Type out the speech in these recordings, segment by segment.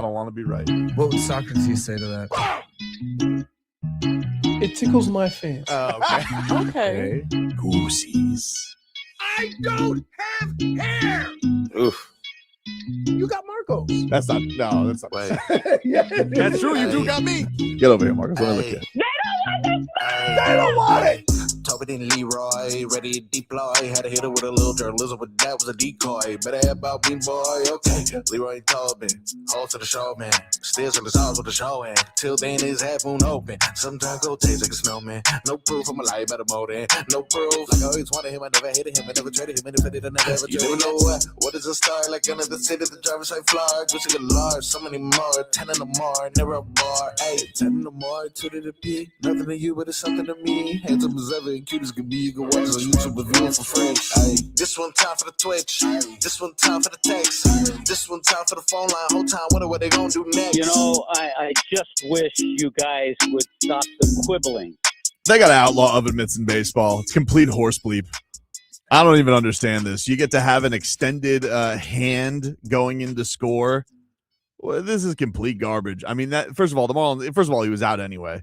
I don't want to be right. What would Socrates say to that? It tickles my fancy. Oh, okay. Goosies. I don't have hair. Oof. You got Marcos. That's not Wait. Yeah. That's true. You do got me. Get over here, Marcus. Let me look at you. They don't want it. Tobin and Leroy, ready to deploy. Had to hit her with a little journalism, but that was a decoy. Better have about me, boy. Okay. Leroy and Tobin, hold to the show, man. Still in the stars with the show, and till then his half moon open. Sometimes go taste like a snowman. No proof of my life, better more than no proof. Like I always wanted him, I never hated him, I never traded him, and if I did, I never ever traded him. You never know what is a star, like another city, the driver's side fly. Wish I could large, so many more. 10 in the more, never a bar. 8, 10 in the more, 2 to the P. Nothing to you, but it's something to me. Handsome as ever and cute as can be. You can watch it on YouTube and view it for free. Ay. This one time for the Twitch. This one time for the text. This one time for the phone line. Whole time wonder what they gonna do next. You know, I just wish you guys would stop the quibbling. They got to outlaw oven mitts in baseball. It's complete horse bleep. I don't even understand this. You get to have an extended hand going into score. Well, this is complete garbage. I mean, that first of all, the Marlins. First of all, he was out anyway.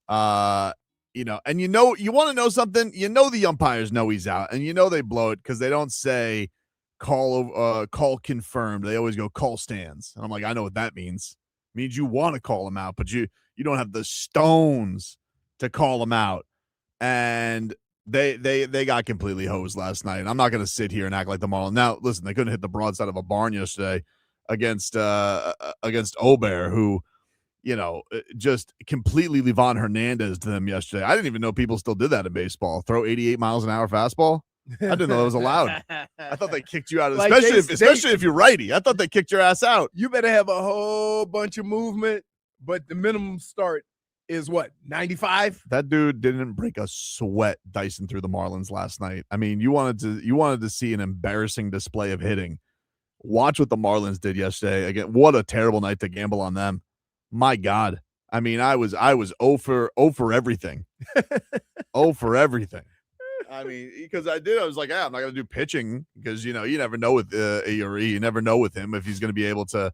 And you want to know something. You know the umpires know he's out, and you know they blow it because they don't say call confirmed. They always go call stands, and I'm like, I know what that means. It means you want to call him out, but you don't have the stones to call him out, and they got completely hosed last night. And I'm not going to sit here and act like the Marlins. Now, listen, they couldn't hit the broadside of a barn yesterday against Ober, who, just completely Livan Hernandez to them yesterday. I didn't even know people still did that in baseball. Throw 88 miles an hour fastball. I didn't know that was allowed. I thought they kicked you out of, especially if you're righty. I thought they kicked your ass out. You better have a whole bunch of movement, but the minimum start is what, 95? That dude didn't break a sweat dicing through the Marlins last night. I mean, you wanted to see an embarrassing display of hitting. Watch what the Marlins did yesterday. Again, what a terrible night to gamble on them. My God. I mean, I was 0 for everything. 0 for everything. I mean, because I was like, I'm not going to do pitching because, you never know with Uri. You never know with him if he's going to be able to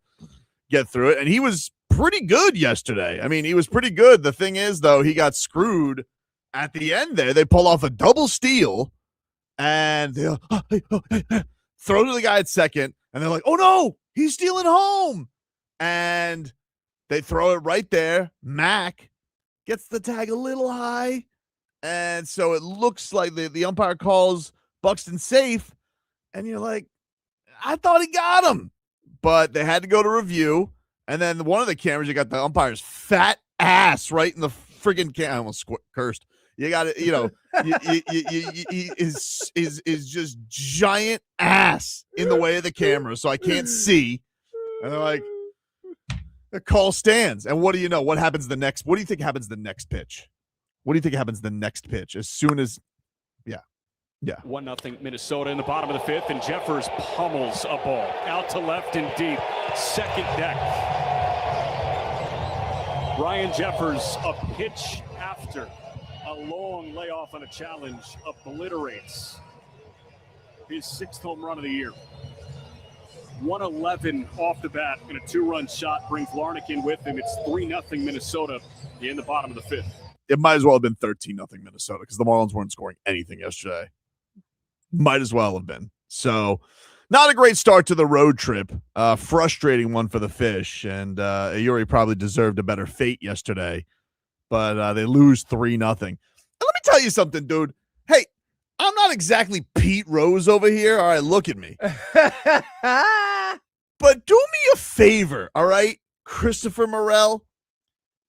get through it. And he was pretty good yesterday. I mean, he was pretty good. The thing is, though, he got screwed at the end there. They pull off a double steal and they throw to the guy at second. And they're like, oh, no, he's stealing home. And they throw it right there. Mac gets the tag a little high. And so it looks like the umpire calls Buxton safe. And you're like, I thought he got him. But they had to go to review. And then one of the cameras, you got the umpire's fat ass right in the friggin' I almost cursed. You got it, is just giant ass in the way of the camera, so I can't see. And they're like, the call stands. And what do you know? What happens the next? What do you think happens the next pitch? What do you think happens the next pitch? As soon as, yeah. 1-0 Minnesota in the bottom of the fifth, and Jeffers pummels a ball out to left and deep. Second deck. Ryan Jeffers, a pitch after. A long layoff on a challenge, obliterates his 6th home run of the year. 111 off the bat and a 2-run shot brings Larnackin with him. It's 3-0 Minnesota in the bottom of the 5th. It might as well have been 13-0 Minnesota because the Marlins weren't scoring anything yesterday. Might as well have been. So not a great start to the road trip. Frustrating one for the Fish. And Uri probably deserved a better fate yesterday. But they lose 3-0. And let me tell you something, dude. Hey, I'm not exactly Pete Rose over here. All right, look at me. But do me a favor, all right, Christopher Morel.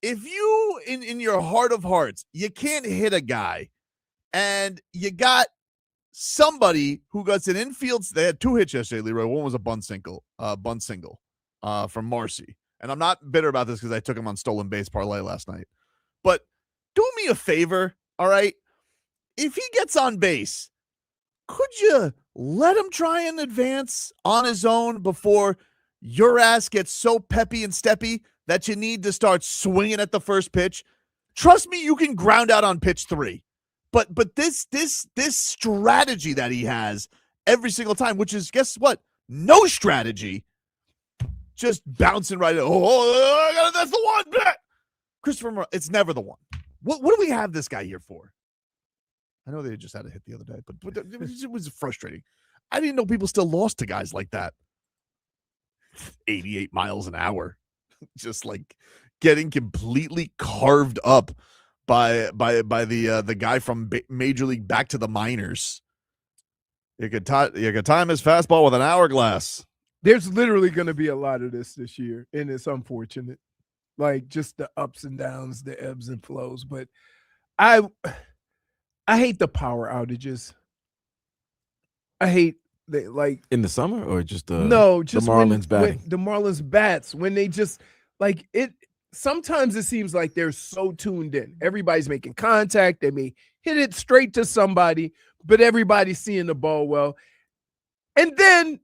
If you, in your heart of hearts, you can't hit a guy, and you got somebody who got an infield. They had 2 hits yesterday, Leroy. One was a bunt single from Marcy. And I'm not bitter about this because I took him on stolen base parlay last night. But do me a favor, all right? If he gets on base, could you let him try and advance on his own before your ass gets so peppy and steppy that you need to start swinging at the first pitch? Trust me, you can ground out on pitch 3. But this strategy that he has every single time, which is, guess what? No strategy. just bouncing right. That's the one. Christopher, it's never the one. What do we have this guy here for? I know they just had a hit the other day, but it was frustrating. I didn't know people still lost to guys like that. 88 miles an hour, just like getting completely carved up by the guy from Major League back to the minors. You could time his fastball with an hourglass. There's literally going to be a lot of this year, and it's unfortunate. Like just the ups and downs, the ebbs and flows. But I hate the power outages. I hate in the summer or just just the Marlins batting. The Marlins bats when they just like it. Sometimes it seems like they're so tuned in. Everybody's making contact. They may hit it straight to somebody, but everybody's seeing the ball well. And then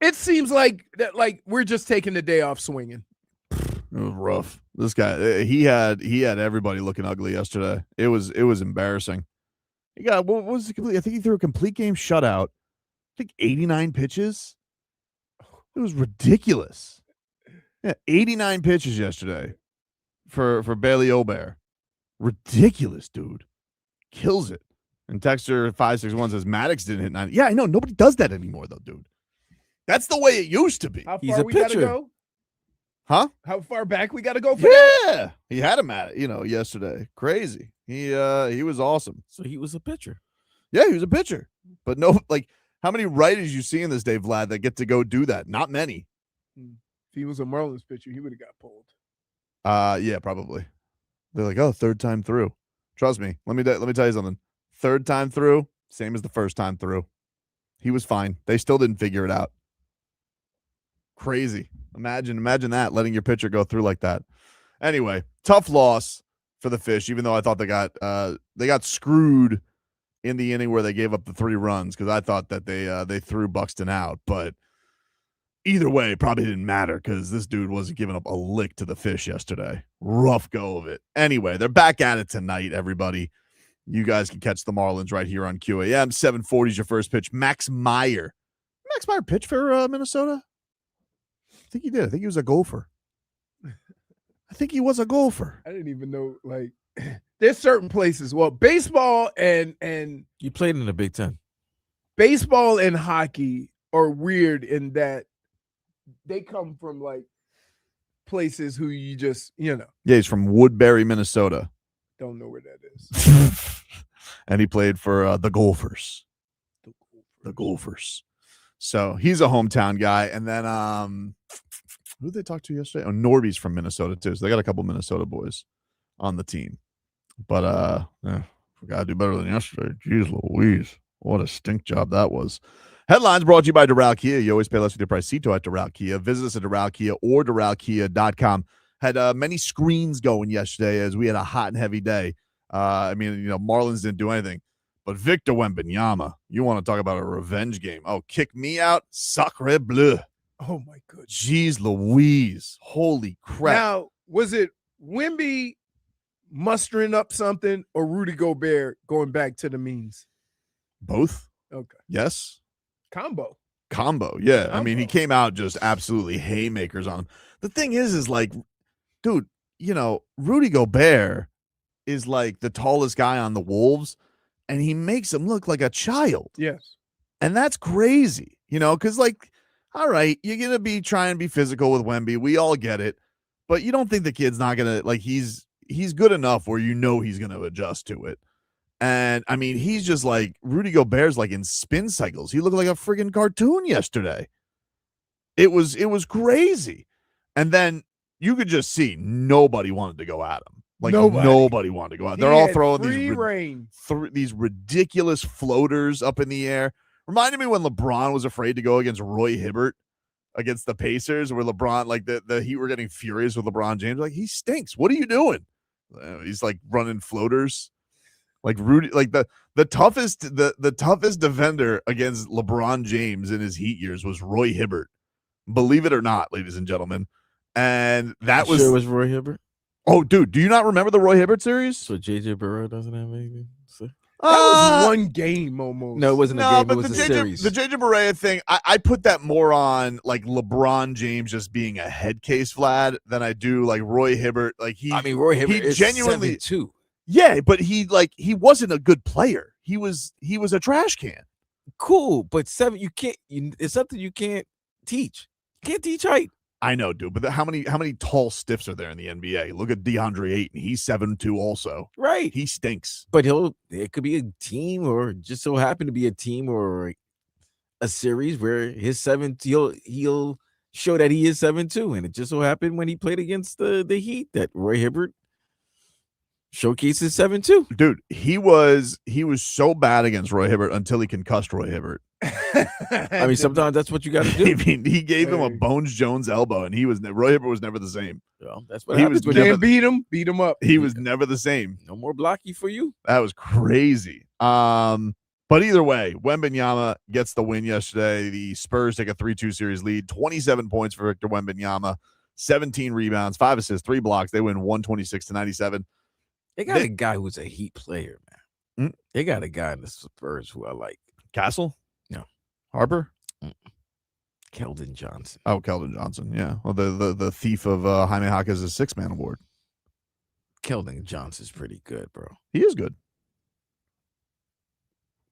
it seems like that, like we're just taking the day off swinging. It was rough. This guy, he had everybody looking ugly yesterday. It was embarrassing. He got what was it complete? I think he threw a complete game shutout. I think 89 pitches. It was ridiculous. Yeah, 89 pitches yesterday for Bailey Ober. Ridiculous, dude. Kills it. And Texter 561 says Maddox didn't hit 90. Yeah, I know. Nobody does that anymore, though, dude. That's the way it used to be. How He's far a we gotta pitcher. go? Huh? How far back we gotta go for that? Yeah. He had him at it, yesterday. Crazy. He was awesome. So he was a pitcher. Yeah, he was a pitcher. But no, like, how many righties you see in this day, Vlad, that get to go do that? Not many. If he was a Marlins pitcher, he would have got pulled. Yeah, probably. They're like, oh, third time through. Trust me. Let me tell you something. Third time through, same as the first time through. He was fine. They still didn't figure it out. Crazy. Imagine that, letting your pitcher go through like that. Anyway, tough loss for the Fish, even though I thought they got screwed in the inning where they gave up the 3 runs, because I thought that they threw Buxton out. But either way, it probably didn't matter because this dude wasn't giving up a lick to the Fish yesterday. Rough go of it. Anyway, they're back at it tonight, everybody. You guys can catch the Marlins right here on QAM. 7:40 is your first pitch. Max Meyer. Max Meyer pitched for Minnesota? I think he did. I think he was a golfer. I think he was a golfer. I didn't even know, like, there's certain places. Well, baseball and You played in the Big Ten. baseball and hockey are weird in that they come from like places who you just, Yeah, he's from Woodbury, Minnesota. don't know where that is. And he played for the Golfers. The Golfers. So he's a hometown guy. And then who did they talk to yesterday? Oh, Norby's from Minnesota too. So they got a couple Minnesota boys on the team. But we gotta do better than yesterday. Jeez Louise. What a stink job that was. Headlines brought to you by Doral Kia. You always pay less with your price. Cito at Doral Kia. Visit us at Doral Kia or DoralKia.com. Had many screens going yesterday as we had a hot and heavy day. Marlins didn't do anything. But Victor Wembanyama, you want to talk about a revenge game. Oh, kick me out? Sacre bleu. Oh, my goodness. Jeez Louise. Holy crap. Now, was it Wemby mustering up something or Rudy Gobert going back to the means? Both? Okay. Yes. Combo. Yeah. I mean, he Combo. came out just absolutely haymakers on him. The thing is like, dude, Rudy Gobert is like the tallest guy on the Wolves, and he makes him look like a child. Yes. And that's crazy, because, like, all right, you're going to be trying to be physical with Wemby. We all get it. But you don't think the kid's not going to, like, he's good enough where he's going to adjust to it. And, I mean, he's just like, Rudy Gobert's like in spin cycles. He looked like a friggin' cartoon yesterday. It was crazy. And then you could just see nobody wanted to go at him. Like, nobody wanted to go out. They're all throwing these ridiculous floaters up in the air. Reminded me when LeBron was afraid to go against Roy Hibbert against the Pacers, where LeBron, like, the Heat were getting furious with LeBron James. Like, he stinks. What are you doing? He's like running floaters. Like Rudy, like the toughest defender against LeBron James in his Heat years was Roy Hibbert. Believe it or not, ladies and gentlemen. And that was Roy Hibbert. Oh, dude, do you not remember the Roy Hibbert series? So JJ Barrera doesn't have anything to say? was one game almost. No, it wasn't a No, game. but It was the a series. The JJ Barea thing, I put that more on like LeBron James just being a head case, Vlad, than I do like Roy Hibbert. Like Roy Hibbert is genuinely 7-2. Yeah, but he wasn't a good player. He was a trash can. Cool, but 7 you can't. It's something you can't teach. You can't teach height. I know, dude, but how many tall stiffs are there in the NBA? Look at DeAndre Ayton. He's 7'2" also. Right. He stinks. But it could be a team, or just so happen to be a team or a series where his 7 he'll show that he is 7'2", and it just so happened when he played against the Heat that Roy Hibbert showcases 7'2". Dude, he was so bad against Roy Hibbert until he concussed Roy Hibbert. I mean, sometimes that's what you got to do. I mean, he gave him a Bones Jones elbow, and Roy Hibbert was never the same. Well, that's what happens when can't beat him up. He was never the same. No more blocky for you. That was crazy. But either way, Wembanyama gets the win yesterday. The Spurs take a 3-2 series lead. 27 points for Victor Wembanyama, 17 rebounds, 5 assists, 3 blocks. They win 126-97. They got a guy who's a Heat player, man. They got a guy in the Spurs who I like. Castle? No. Harper? Keldon Johnson. Oh, Keldon Johnson. Yeah. Well, the thief of Jaime Jaquez's 6-man award. Keldon Johnson's pretty good, bro. He is good.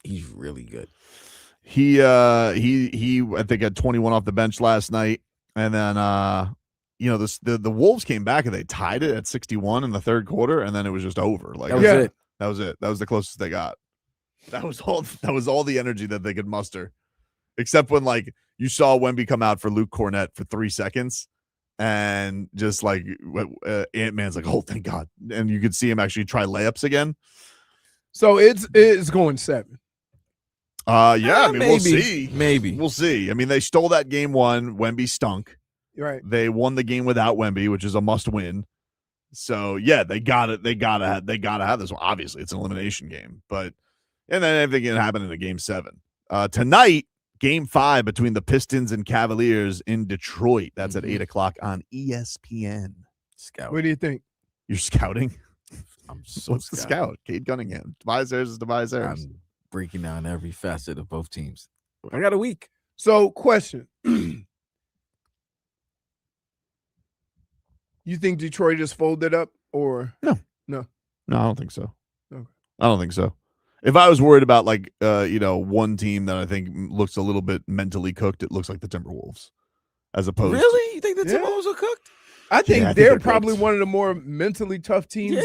He's really good. He I think had 21 off the bench last night, and then the Wolves came back and they tied it at 61 in the third quarter, and then it was just over. Like that was it. That was it. That was the closest they got. That was all the energy that they could muster, except when like you saw Wemby come out for Luke Cornett for 3 seconds, and just like Ant-Man's like, oh thank God, and you could see him actually try layups again. So it's going 7. I mean, maybe, we'll see. Maybe We'll see. I mean, they stole that game 1. Wemby stunk. Right. They won the game without Wemby, which is a must win. So yeah, they got it. They gotta have this one. Obviously, it's an elimination game, and then everything can happen in a game 7. Tonight, game 5 between the Pistons and Cavaliers in Detroit. That's at 8:00 on ESPN. Scout. What do you think? You're scouting? I'm so What's the scout? Cade Cunningham. Tobias Harris is Tobias Harris. I'm breaking down every facet of both teams. I got a week. So, question. You think Detroit just folded up or No, I don't think so. Okay. I don't think so. If I was worried about like one team that I think looks a little bit mentally cooked, it looks like the Timberwolves. As opposed Really? You think the Timberwolves are cooked? I think I think they're they're probably cooked. one of the more mentally tough teams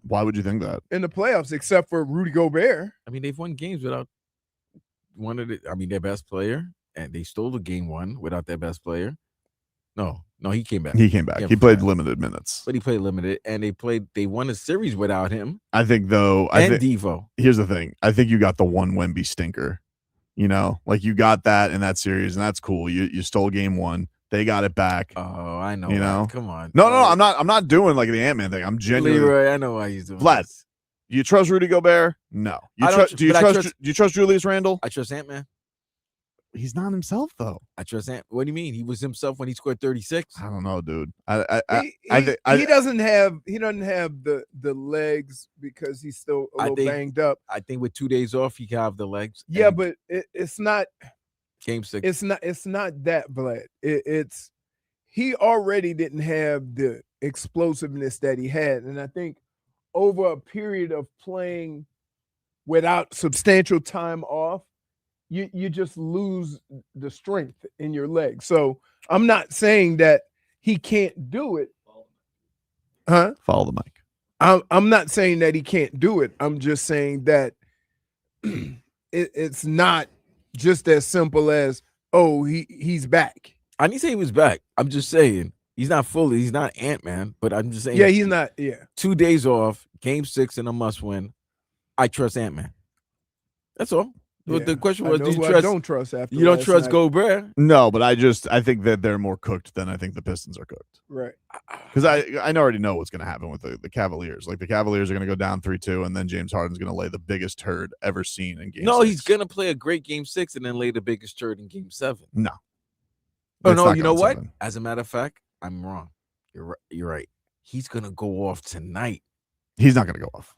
Why would you think that? in the playoffs, except for Rudy Gobert. I mean, they've won games without their best player, and they stole the game 1 without their best player. No, he came back. He came back. Yeah, He played yeah. limited minutes. But he played limited, and they won a series without him I think though, and Devo. here's the thing. I think you got the one Wemby stinker. Like you got that in that series, and that's cool. You stole game 1. They got it back. Oh, I know. You know? Come on. No, I'm not doing like the Ant-Man thing. I'm genuinely. Leroy, I know why he's doing Vlad, this. Do you trust Rudy Gobert? No. Do you trust Julius Randle? I trust Ant-Man. He's not himself though. I trust Ant. What do you mean? He was himself when he scored 36. I don't know, dude. He doesn't have the legs because he's still a little banged up. I think with 2 days off, he can have the legs. Yeah, but it's not game 6. It's not that, Vlad. It's he already didn't have the explosiveness that he had, and I think over a period of playing without substantial time off, you just lose the strength in your legs. So I'm not saying that he can't do it. Huh? Follow the mic. I'm not saying that he can't do it. I'm just saying that it's not just as simple as, oh, he's back. I didn't say he was back. I'm just saying he's not fully. He's not Ant-Man, but I'm just saying. Yeah, he's not. Yeah. 2 days off, game 6 and a must win. I trust Ant-Man. That's all. Yeah. The question was, I do you know who trust? I don't trust after You don't last trust night. Gobert? No, but I think that they're more cooked than I think the Pistons are cooked. Right. Because I already know what's going to happen with the Cavaliers. Like the Cavaliers are going to go down 3-2, and then James Harden's going to lay the biggest turd ever seen in game 6. He's going to play a great game 6 and then lay the biggest turd in game 7. No. Oh, It's no, not you know going what? 7. As a matter of fact, I'm wrong. You're right. He's going to go off tonight He's not going to go off.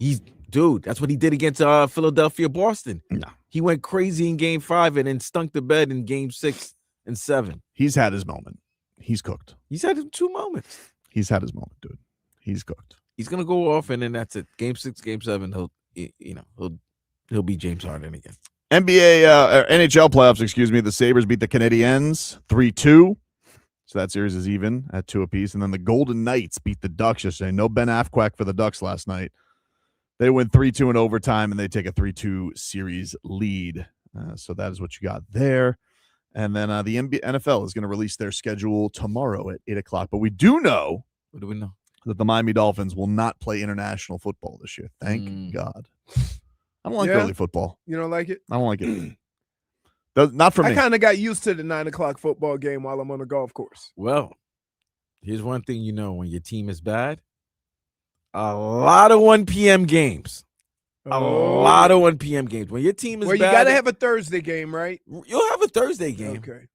Dude, that's what he did against Philadelphia, Boston. No. He went crazy in game 5 and then stunk the bed in game 6 and 7. He's had his moment. He's cooked. He's had 2 moments. He's had his moment, dude. He's cooked. He's gonna go off, and then that's it. Game 6, game 7, he'll be James Harden again. NBA NHL playoffs, excuse me. The Sabres beat the Canadiens 3-2. So that series is even at 2 apiece. And then the Golden Knights beat the Ducks yesterday. No Ben Affleck for the Ducks last night. They win 3-2 in overtime, and they take a 3-2 series lead. So that is what you got there. And then the NFL is going to release their schedule tomorrow at 8 o'clock. But we do know. What do we know? That the Miami Dolphins will not play international football this year. Thank God. I don't like early football. You don't like it? I don't like it. Not for me. I kind of got used to the 9 o'clock football game while I'm on the golf course. Well, here's one thing you know: when your team is bad, a lot of 1 p.m. games. A lot of 1 p.m. games. When your team is bad, you got to have a Thursday game, right? You'll have a Thursday game. Okay.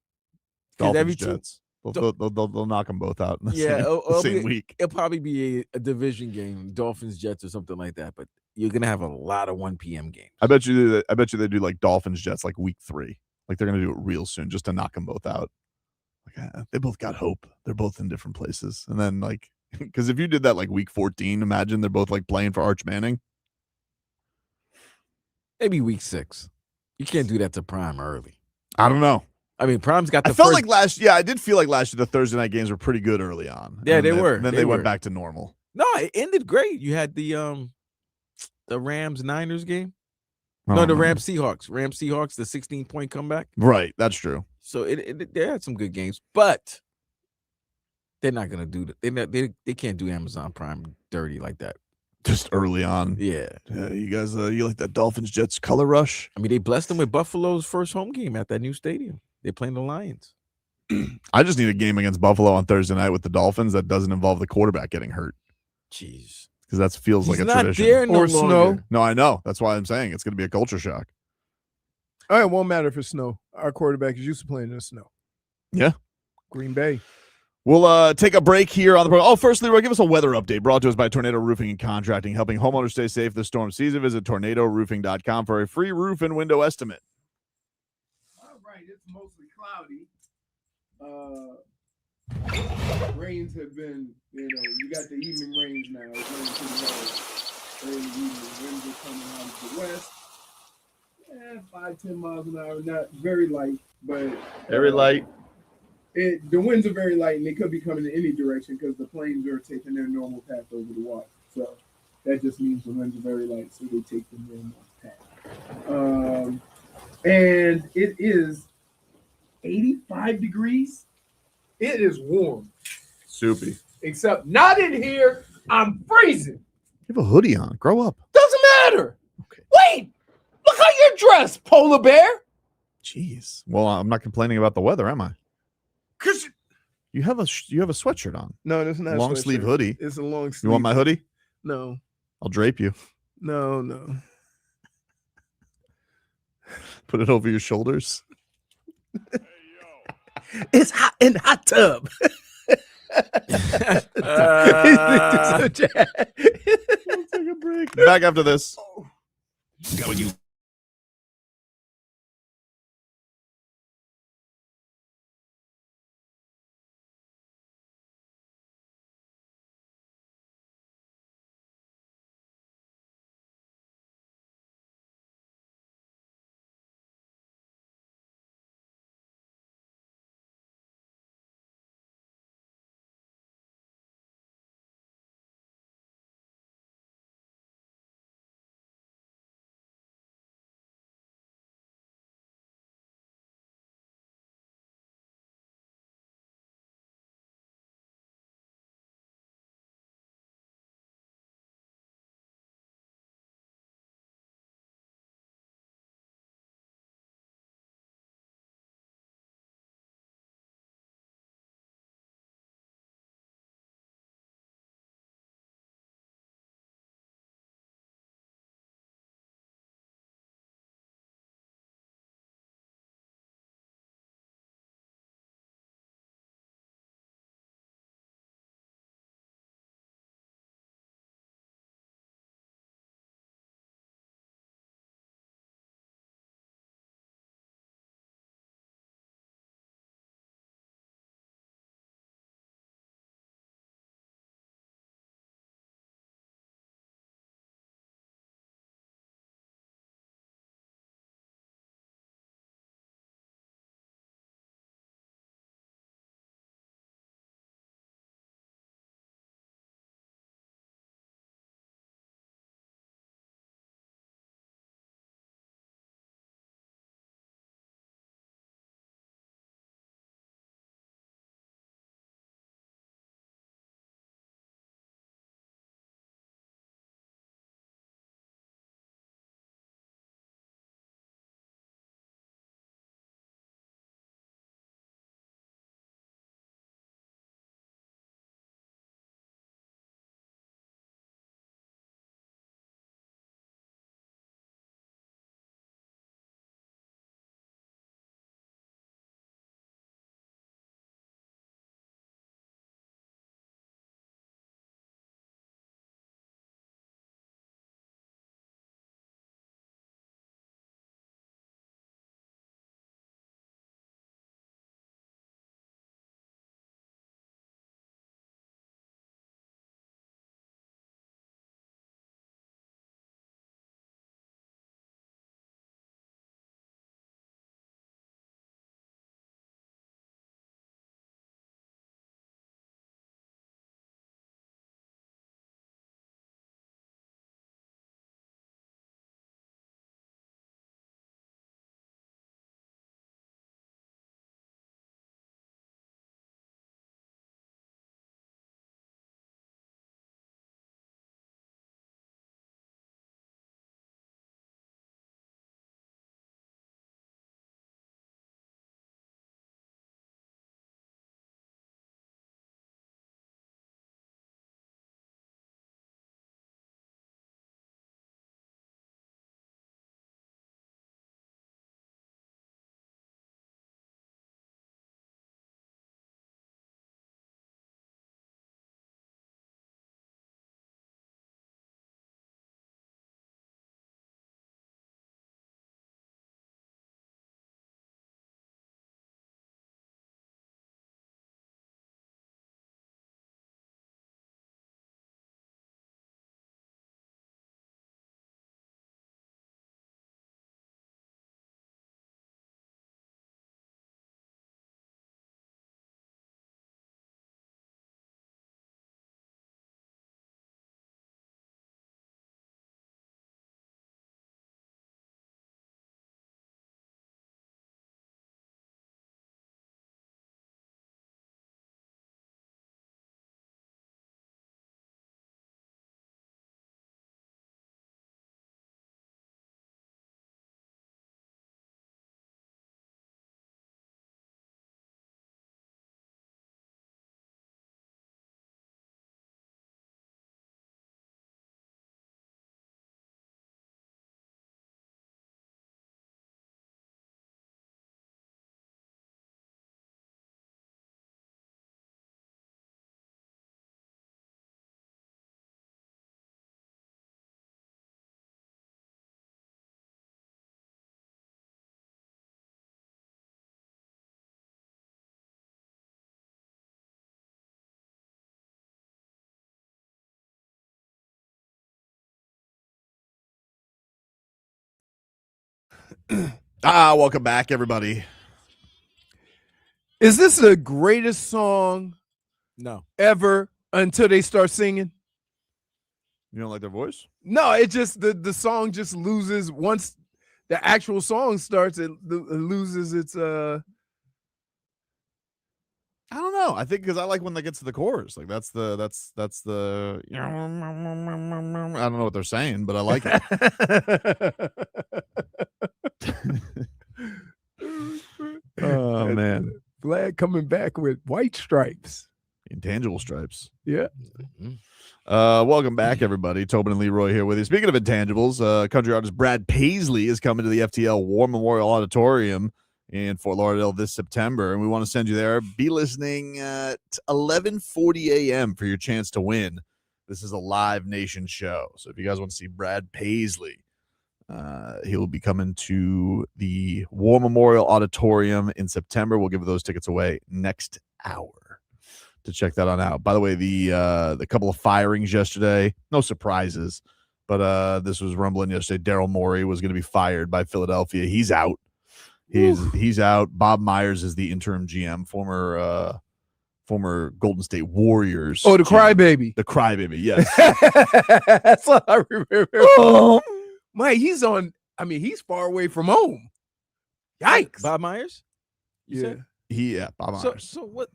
Dolphins, Jets. They'll knock them both out in the same week. It'll probably be a division game, Dolphins, Jets, or something like that. But you're gonna have a lot of 1 p.m. games. I bet you they do like Dolphins, Jets like week 3. Like they're gonna do it real soon just to knock them both out. Like they both got hope. They're both in different places. And then like because if you did that like week 14, imagine they're both like playing for Arch Manning. Maybe week 6. You can't do that to Prime early. I don't know. I mean, Prime's got the I felt like I did feel like last year the Thursday night games were pretty good early on. Yeah, they were. And then they went back to normal. No, it ended great. You had the Rams-Niners game. No, the Rams-Seahawks. Rams-Seahawks, the 16-point comeback. Right, that's true. So they had some good games, but they're not gonna do that. They can't do Amazon Prime dirty like that. Just early on. Yeah. You guys, you like that Dolphins Jets color rush? I mean, they blessed them with Buffalo's first home game at that new stadium. They're playing the Lions. I just need a game against Buffalo on Thursday night with the Dolphins that doesn't involve the quarterback getting hurt. Jeez. Because that feels like a not tradition. There no or longer. snow. No, I know. That's why I'm saying it's going to be a culture shock. All right, it won't matter if it's snow. Our quarterback is used to playing in the snow. Yeah. Green Bay. We'll take a break here on the program. Oh, first, Leroy, give us a weather update brought to us by Tornado Roofing and Contracting, helping homeowners stay safe this storm season. Visit tornadoroofing.com for a free roof and window estimate. All right, it's mostly cloudy. Rains have been, you got the evening rains now. It's raining pretty hard. Early evening winds are coming out of the west. 5-10 miles an hour, not very light, but very light. The winds are very light, and they could be coming in any direction because the planes are taking their normal path over the water. So that just means the winds are very light, so they take the normal path. And it is 85 degrees. It is warm. Soupy. Except not in here. I'm freezing. You have a hoodie on. Grow up. Doesn't matter. Okay. Wait. Look how you're dressed, polar bear. Jeez. Well, I'm not complaining about the weather, am I? Cause you have a sweatshirt on. No, that's not long sleeve hoodie. It's a long sleeve. You want my hoodie? No. I'll drape you. No. Put it over your shoulders. It's hot in the hot tub. We'll take a break. Back after this. Welcome back, everybody. Is this the greatest song No. ever until they start singing? You don't like their voice? No, it just the song just loses once the actual song starts. It loses its I don't know. I think because I like when they get to the chorus. Like that's the I don't know what they're saying, but I like it. Oh man, Vlad coming back with white stripes. intangible stripes. Yeah. Welcome back, everybody. Tobin and Leroy here with you. Speaking of intangibles, country artist Brad Paisley is coming to the FTL War Memorial Auditorium in Fort Lauderdale this September, and we want to send you there. Be listening at 11:40 a.m. for your chance to win. This is a Live Nation show, so if you guys want to see Brad Paisley, he'll be coming to the War Memorial Auditorium in September. We'll give those tickets away next hour to check that on out. By the way, the couple of firings yesterday, no surprises, but this was rumbling yesterday. Daryl Morey was going to be fired by Philadelphia. He's out. He's out. Bob Myers is the interim GM, former Golden State Warriors. Oh, the crybaby. The crybaby, yes. That's what I remember. Mike, he's far away from home. Yikes. Bob Myers? You said? Bob Myers. So what?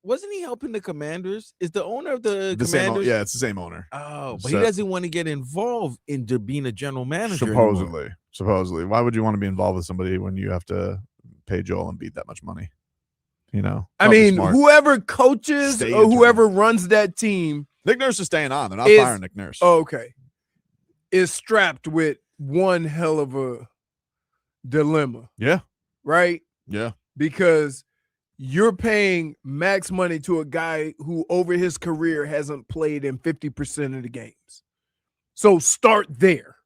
Wasn't he helping the Commanders? Is the owner of the same, Commanders? yeah, it's the same owner. Oh, but he doesn't want to get involved into being a general manager. Supposedly. Why would you want to be involved with somebody when you have to pay Joel Embiid that much money? You know, I mean, whoever coaches or whoever runs that team, Nick Nurse is staying on. They're not firing Nick Nurse. Oh, okay. Is strapped with one hell of a dilemma. Yeah. Right? Yeah. Because you're paying max money to a guy who over his career hasn't played in 50% of the games. So start there.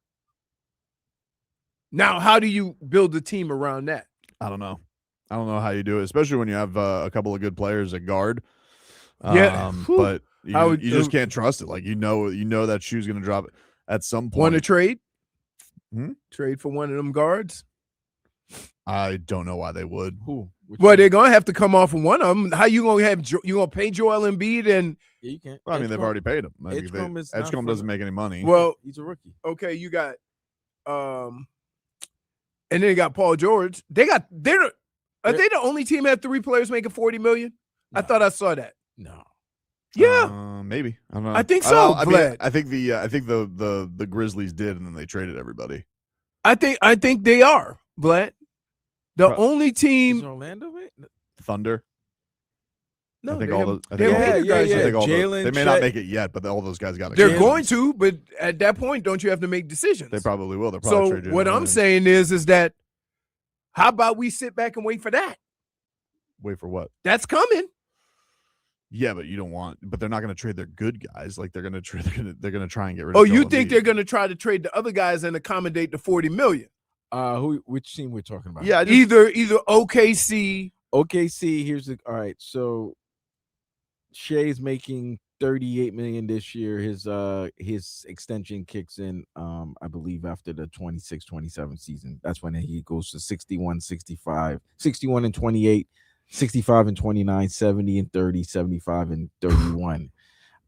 Now, how do you build a team around that? I don't know how you do it, especially when you have a couple of good players at guard. But you just can't trust it. Like, you know that shoe's going to drop at some point. Want to trade? Trade for one of them guards? I don't know why they would. Well, they're gonna have to come off of one of them. How you gonna have? You gonna pay Joel Embiid and? Yeah, you can't. Well, I mean, they've already paid him. Edgecombe doesn't make any money. Well, he's a rookie. Okay, you got, and then you got Paul George. Are they the only team that have 3 players making $40 million? No. I thought I saw that. No. Yeah, maybe. I don't know. I think so. I think the Grizzlies did, and then they traded everybody. I think they are, Vlad. The only team. Is Orlando, right? Thunder. No, they may not make it yet, but all those guys got it. They're going to, but at that point, don't you have to make decisions? They probably will. They're probably so what I'm saying is that how about we sit back and wait for that? Wait for what? That's coming. Yeah, but you don't want. But they're not going to trade their good guys. Like they're going to try and get rid of. Oh, you think they're going to try to trade the other guys and accommodate the $40 million? Which team we're talking about? Yeah, either OKC. OKC. All right. So Shea's making $38 million this year. His extension kicks in, I believe, after the 26-27 season. That's when he goes to 61-65, 61 and 28, 65 and 29, 70 and 30, 75 and 31.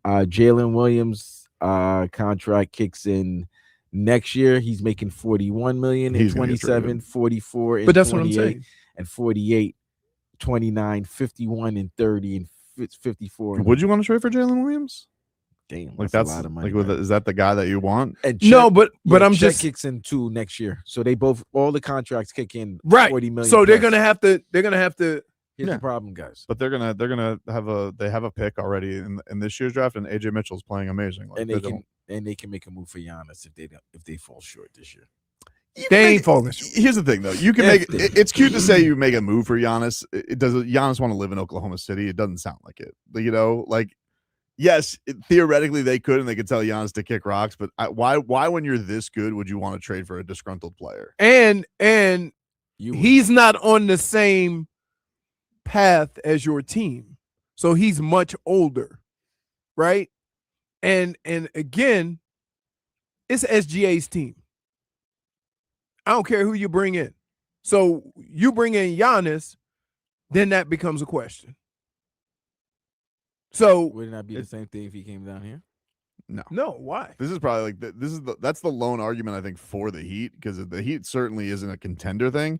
Jalen Williams contract kicks in next year. He's making $41 million in 27, 44 and 28, and 48, 29, 51 and 30 and 54. Would you want to trade for Jalen Williams? Damn, like that's a lot of money. Like, is that the guy that you want? No, but I'm just kicks in 2 next year, so they all the contracts kick in right. $40 million. So they're gonna have to. Here's the problem, guys. But they're gonna have a pick already in this year's draft, and AJ Mitchell's playing amazing. Like, and they can make a move for Giannis if they fall short this year. They ain't falling short. Here's the thing, though. You can make it's cute to say you make a move for Giannis. Does Giannis want to live in Oklahoma City? It doesn't sound like it. You know, like yes, theoretically they could, and they could tell Giannis to kick rocks. But why when you're this good would you want to trade for a disgruntled player? And he's not on the same path as your team, so he's much older, right? And again, it's SGA's team. I don't care who you bring in. So you bring in Giannis, then that becomes a question. So Would it not be the same thing if he came down here? no, why? This is probably like that's the lone argument I think for the Heat, because the Heat certainly isn't a contender thing.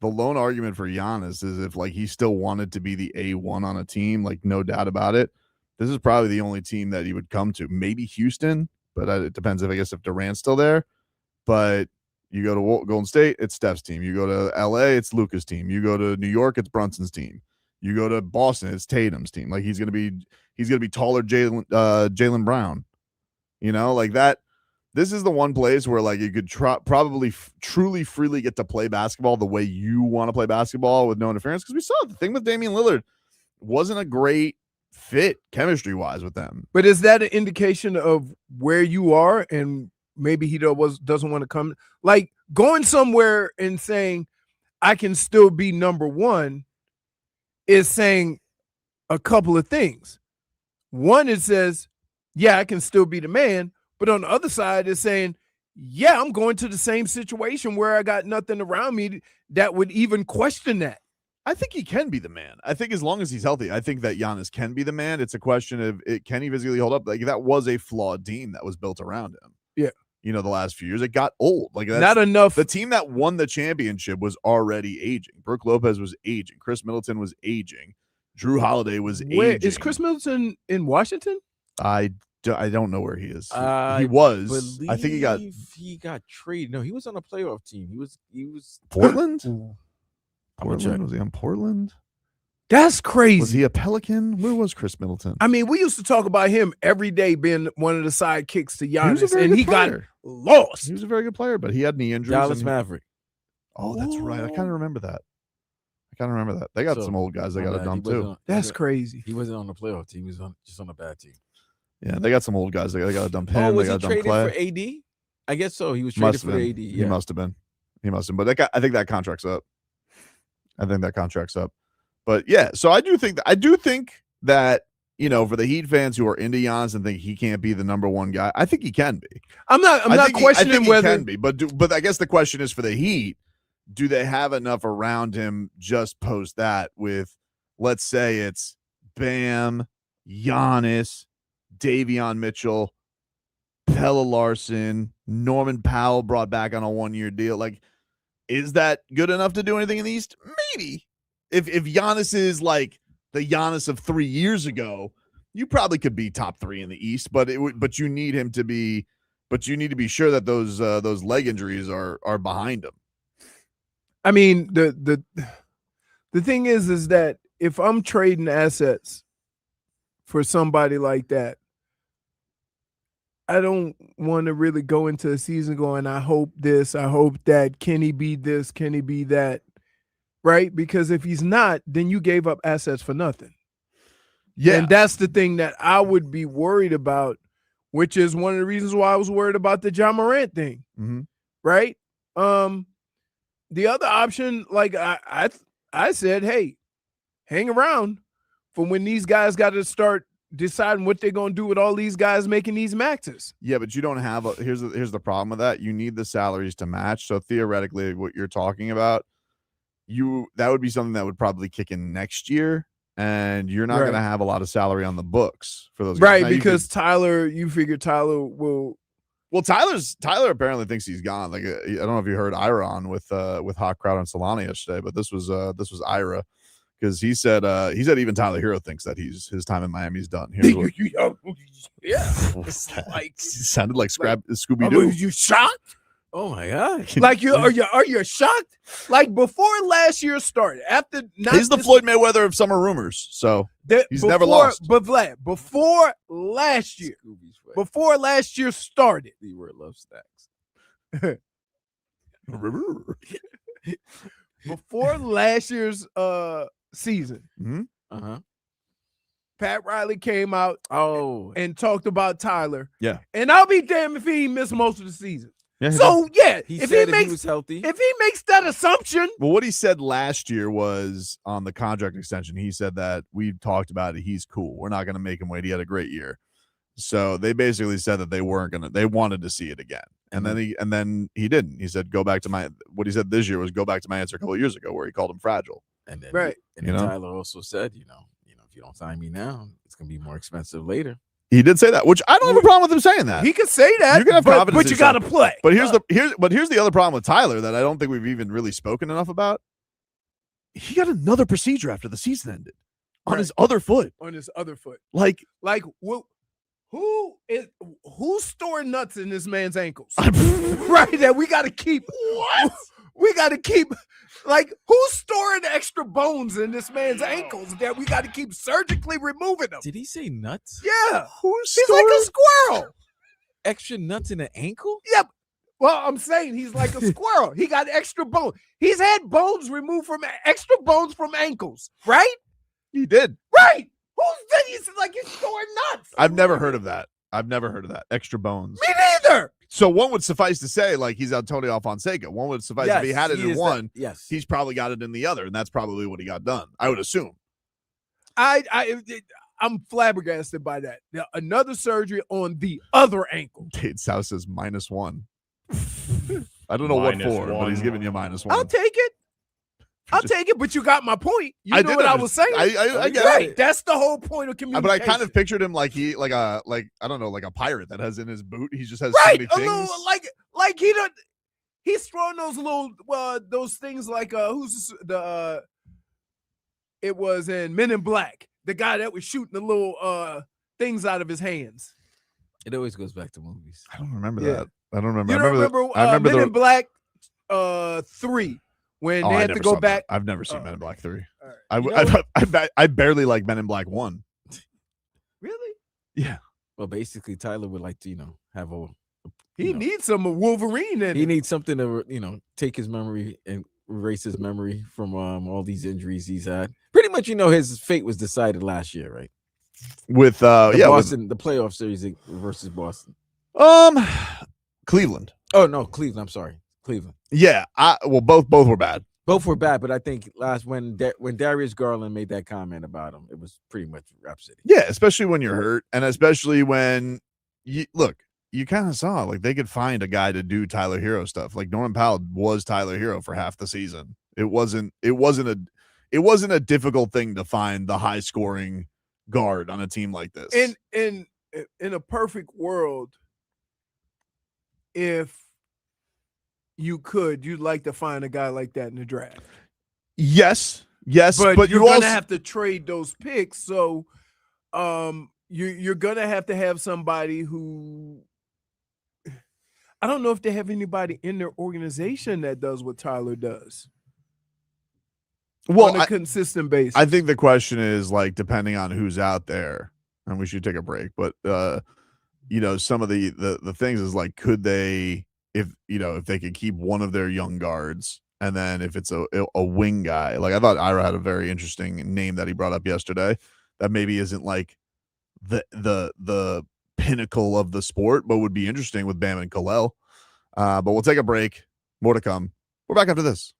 The lone argument for Giannis is if like he still wanted to be the A1 on a team, like no doubt about it. This is probably the only team that he would come to. Maybe Houston, but it depends if Durant's still there. But you go to Golden State, it's Steph's team. You go to LA, it's Luka's team. You go to New York, it's Brunson's team. You go to Boston, it's Tatum's team. Like he's gonna be taller Jaylen Brown. You know, like that. This is the one place where like you could probably truly freely get to play basketball the way you want to play basketball with no interference. Because we saw the thing with Damian Lillard wasn't a great fit chemistry wise with them. But is that an indication of where you are and maybe he doesn't want to come? Like going somewhere and saying I can still be number one is saying a couple of things. One, it says, yeah, I can still be the man. But on the other side, it's saying, yeah, I'm going to the same situation where I got nothing around me that would even question that. I think he can be the man. I think as long as he's healthy, I think that Giannis can be the man. It's a question of can he physically hold up? Like that was a flawed team that was built around him. Yeah. You know, the last few years, it got old. Like that's, not enough. The team that won the championship was already aging. Brooke Lopez was aging. Chris Middleton was aging. Drew Holiday was aging. Is Chris Middleton in Washington? I don't know where he is. He was. I think he got traded. No, he was on a playoff team. He was Portland. Portland? Was he on Portland? That's crazy. Was he a Pelican? Where was Chris Middleton? I mean, we used to talk about him every day being one of the sidekicks to Giannis, and he got lost. He was a very good player, but he had knee injuries. Dallas Maverick. Oh, that's right. I kind of remember that. They got some old guys they got to dump too. That's crazy. He wasn't on the playoff team. He was just on a bad team. Yeah, they got some old guys. They got to dump him. Oh, was they he got to dump traded Clay. for AD? I guess so. He was traded for AD. Yeah. He must have been. But I think that contract's up. But yeah, so I do think that you know, for the Heat fans who are into Giannis and think he can't be the number one guy, I think he can be. I'm not questioning whether he can be, but I guess the question is for the Heat, do they have enough around him just post that with, let's say it's Bam, Giannis, Davion Mitchell, Pella Larson, Norman Powell brought back on a 1-year deal. Like, is that good enough to do anything in the East? Maybe. If Giannis is like the Giannis of 3 years ago, you probably could be top 3 in the East, but you need him to be, but you need to be sure that those leg injuries are behind him. I mean, the thing is that if I'm trading assets for somebody like that, I don't want to really go into the season going, I hope this, I hope that. Can he be this? Can he be that? Right? Because if he's not, then you gave up assets for nothing. Yeah. And that's the thing that I would be worried about, which is one of the reasons why I was worried about the John Morant thing. Mm-hmm. Right? The other option, like I said, hey, hang around for when these guys got to start deciding what they're going to do with all these guys making these maxes. Yeah, but you don't have here's the problem with that. You need the salaries to match. So theoretically, what you're talking about, that would be something that would probably kick in next year, and you're not going to have a lot of salary on the books for those guys. Right, now, because you figure Tyler will. Well, Tyler apparently thinks he's gone. Like, I don't know if you heard Ira on with Hot Crowd on Solana yesterday, but this was Ira, because he said even Tyler Herro thinks that his time in Miami is done. Here's what, yeah, like sounded like Scooby Doo. You shocked? Oh my god! Like are you shocked? Like before last year started, after he's the Floyd Mayweather of summer rumors. So he's never lost. But Vlad, before last year started, Leroy loves stacks. Before last year's season, mm-hmm. Pat Riley came out and talked about Tyler. Yeah, and I'll be damned if he missed most of the season. Yeah, so yeah, he was healthy. If he makes that assumption, well, what he said last year was on the contract extension. He said that we talked about it. He's cool. We're not going to make him wait. He had a great year. So they basically said that they wanted to see it again. And then he didn't. He said, what he said this year was go back to my answer a couple of years ago where he called him fragile. And then, Right. And then Tyler also said, if you don't sign me now, it's going to be more expensive later. He did say that, which I don't have a problem with him saying that. He can say that. You can have confidence, but you got to play. But here's the other problem with Tyler that I don't think we've even really spoken enough about. He got another procedure after the season ended on his other foot. Like who's storing nuts in this man's ankles? Right, that we got to keep. What? We got to keep. Like, who's storing extra bones in this man's ankles that we got to keep surgically removing them? Did he say nuts? Yeah. He's like a squirrel. Extra nuts in the ankle? Yep. Well, I'm saying he's like a squirrel. He got extra bones. He's had bones removed from extra bones from ankles, right? He did. Right. He's like he's storing nuts. I've never heard of that. Extra bones. Me neither. So one would suffice to say, like, he's Antonio Fonseca. One would suffice if he had it in one. Yes, he's probably got it in the other, and that's probably what he got done. I would assume. I'm flabbergasted by that. Now, another surgery on the other ankle. Tate South says -1. I don't know what for, but he's giving you -1. I'll take it. But you got my point. You know what I was saying. I get right. it. That's the whole point of communication. But I kind of pictured him like I don't know, like a pirate that has in his boot. He just has right. so many things. Little, like he's throwing those little those things like it was in Men in Black, the guy that was shooting the little things out of his hands. It always goes back to movies. I don't remember that. I don't remember. You don't remember Men in Black 3 when they had to go back. I've never seen Men in Black 3. Right. I barely like Men in Black 1. Really? Yeah. Well, basically, Tyler would like to, have he needs some Wolverine in it. He needs something to, take his memory and erase his memory from all these injuries he's had. Pretty much, his fate was decided last year, right? With Boston, the playoff series versus Boston. Cleveland. Oh no, Cleveland. I'm sorry, Cleveland. Yeah, both were bad. Both were bad, but I think when Darius Garland made that comment about him, it was pretty much rhapsody. Yeah, especially when you're hurt, and especially when you kind of saw like they could find a guy to do Tyler Herro stuff. Like Norman Powell was Tyler Herro for half the season. It wasn't a difficult thing to find the high scoring guard on a team like this. In a perfect world, if you'd like to find a guy like that in the draft. Yes, but you're gonna have to trade those picks. So you're gonna have to have somebody who, I don't know if they have anybody in their organization that does what Tyler does. On a consistent basis. I think the question is, like, depending on who's out there, and we should take a break, but some of the things is like, could they, if they could keep one of their young guards, and then if it's a wing guy, like I thought Ira had a very interesting name that he brought up yesterday that maybe isn't like the pinnacle of the sport, but would be interesting with Bam and Kalel. But we'll take a break. More to come. We're back after this.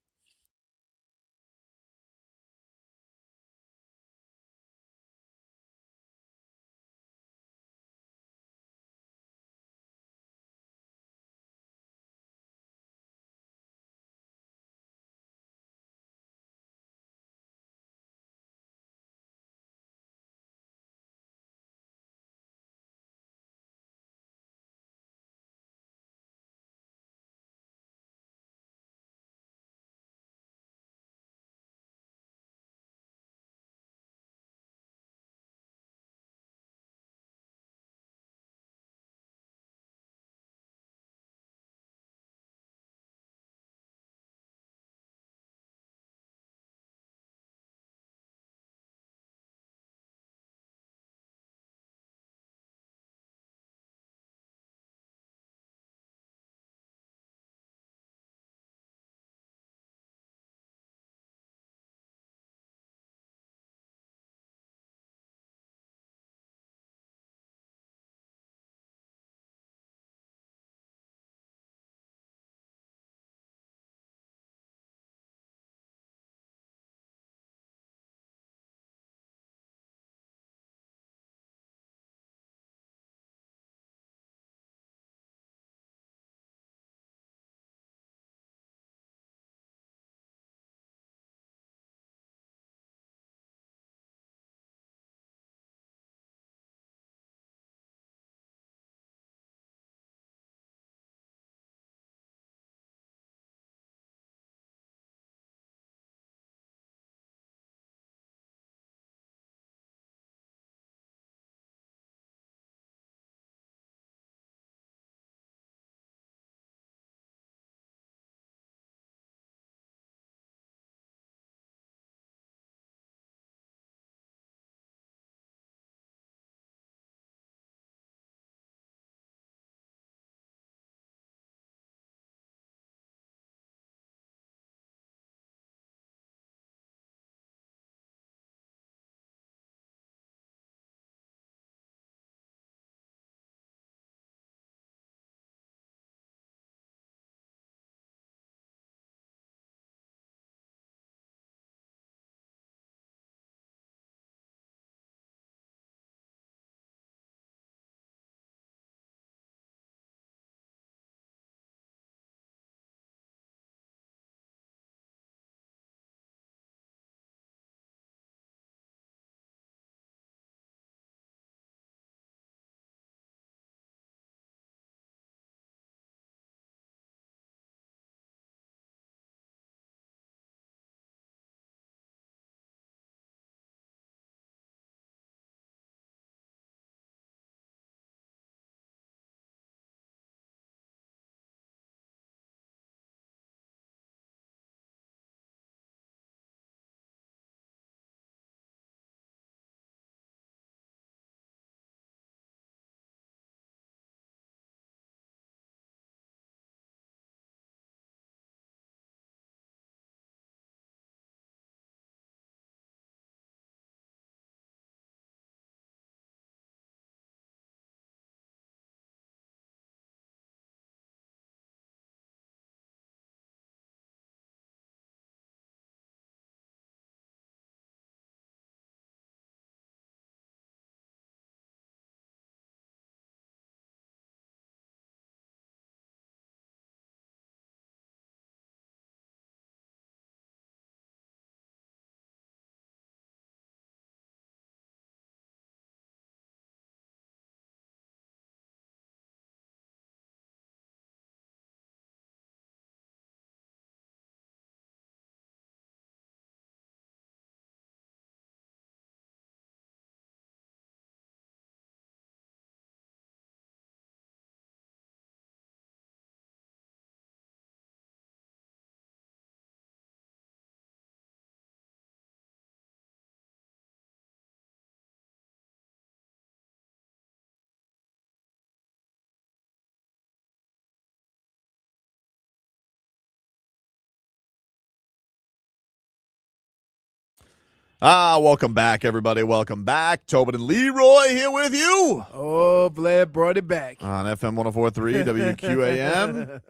Welcome back, everybody. Welcome back. Tobin and Leroy here with you Oh, Vlad brought it back. on FM 104.3 WQAM.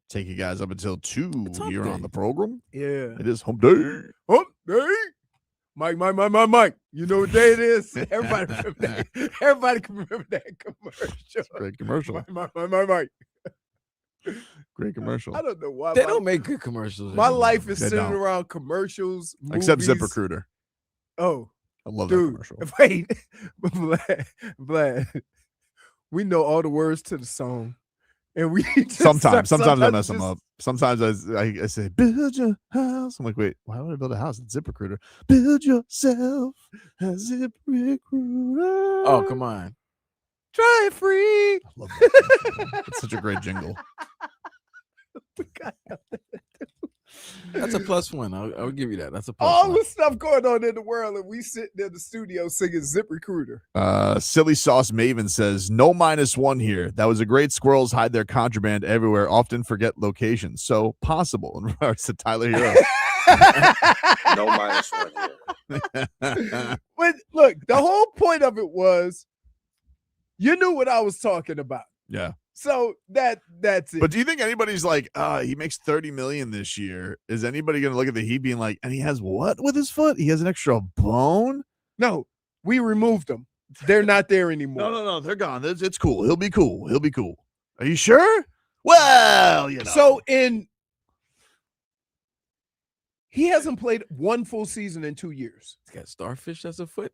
Take you guys up until 2 here on the program. Yeah. It is hump day. Hump day. Mike. You know what day it is? Everybody remember that. Everybody can remember that commercial. Great commercial. Mike. Great commercial. I don't know why. They don't make good commercials. My anymore. life is They centered don't. around commercials, Except movies. ZipRecruiter. Oh, I love that dude. commercial. Wait. Vlad. We know all the words to the song. And we just Sometimes I mess them just- up. Sometimes I say, build your house. I'm like, wait, why would I build a house? It's ZipRecruiter. Build yourself a ZipRecruiter. Oh, come on. Try it free. I love that. It's such a great jingle. We got That's a +1. I'll give you that. That's a +1. all the stuff going on in the world, and we sitting in the studio singing ZipRecruiter. Silly Sauce Maven says, no -1 here. That was a great. Squirrels hide their contraband everywhere, often forget locations. So possible in regards to Tyler Herro. No -1 here. But look, the whole point of it was you knew what I was talking about. Yeah. So that's it. But do you think anybody's like, he makes $30 million this year? Is anybody going to look at the Heat being like, and he has what with his foot? He has an extra bone? no, we removed them. They're not there anymore. No. They're gone. It's cool. He'll be cool. Are you sure? Well, you know. So he hasn't played one full season in 2 years. He's got starfish as a foot.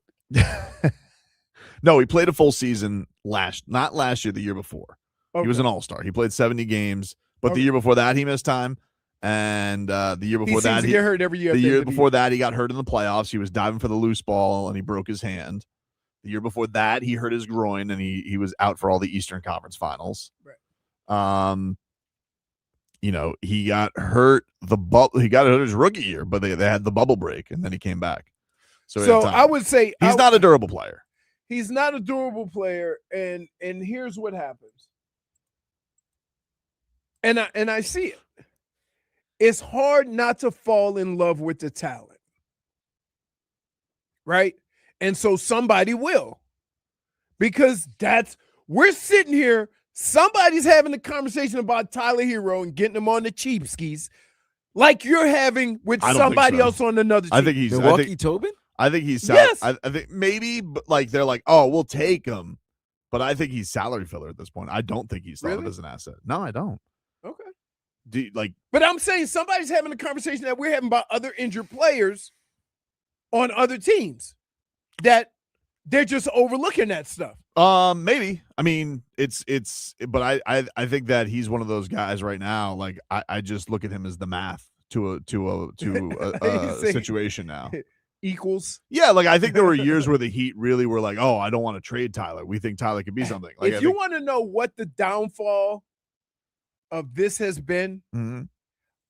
No, he played a full season not last year, the year before. Okay. He was an all-star. He played 70 games, but the Okay. year before that he missed time. And the year He before seems that to get hurt every year. the at the year end of the before that he got hurt in the playoffs. He was diving for the loose ball and he broke his hand. The year before that he hurt his groin and he was out for all the Eastern Conference Finals. Right. He got hurt he got hurt his rookie year, but they had the bubble break and then he came back. So he had time. I would say he's not a durable player. He's not a durable player, and here's what happens. And I see it. It's hard not to fall in love with the talent. Right? And so somebody will. Because we're sitting here, somebody's having a conversation about Tyler Herro and getting him on the cheap skis like you're having with I don't think somebody so. else on another team. I think he's Milwaukee Tobin? I think he's Yes. I think maybe, but like they're like, oh, we'll take him, but I think he's salary filler at this point. I don't think he's thought of Really? as an asset. No, I don't. Okay. Do you, like But I'm saying somebody's having a conversation that we're having about other injured players on other teams that they're just overlooking that stuff. maybe. I mean, but I think that he's one of those guys right now. Like I just look at him as the math to a situation now. Equals. Yeah, like I think there were years where the Heat really were like, oh, I don't want to trade Tyler. We think Tyler could be something. Like, If you want to know what the downfall of this has been, Mhm.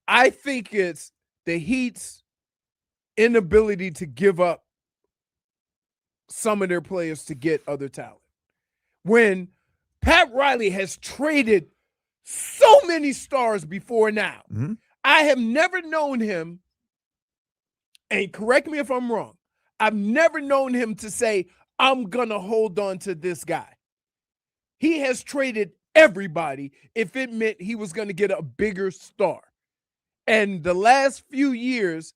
I think it's the Heat's inability to give up some of their players to get other talent. When Pat Riley has traded so many stars before now, Mhm. I have never known him, and correct me if I'm wrong, I've never known him to say, I'm going to hold on to this guy. He has traded everybody if it meant he was going to get a bigger star. And the last few years,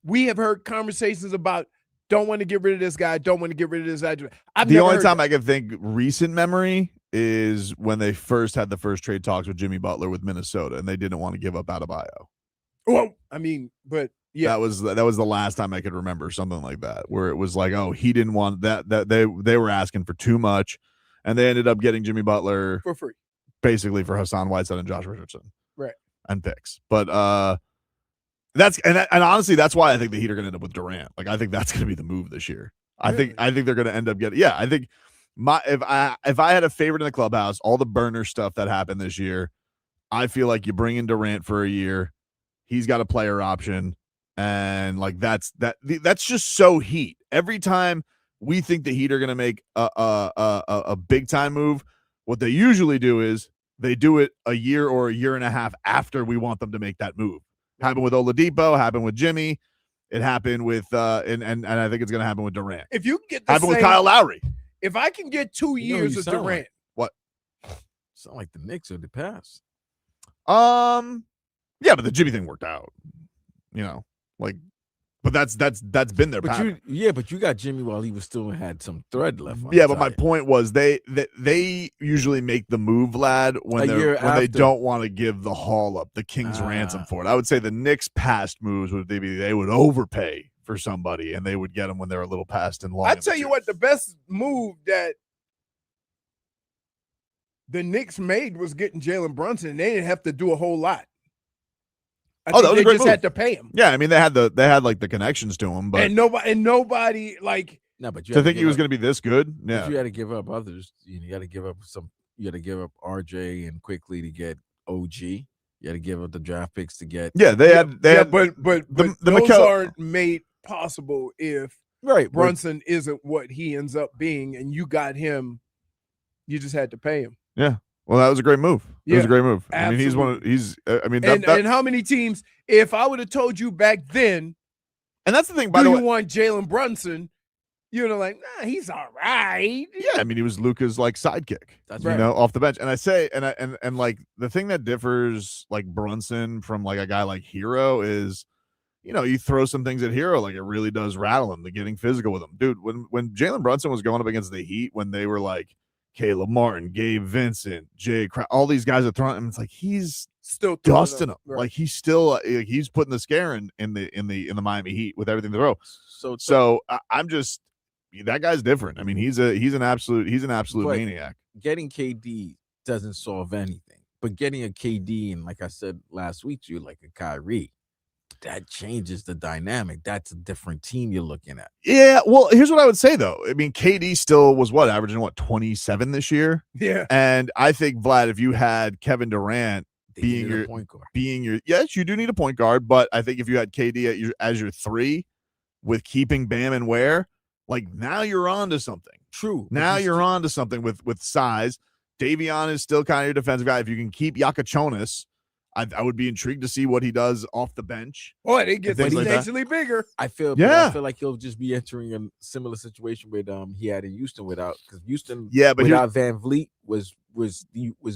we have heard conversations about don't want to get rid of this guy, don't want to get rid of this guy. The only time I can think recent memory is when they first had the first trade talks with Jimmy Butler with Minnesota, and they didn't want to give up Adebayo. Well, I mean, but yeah, that was the last time I could remember something like that, where it was like, oh, he didn't want that they were asking for too much, and they ended up getting Jimmy Butler for free, basically for Hassan Whiteside and Josh Richardson, right, and picks. But and honestly, that's why I think the Heat are going to end up with Durant. Like, I think that's going to be the move this year. Really? I think they're going to end up getting. Yeah, I think if I had a favorite in the clubhouse, all the burner stuff that happened this year, I feel like you bring in Durant for a year. He's got a player option, and like that's just so Heat. Every time we think the Heat are going to make a big time move, what they usually do is they do it a year or a year and a half after we want them to make that move. Happened with Oladipo, happened with Jimmy. It happened with and I think it's going to happen with Durant. If you get the Happened same, with Kyle Lowry. if I can get 2 You know who years you of sound Durant, like. Sound like the Knicks or the past. Yeah, but the Jimmy thing worked out. But that's been their pattern. But you got Jimmy while he was still had some thread left. Yeah, but my point was they usually make the move, lad, when they don't want to give the haul up, the king's ransom for it. I would say the Knicks' past moves would they would overpay for somebody and they would get them when they're a little past and long. I tell you what, the best move that the Knicks made was getting Jalen Brunson. They didn't have to do a whole lot. That was a great they just move. had to pay him. Yeah, I mean they had like the connections to him, but and nobody like. No, but to think he was going to be this good, yeah. You had to give up others. You got to give up some. You got to give up RJ and quickly to get OG. You got to give up the draft picks to get. Yeah, they had. But those aren't made possible if Brunson isn't what he ends up being, and you got him. You just had to pay him. Yeah. Well, that was a great move. It was a great move. Absolutely. I mean, and how many teams, if I would have told you back then, and that's the thing, by the way, you want Jalen Brunson, you'd have like, nah, he's all right. Yeah, I mean, he was Luka's like sidekick. That's right. Off the bench. And I say, and like the thing that differs like Brunson from like a guy like Herro is, you throw some things at Herro, like it really does rattle him, the getting physical with him. Dude, when Jalen Brunson was going up against the Heat, when they were like, Caleb Martin, Gabe Vincent, all these guys are throwing him. It's like he's still dusting them. Right. Like he's still he's putting the scare in the Miami Heat with everything they throw. So I'm just that guy's different. I mean, he's an absolute maniac. Getting KD doesn't solve anything, but getting a KD and like I said last week, you like a Kyrie. That changes the dynamic. That's a different team you're looking at. Yeah, well, here's what I would say, though. I mean, KD still was averaging 27 this year? Yeah. And I think, Vlad, if you had Kevin Durant being your point guard, yes, you do need a point guard, but I think if you had KD as your 3 with keeping Bam and Ware, like now you're on to something. True. Now you're on to something with size. Davion is still kind of your defensive guy. If you can keep Yakachonis, I would be intrigued to see what he does off the bench. Boy, it gets exponentially bigger. I feel like he'll just be entering a similar situation with he had in Houston because Houston without Van Vliet was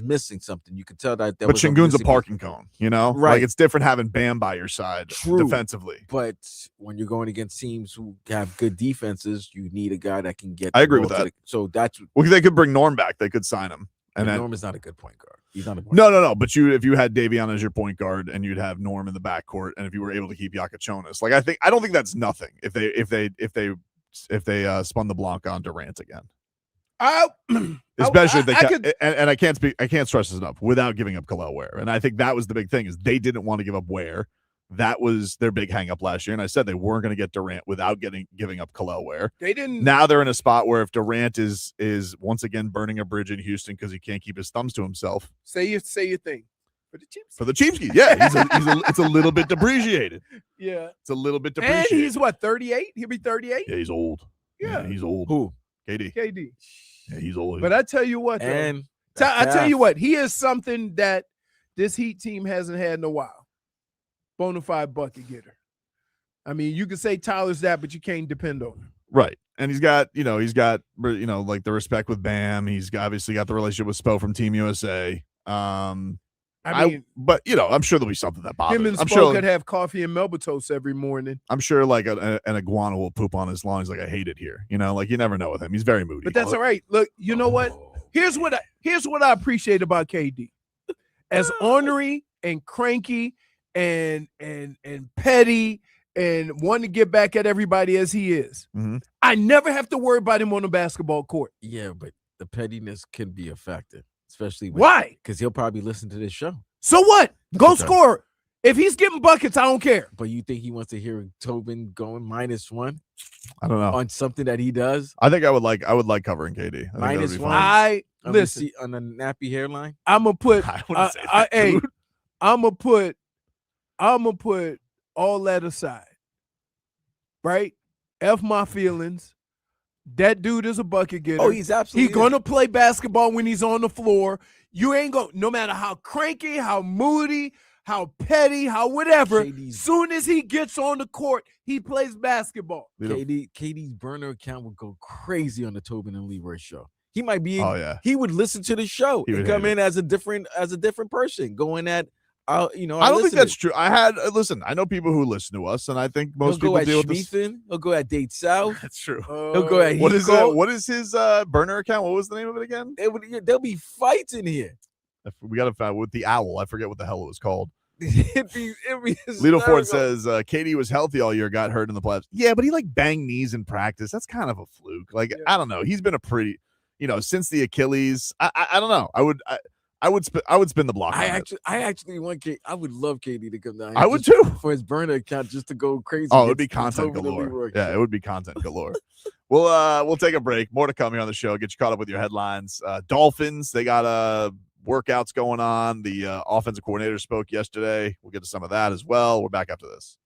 missing something. You could tell that. But Şengün's a parking cone, right? Like it's different having Bam by your side defensively. But when you're going against teams who have good defenses, you need a guy that can get. I agree with that. So that's they could bring Norm back. They could sign him. And Norm is not a good point guard. He's not a point guard. No. But if you had Davion as your point guard and you'd have Norm in the backcourt, and if you were able to keep Yakachonis, like I don't think that's nothing. If they spun the block on Durant again, especially if they and I can't stress this enough without giving up Kel'el Ware. And I think that was the big thing is they didn't want to give up Ware. That was their big hang up last year. And I said they weren't going to get Durant without giving up Kel'el Ware. They didn't. Now they're in a spot where if Durant is once again burning a bridge in Houston because he can't keep his thumbs to himself. Say your thing. For the Chiefs. Yeah. It's a little bit depreciated. Yeah. It's a little bit depreciated. And he's 38? He'll be 38? Yeah, he's old. Yeah. He's old. Who? KD. Yeah, he's old. But I tell you what, though, and I tell you what, he is something that this Heat team hasn't had in a while. Bonafide bucket getter. I mean, you can say Tyler's that, but you can't depend on him. Right. And he's got like the respect with Bam. He's obviously got the relationship with Spo from Team USA. I'm sure there'll be something that bothers him. And Spo could have coffee and Melba toast every morning. I'm sure like an iguana will poop on his lawn. He's like, I hate it here. Like you never know with him. He's very moody. But that's all right. Look, you know what? Here's what I appreciate about KD. As ornery and cranky and petty and wanting to get back at everybody as he is, I never have to worry about him on the basketball court. Yeah, but the pettiness can be affected, especially why? Because he'll probably listen to this show. So what? Go score. If he's getting buckets, I don't care. But you think he wants to hear Tobin going -1? I don't know. On something that he does? I think I would like covering KD. -1. Listen on a nappy hairline. I'm gonna put. I'm gonna put all that aside. Right? F my feelings. That dude is a bucket getter. Oh, he's absolutely. He's gonna play basketball when he's on the floor. You ain't gonna. No matter how cranky, how moody, how petty, how whatever. KD's Soon as he gets on the court, he plays basketball. KD's burner account would go crazy on the Tobin and Leroy show. He might be. Oh yeah. He would listen to the show He and would come hate in as a different person, going at. I don't think that's true. I know people who listen to us, and I think most He'll people go at deal with this. Schmeathen. He'll go at Date South. That's true. He'll go at What is Heathcote. what is his burner account? What was the name of it again? There'll be fights in here. We got to find with the owl. I forget what the hell it was called. it'd be Lito Ford hysterical. says KD was healthy all year, got hurt in the playoffs. Yeah, but he like banged knees in practice. That's kind of a fluke. Like I don't know. He's been a pretty, since the Achilles. I don't know. I would spin the block. I actually want I would love KD to come down. I would too for his burner account just to go crazy. Oh, it would be against content Tobin and galore. Leroy. Yeah, it would be content galore. We'll take a break. More to come here on the show. Get you caught up with your headlines. Dolphins, they got workouts going on. The offensive coordinator spoke yesterday. We'll get to some of that as well. We're back after this.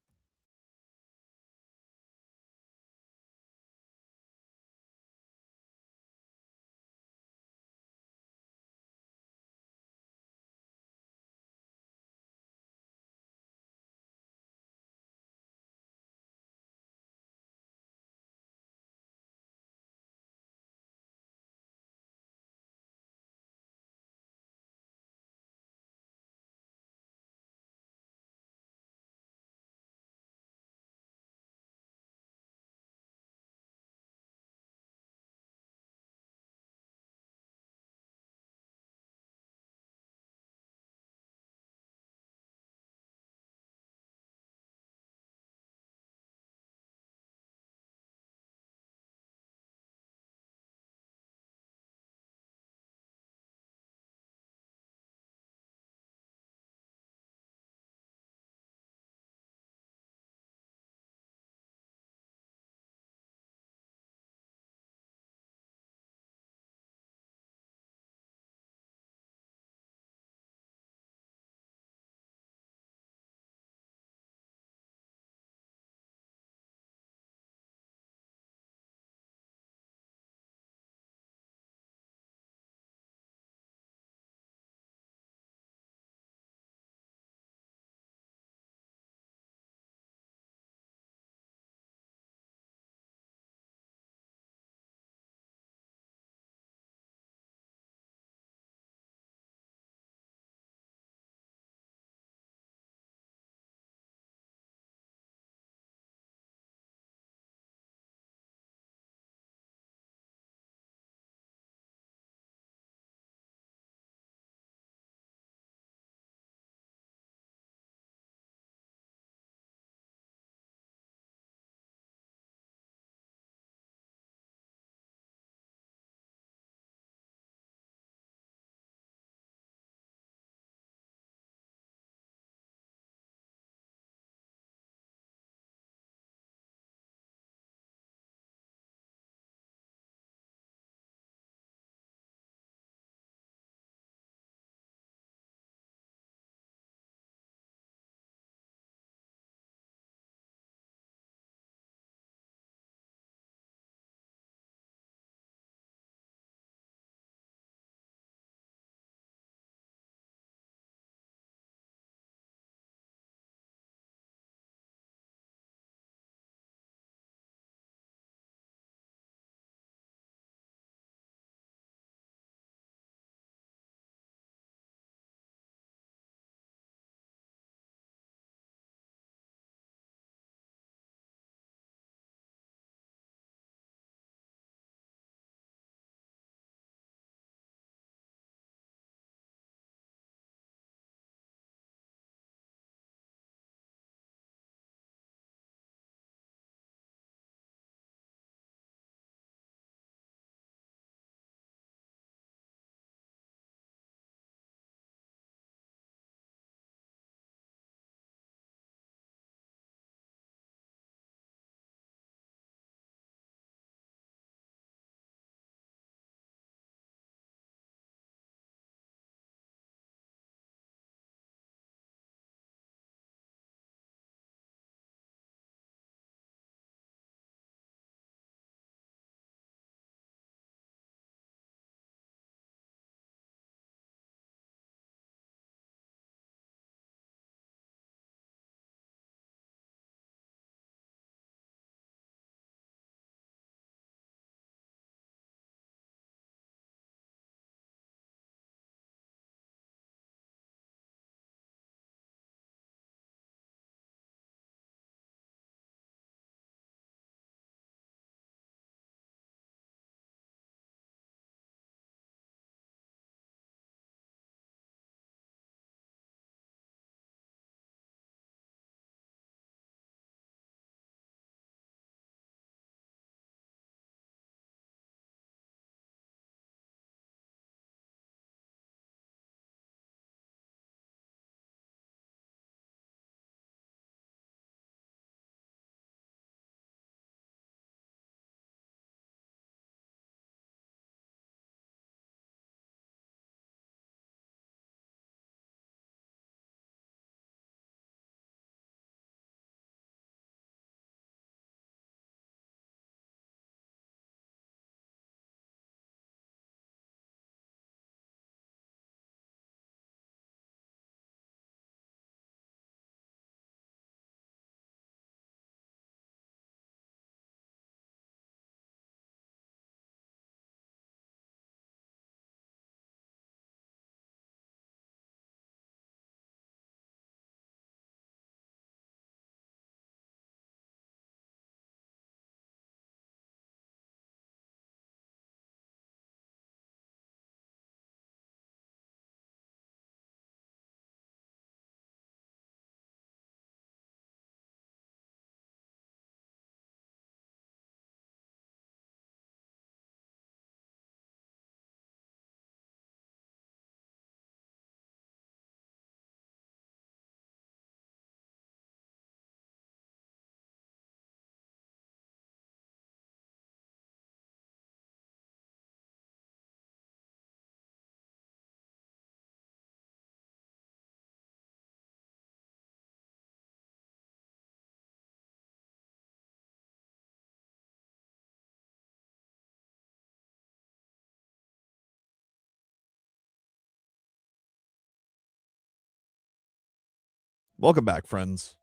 Welcome back, friends.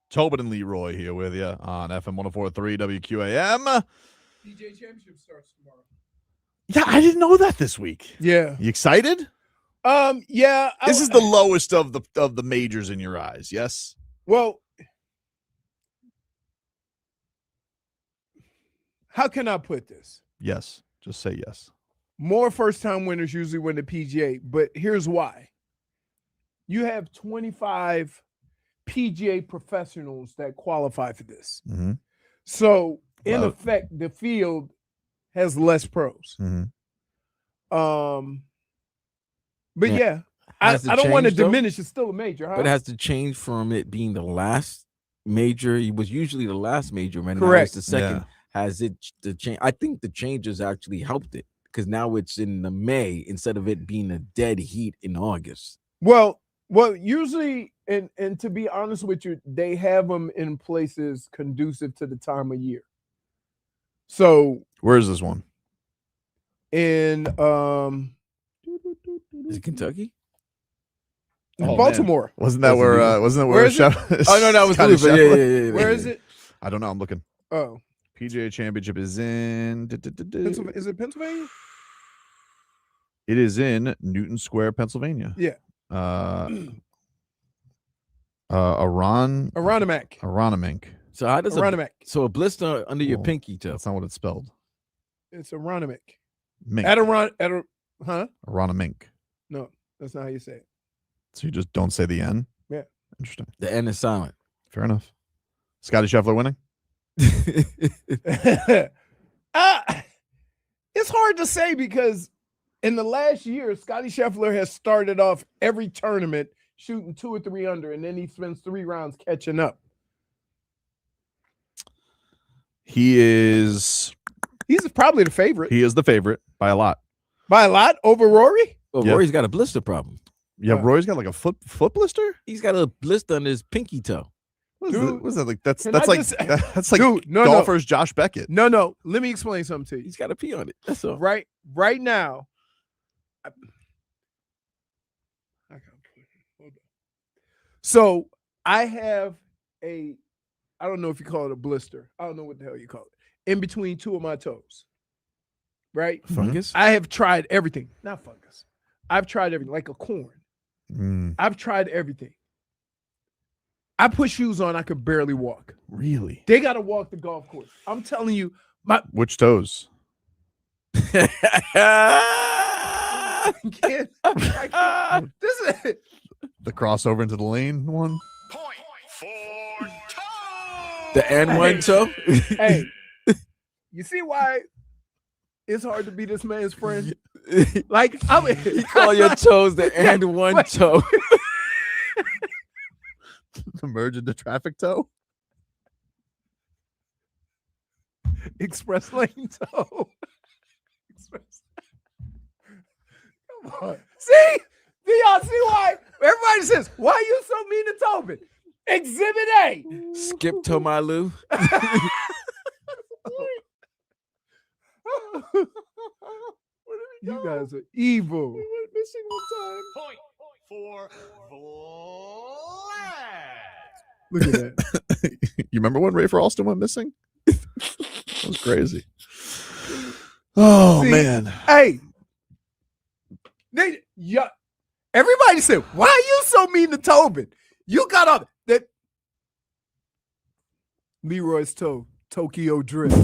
Tobin and Leroy here with you on FM 104.3 WQAM. PGA Championship starts tomorrow. Yeah, I didn't know that this week. Yeah. You excited? Yeah. This is the lowest of the majors in your eyes, yes? Well, how can I put this? Yes. Just say yes. More first-time winners usually win the PGA, but here's why. You have 25 PGA professionals that qualify for this. Mm-hmm. So, in effect, the field has less pros. Mm-hmm. But yeah, I don't want to diminish. It's still a major. Huh? But it has to change from it being the last major. It was usually the last major, man. Correct. Now it's the second. Yeah. Has it the change? I think the changes actually helped it because now it's in the May instead of it being a dead heat in August. Well, usually, and to be honest with you, they have them in places conducive to the time of year. So where is this one? In Is it Kentucky? Oh, Baltimore. Man. Wasn't that where where is it? Oh no, that was Scotty yeah. Where is it? I don't know. I'm looking. Oh, PGA Championship is in. Is it Pennsylvania? It is in Newton Square, Pennsylvania. Yeah. Aronimink. So how does Aronimink? So a blister under your pinky toe? That's not what it's spelled. It's Aronimink. Mink. Aronimink. No, that's not how you say it. So you just don't say the N? Yeah. Interesting. The N is silent. Fair enough. Scotty Scheffler winning? It's hard to say because in the last year, Scotty Scheffler has started off every tournament shooting 2 or 3 under, and then he spends 3 rounds catching up. He's probably the favorite. He is the favorite by a lot. By a lot over Rory? Well, Yeah. Rory's got a blister problem. Yeah, Rory's got like a foot blister? He's got a blister on his pinky toe. What Dude, is that like? That's can like I just- that's like Dude, no. golfers Josh Beckett. No. Let me explain something to you. He's got to pee on it. That's all. Right now. So I have I don't know if you call it a blister. I don't know what the hell you call it. In between 2 of my toes. Right? Fungus? I have tried everything. Not fungus. I've tried everything, like a corn. Mm, I've tried everything. I put shoes on, I could barely walk. really? They got to walk the golf course. I'm telling you, Which toes? I can't. This is The crossover into the lane one? Point for toe. The N1 toe? Hey, you see why it's hard to be this man's friend? Like, You call your toes the N1 toe. The merge into traffic toe? express lane toe. Come on. See? Do y'all see why? Everybody says, why are you so mean to Tobin? Exhibit A. Skip toe my Lou. You guys are evil. We went missing one time. Point for Vlad. Look at that. You remember when Rafer Alston went missing? That was crazy. Oh, See, man. Hey, everybody said, why are you so mean to Tobin? You got up that Leroy's toe, Tokyo Drift.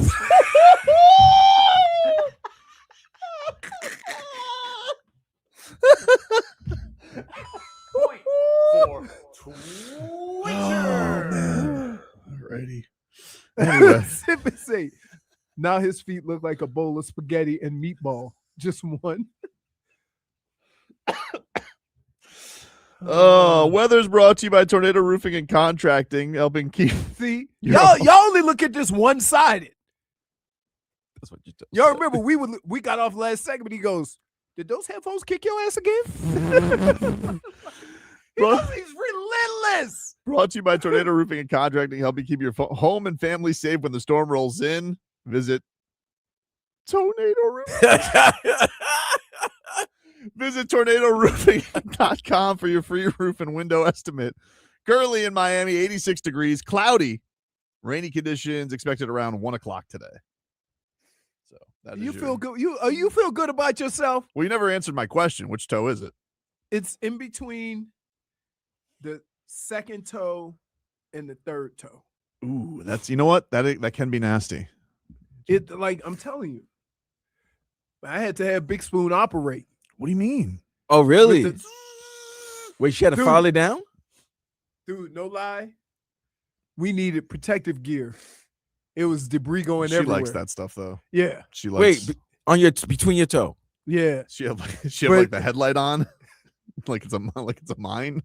Point for Oh, man. Alrighty. Anyway. Say, now his feet look like a bowl of spaghetti and meatball. Just one. Weather's brought to you by Tornado Roofing and Contracting, helping keep. See, You're y'all only look at this one-sided. That's what you tell. Y'all remember we got off last segment. He goes, "Did those headphones kick your ass again?" He's relentless. Brought to you by Tornado Roofing and Contracting, helping keep your home and family safe when the storm rolls in. Visit Tornado Roofing. Visit tornadoroofing.com for your free roof and window estimate. Currently in Miami, 86 degrees, cloudy, rainy conditions expected around 1 o'clock today. So that is You feel good? You feel good about yourself? Well, you never answered my question. Which toe is it? It's in between the second toe and the third toe. Ooh, that's, you know what? That can be nasty. I'm telling you, I had to have Big Spoon operate. What do you mean? Oh, really? With Wait, she had to Dude. file it down? Dude, no lie. We needed protective gear. It was debris going She everywhere. likes that stuff though. Yeah. She likes. Wait, on your between your toe. Yeah. She have like the headlight on, like it's a mine.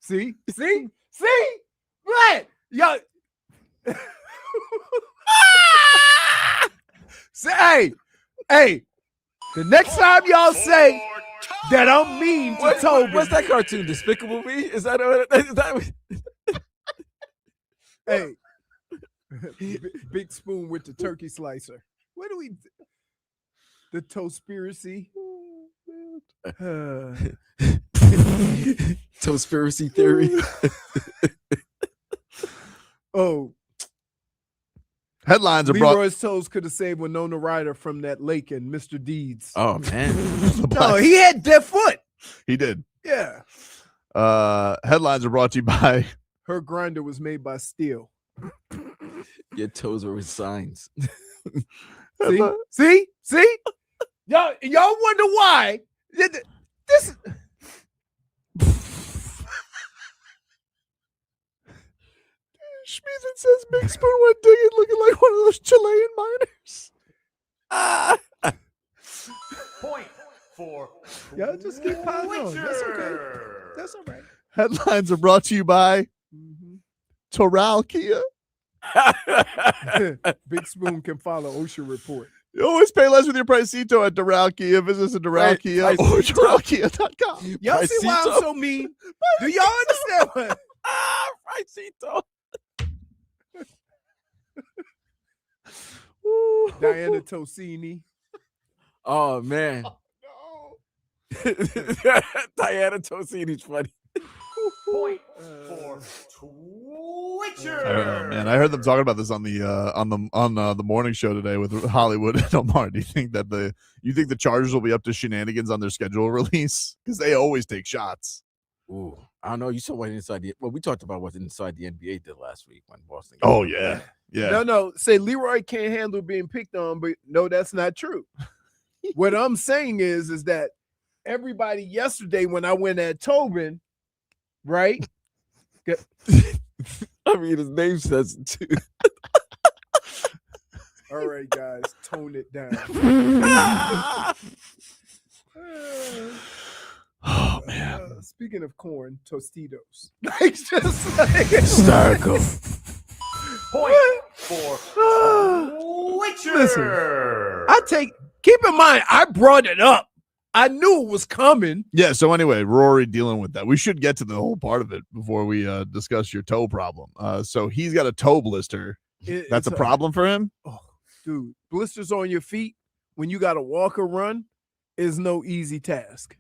See? What? Yo. Say, hey. The next time y'all say that I'm mean to Tobin. What's that cartoon? Despicable Me? Is that Hey. Big Spoon with the turkey slicer. What do we do? The Toastspiracy. Toastspiracy theory? Oh. Headlines are brought. Leroy's toes could have saved Winona Ryder from that lake in Mr. Deeds. Oh, man. No, he had deaf foot. He did. Yeah. Headlines are brought to you by. Her grinder was made by steel. Your toes were with signs. See? Y'all wonder why this. Schmeezen says Big Spoon went digging looking like one of those Chilean miners. Point for Y'all just keep piling on. That's okay. That's all right. Headlines are brought to you by Toral Kia. Big Spoon can follow OSHA report. You always pay less with your Pricito at Doral Kia. Visit us at Doral Kia or DoralKia.com. Y'all see why I'm so mean? Do y'all understand what? Pricito. Diana Tosini. Oh, man. No. Diana Tosini's funny. point for Twitcher. I heard them talking about this on the morning show today with Hollywood and Omar. Do you think that the Chargers will be up to shenanigans on their schedule release? Because they always take shots. Ooh, I don't know. You saw what we talked about what inside the NBA did last week when Boston. Oh yeah. Yeah. No. Say Leroy can't handle being picked on, but no, that's not true. What I'm saying is that everybody yesterday when I went at Tobin, right? I mean, his name says it too. All right, guys, tone it down. Oh man. Speaking of corn, Tostitos. It's just like Hysterical. Point for Twitcher. Listen, keep in mind, I brought it up. I knew it was coming. Yeah, so anyway, Rory dealing with that. We should get to the whole part of it before we discuss your toe problem. So he's got a toe blister. That's a problem for him? Oh, dude, blisters on your feet when you got to walk or run is no easy task.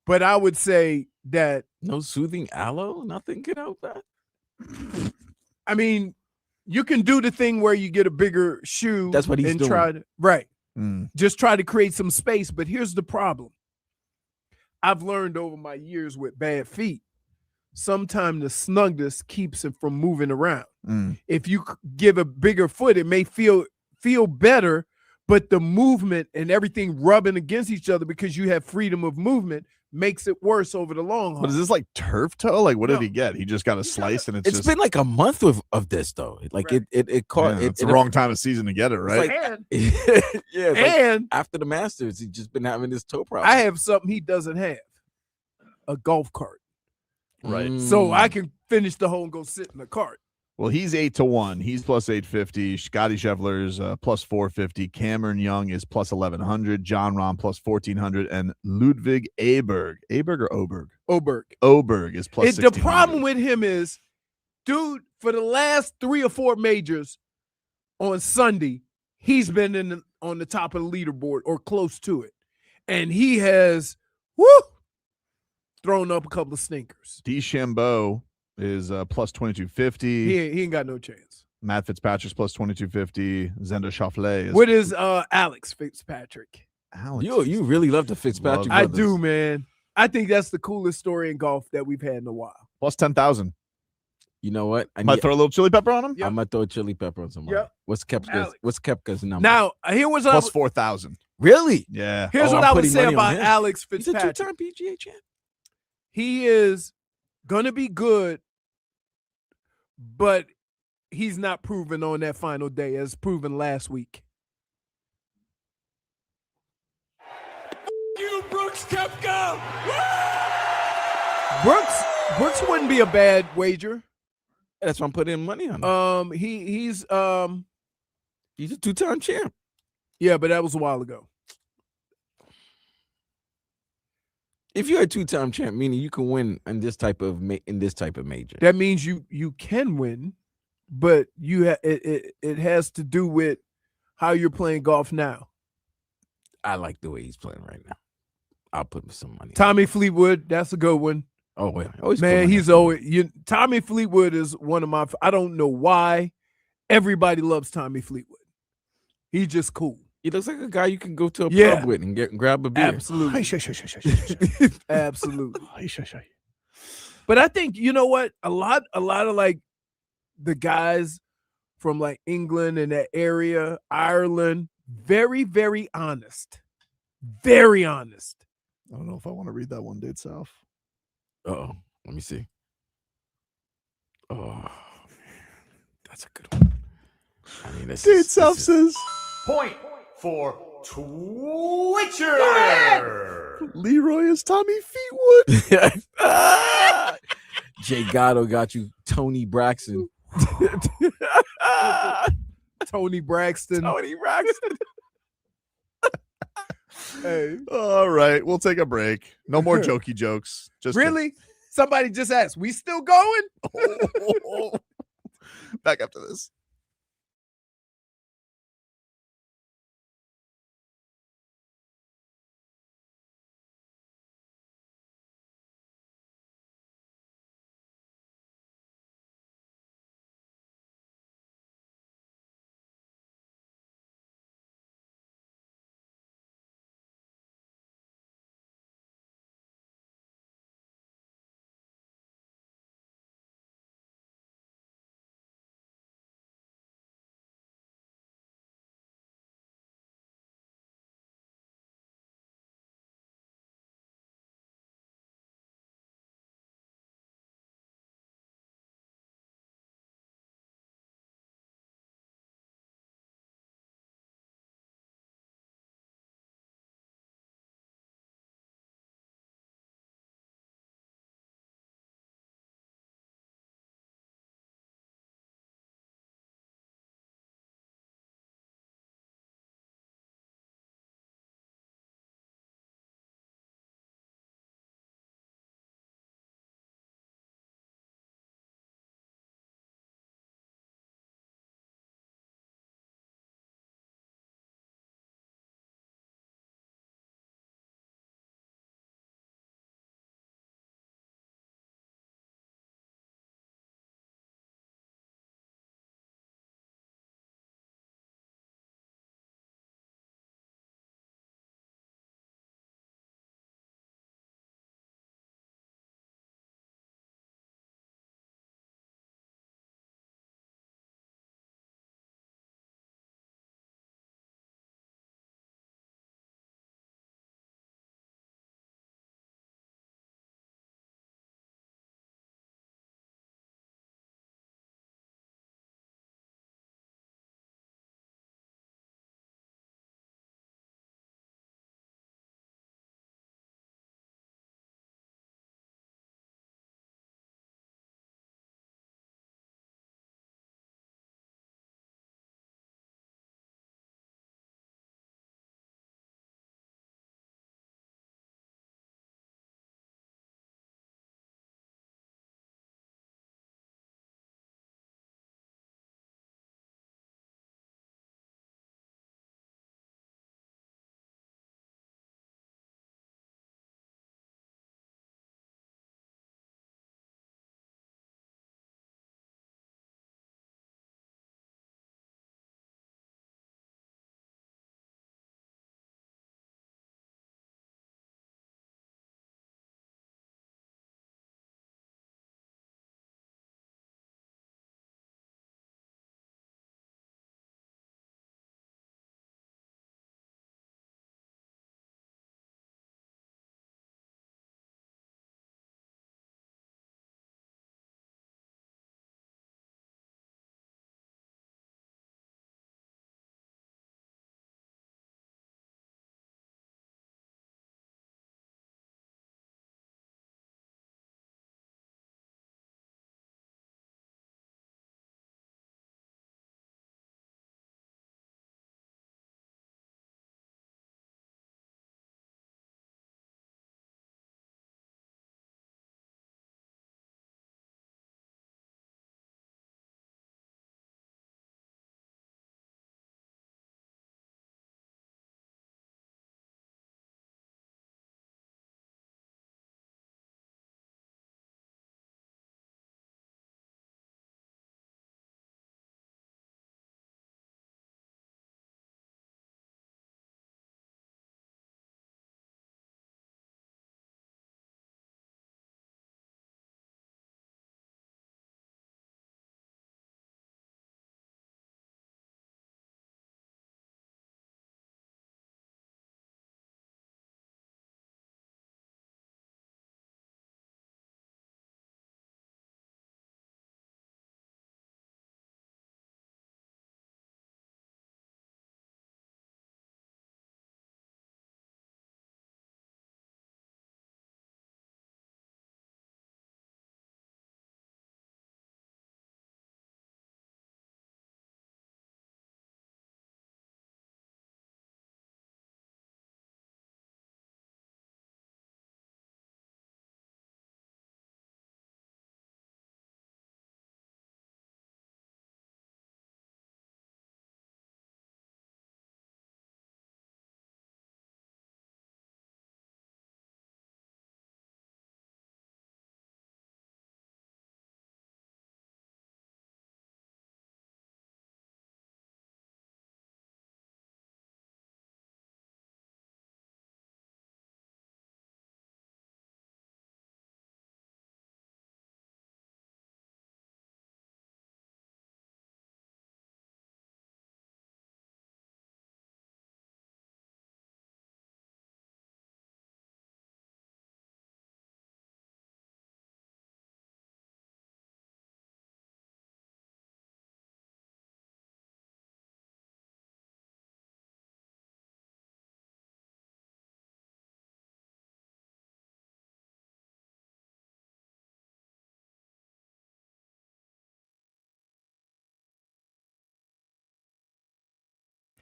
But I would say that No soothing aloe? Nothing can help that? I mean, you can do the thing where you get a bigger shoe. That's what he's doing. Just try to create some space. But here's the problem. I've learned over my years with bad feet, sometimes the snugness keeps it from moving around. If you give a bigger foot, it may feel better, but the movement and everything rubbing against each other because you have freedom of movement makes it worse over the long haul. But is this like turf toe? Like, what did he get? He just got a slice and It's been like a month of this though. Like Right. it caught. It's the wrong time of season to get it, right? And after the Masters, he's just been having this toe problem. I have something he doesn't have, a golf cart. Right. So I can finish the hole and go sit in the cart. Well, he's 8-1. He's plus 850. Scotty Scheffler's plus 450. Cameron Young is plus 1100. John Rahm plus 1400. And Ludwig Aberg. Aberg or Oberg? Oberg. Oberg is plus 1600. The problem with him is, dude, for the last 3 or 4 majors on Sunday, he's been on the top of the leaderboard or close to it. And he has, thrown up a couple of stinkers. DeChambeau is plus 2250. He ain't got no chance. Matt Fitzpatrick's plus 2250. Zender Schauffele is. What is Alex Fitzpatrick? Alex? You really love the Fitzpatrick I brothers. do, man. I think that's the coolest story in golf that we've had in a while. Plus 10,000. You know what? Might throw a little chili pepper on him. Yep. I might throw a chili pepper on somebody. Yep. What's Kepka's number? Now, here was Plus 4,000. Really? Yeah. here's Oh, what I'm I would putting say money on about him. Alex He's a Fitzpatrick. two-time PGA champ. He is gonna be good, but he's not proven on that final day as proven last week. You, Brooks Koepka! Brooks wouldn't be a bad wager. That's why I'm putting money on him. He's He's a two-time champ. yeah, but that was a while ago. If you're a two-time champ, meaning you can win in this type of major. That means you can win, but it has to do with how you're playing golf now. I like the way he's playing right now. I'll put some money. Tommy Fleetwood, that's a good one. Oh, wait. Always Man, he's always Tommy Fleetwood is one of my. I don't know why everybody loves Tommy Fleetwood. He's just cool. He looks like a guy you can go to a Yeah. pub with and grab a beer. Absolutely, absolutely. But I think you know what? A lot of like the guys from like England and that area, Ireland, very, very honest. Very honest. I don't know if I want to read that one, Dade South. Uh-oh. Let me see. Oh, that's a good one. I mean, Dade South says Point for Twitcher! Leroy is Tommy Fleetwood. Jay Gatto got you Tony Braxton. Tony Braxton. Tony Braxton. Hey. All right, we'll take a break. No more jokey jokes. Just Really? Somebody just asked, we still going? back after this.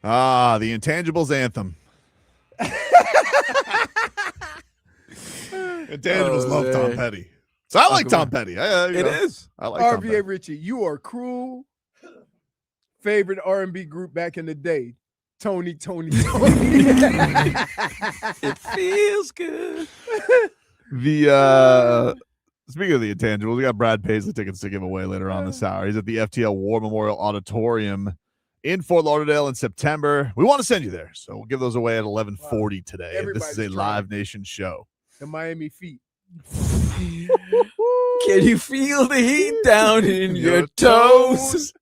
Ah, the Intangibles anthem. Intangibles love Tom Petty. So I like Tom Petty. It is. I like Tom Petty. RVA Richie, you are cruel. Favorite R&B group back in the day. Tony. It feels good. Speaking of the intangibles, we got Brad Paisley tickets to give away later on this hour. He's at the FTL War Memorial Auditorium in Fort Lauderdale in September. We want to send you there, so we'll give those away at 11:40 today. Everybody's This is a trying. Live Nation show. The Miami Feet. Can you feel the heat down in your toes?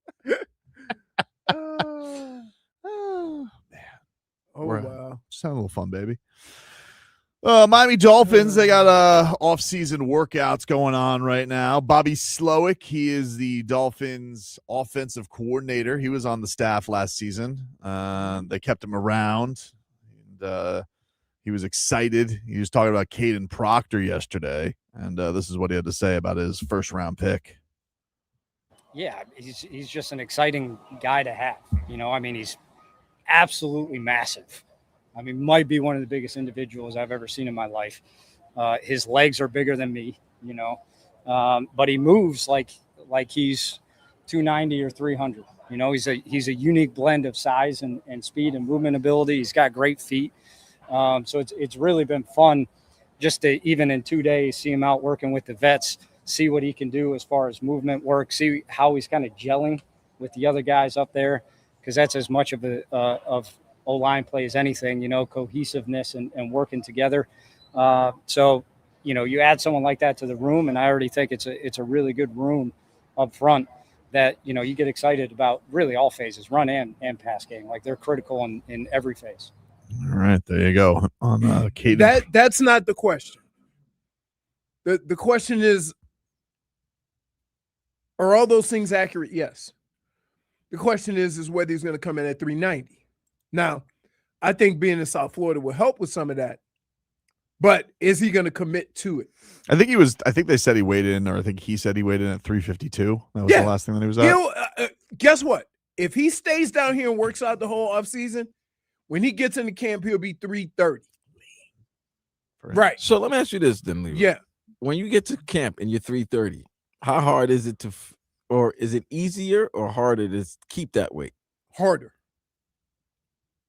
Oh, wow. Sound a little fun, baby. Miami Dolphins, they got off-season workouts going on right now. Bobby Slowik, he is the Dolphins offensive coordinator. He was on the staff last season. They kept him around. And, he was excited. He was talking about Kadyn Proctor yesterday, and this is what he had to say about his first-round pick. Yeah, he's just an exciting guy to have. You know, I mean, he's absolutely massive. I mean, might be one of the biggest individuals I've ever seen in my life. His legs are bigger than me, you know, but he moves like he's 290 or 300. You know, he's a unique blend of size and speed and movement ability. He's got great feet. So it's really been fun just to, even in 2 days, see him out working with the vets, see what he can do as far as movement work, see how he's kind of gelling with the other guys up there, because that's as much of O-line play as anything, you know, cohesiveness and working together. So, you know, you add someone like that to the room, and I already think it's a really good room up front that, you know, you get excited about really all phases, run and pass game. Like, they're critical in every phase. All right, there you go. On Kadyn. That's not the question. The question is, are all those things accurate? Yes. The question is whether he's going to come in at 390. Now, I think being in South Florida will help with some of that, but is he going to commit to it? I think they said he weighed in, or I think he said he weighed in at 352. That was the last thing that he was at. Guess what? If he stays down here and works out the whole offseason, when he gets into camp, he'll be 330. Right. So let me ask you this then, Leroy. Yeah. When you get to camp and you're 330, how hard is it or is it easier or harder to keep that weight? Harder.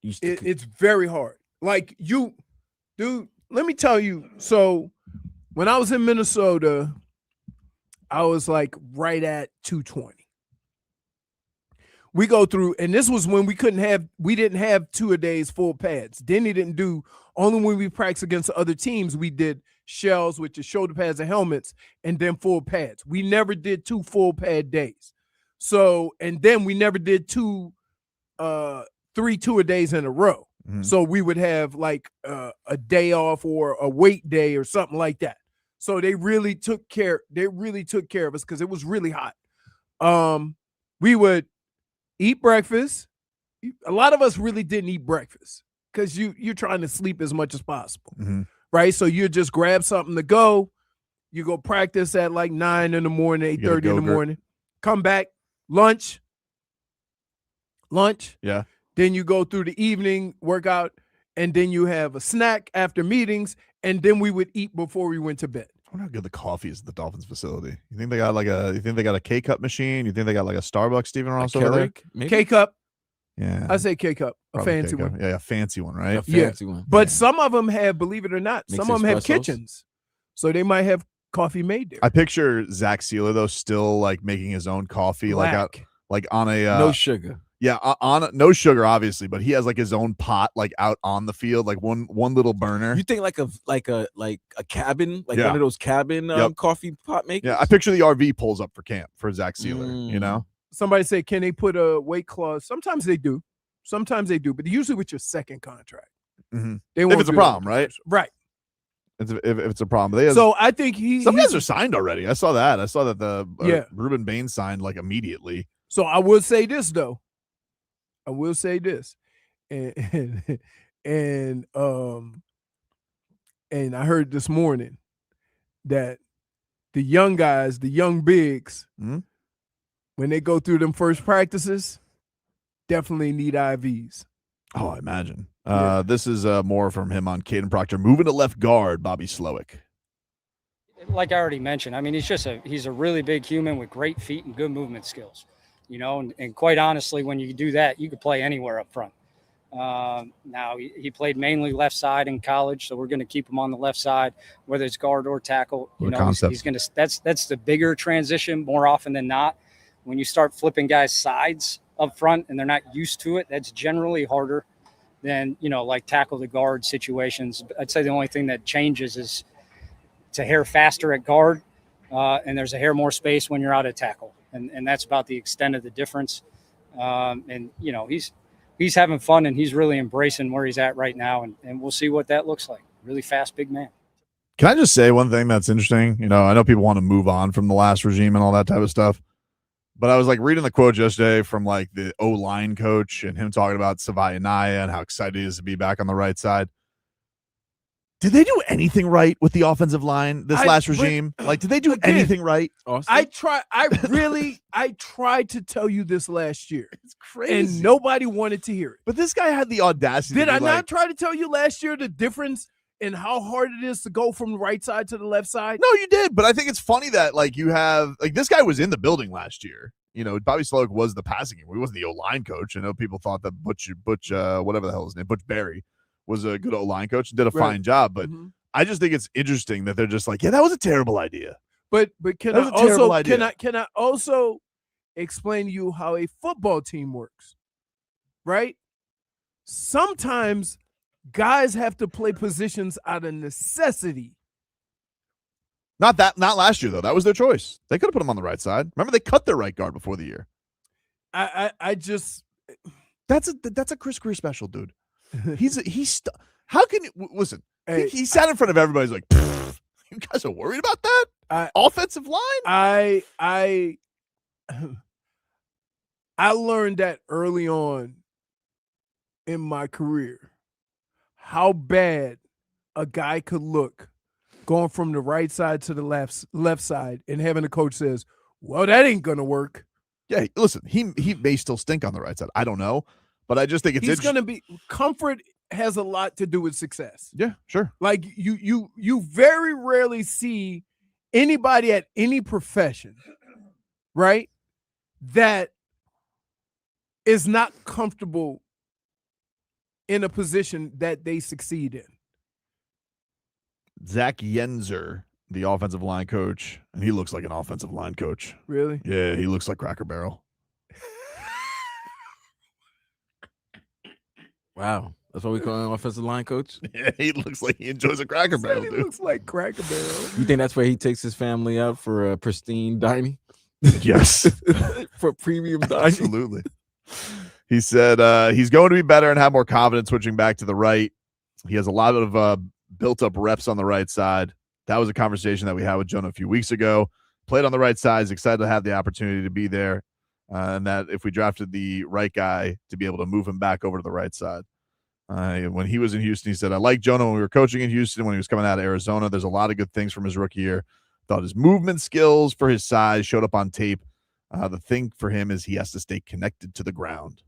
It's very hard. Like, dude, let me tell you. So when I was in Minnesota, I was like right at 220. We go through, and this was when we didn't have 2-a-days full pads. Denny didn't do, only when we practiced against other teams, we did shells, which is shoulder pads and helmets, and then full pads. We never did 2 full pad days. So, and then we never did 3 2-a-days in a row. Mm-hmm. So we would have like a day off or a weight day or something like that. So they really took care of us because it was really hot. We would eat breakfast. A lot of us really didn't eat breakfast because you're trying to sleep as much as possible. Mm-hmm. Right. So you just grab something to go. You go practice at like 9 in the morning, 8:30 in the morning. Come back, lunch. Yeah. Then you go through the evening workout, and then you have a snack after meetings, and then we would eat before we went to bed. I wonder how good the coffee is at the Dolphins facility. You think they got a K-cup machine? You think they got like a Starbucks, Stephen Ross over there? K-cup. Yeah. I say K-cup, a fancy one. Yeah, a fancy one, right? A fancy one. But some of them have, believe it or not, some of them have kitchens. So they might have coffee made there. I picture Zach Sealer, though, still like making his own coffee, like on a no sugar. Yeah, on no sugar, obviously, but he has like his own pot, like out on the field, like one little burner. You think like a cabin, like one of those cabin coffee pot makers? Yeah, I picture the RV pulls up for camp for Zach Sealer. You know, somebody say, can they put a weight clause? Sometimes they do, but usually with your second contract. Mm-hmm. If it's a problem, right? Right. If it's a problem, so I think some guys are signed already. I saw that the Ruben Bain signed like immediately. So I will say this though. And I heard this morning that the young guys, the young bigs, when they go through them first practices, definitely need IVs. Oh, I imagine. Yeah. This is more from him on Kadyn Proctor. Moving to left guard, Bobby Slowik. Like I already mentioned, I mean, he's a really big human with great feet and good movement skills, and quite honestly, when you do that, you could play anywhere up front. Now he played mainly left side in college, so we're going to keep him on the left side, whether it's guard or tackle. He's going to, that's the bigger transition more often than not. When you start flipping guys sides up front and they're not used to it, that's generally harder than, like tackle to guard situations. I'd say the only thing that changes is it's a hair faster at guard, and there's a hair more space when you're out at tackle. And that's about the extent of the difference. He's having fun, and he's really embracing where he's at right now. And we'll see what that looks like. Really fast, big man. Can I just say one thing that's interesting? I know people want to move on from the last regime and all that type of stuff. But I was like reading the quote yesterday from like the O-line coach and him talking about Savaiya Naya and how excited he is to be back on the right side. Did they do anything right with the offensive line this last regime? Like, did they do anything right? Austin? I tried to tell you this last year. It's crazy. And nobody wanted to hear it. But this guy had the audacity. Did I not try to tell you last year the difference in how hard it is to go from the right side to the left side? No, you did. But I think it's funny that like you have like this guy was in the building last year. Bobby Slowik was the passing game. He wasn't the O-line coach. I know people thought that Butch, whatever the hell his name, Butch Berry, was a good O-line coach and did a fine job. But I just think it's interesting that they're just like, yeah, that was a terrible idea. But can I also explain to you how a football team works? Right? Sometimes guys have to play positions out of necessity. Not last year though. That was their choice. They could have put him on the right side. Remember, they cut their right guard before the year. That's a Chris Greer special, dude. How can you listen? Hey, he sat in front of everybody. He's like, you guys are worried about that? Offensive line? I learned that early on in my career, how bad a guy could look going from the right side to the left side and having a coach says, well, that ain't gonna work. Yeah, listen, he may still stink on the right side. I don't know, but I just think he's gonna be comfort has a lot to do with success. Yeah, sure. Like you very rarely see anybody at any profession, right, that is not comfortable in a position that they succeed in. Zach Yenzer, the offensive line coach, and he looks like an offensive line coach. Really? Yeah, he looks like Cracker Barrel. Wow. That's what we call an offensive line coach? Yeah, he looks like he enjoys a Cracker Barrel, He dude. looks like Cracker Barrel. You think that's where he takes his family out for a pristine dining? Yes. For premium dining? Absolutely. He said he's going to be better and have more confidence switching back to the right. He has a lot of built-up reps on the right side. That was a conversation that we had with Jonah a few weeks ago. Played on the right side. He's excited to have the opportunity to be there. And that if we drafted the right guy, to be able to move him back over to the right side. When he was in Houston, he said, I like Jonah when we were coaching in Houston, when he was coming out of Arizona. There's a lot of good things from his rookie year. Thought his movement skills for his size showed up on tape. The thing for him is he has to stay connected to the ground.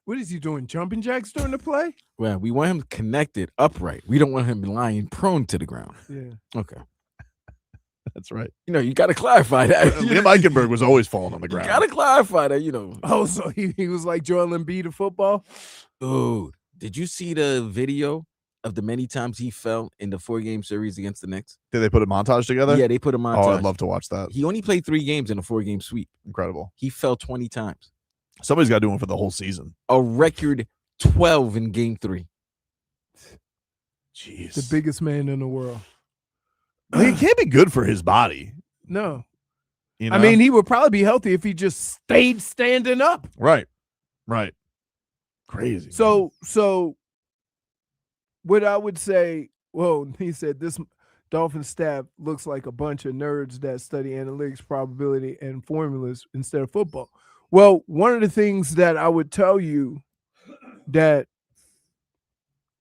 What is he doing? Jumping jacks during the play? Well, we want him connected upright. We don't want him lying prone to the ground. Yeah. Okay. That's right. You got to clarify that. Liam Eichenberg was always falling on the ground. You got to clarify that, Oh, so he was like Joel Embiid of football? Oh, did you see the video of the many times he fell in the 4-game series against the Knicks? Did they put a montage together? Yeah, they put a montage. Oh, I'd love to watch that. He only played 3 games in a 4-game sweep. Incredible. He fell 20 times. Somebody's got to do one for the whole season. A record 12 in game 3. Jeez. The biggest man in the world. Well, he can't be good for his body. No. You know? I mean, he would probably be healthy if he just stayed standing up. Right. Crazy. So what I would say, well, he said this Dolphins staff looks like a bunch of nerds that study analytics, probability, and formulas instead of football. Well, one of the things that I would tell you that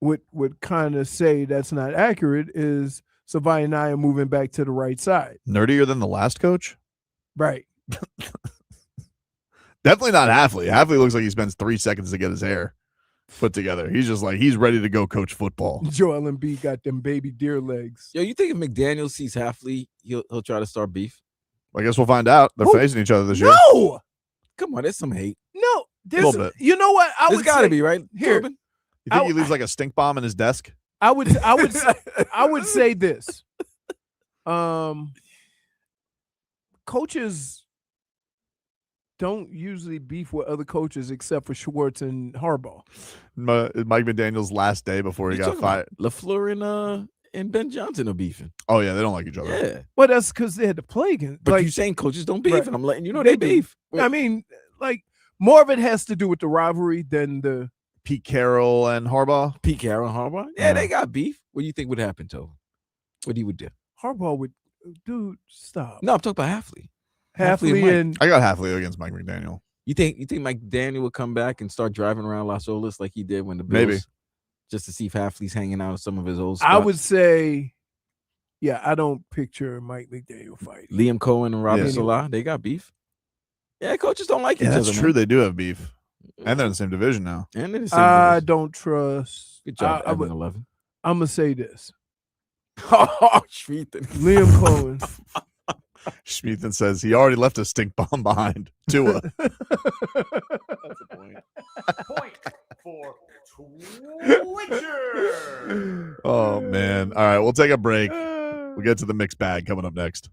would kind of say that's not accurate is Savaiya Naya moving back to the right side. Nerdier than the last coach? Right. Definitely not Halfley. Halfley looks like he spends 3 seconds to get his hair put together. He's just like, he's ready to go coach football. Joel Embiid got them baby deer legs. Yo, you think if McDaniel sees Halfley, he'll try to start beef? I guess we'll find out. They're facing each other this year. No, Come on, there's some hate. no. There's, Little bit. you know what? There's got to be, right? Here. Tobin? You think he leaves like a stink bomb in his desk? I would say this. Coaches don't usually beef with other coaches except for Schwartz and Harbaugh. Mike McDaniel's last day before he got fired. LaFleur and Ben Johnson are beefing. Oh yeah, they don't like each other. Yeah. Well, that's because they had to play against. But like, you saying coaches don't beef, Right. and I'm letting you know they do. beef. I mean, like more of it has to do with the rivalry than the. Pete Carroll and Harbaugh. Pete Carroll and Harbaugh? Yeah, they got beef. What do you think would happen to him? What he would do? Harbaugh would, dude, stop. No, I'm talking about Halfley. Halfley Mike. and I got Halfley against Mike McDaniel. You think Mike Daniel would come back and start driving around Las Olas like he did when the Bills? Maybe. Just to see if Halfley's hanging out with some of his old spots? I would say, yeah, I don't picture Mike McDaniel fighting. Liam Cohen and Robert Yeah. Salah, they got beef. Yeah, coaches don't like each Yeah, other. that's true. They do have beef. And they're in the same division now. And they're the same I division. don't trust. Good job, I Evan would, 11. I'm gonna say this. Oh, Schmieden. Liam Cohen. Schmieden says he already left a stink bomb behind. Tua. That's a point. Point for Twitcher. Oh man. All right, we'll take a break. We'll get to the mixed bag coming up next.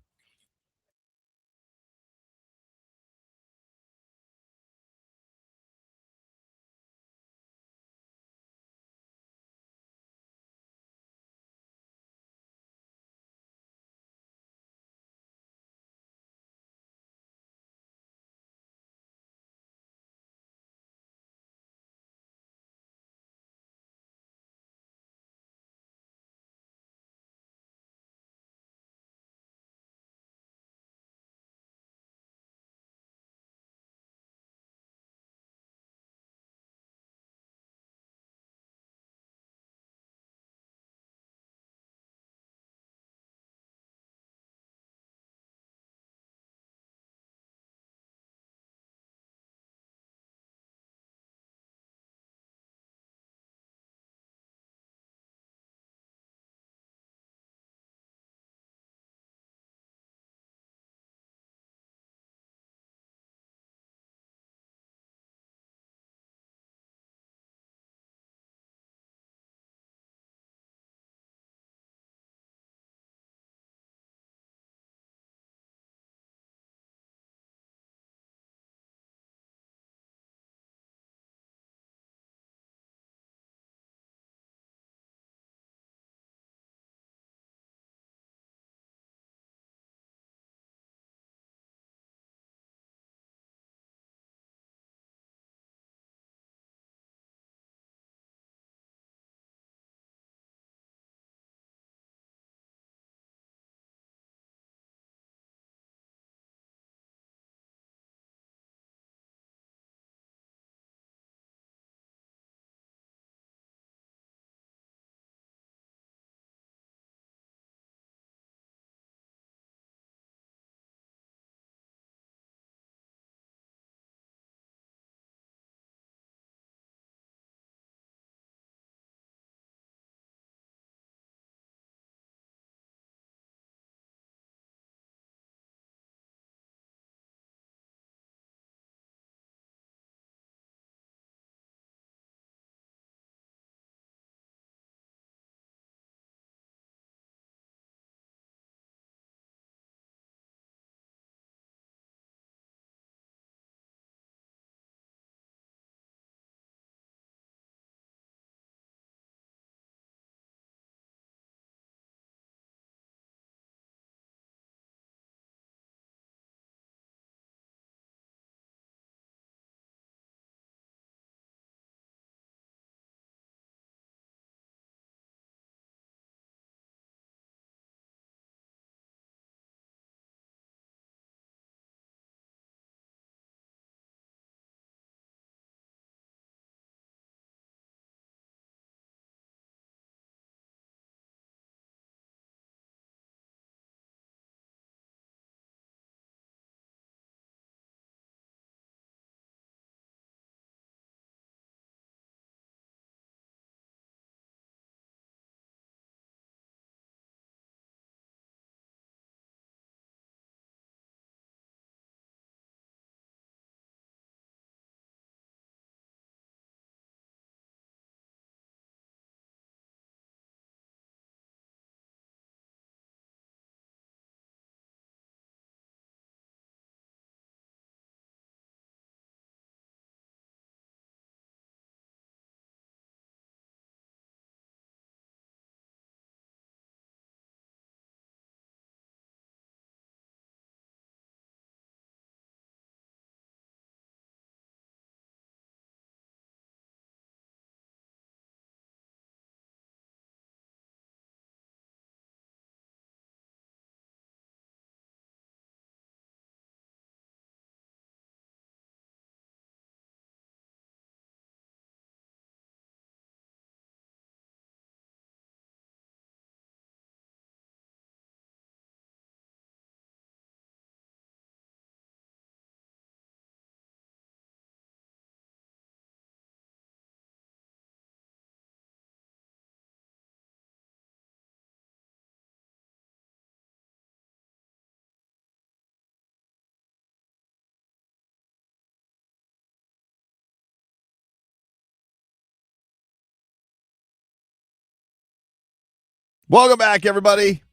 Welcome back, everybody.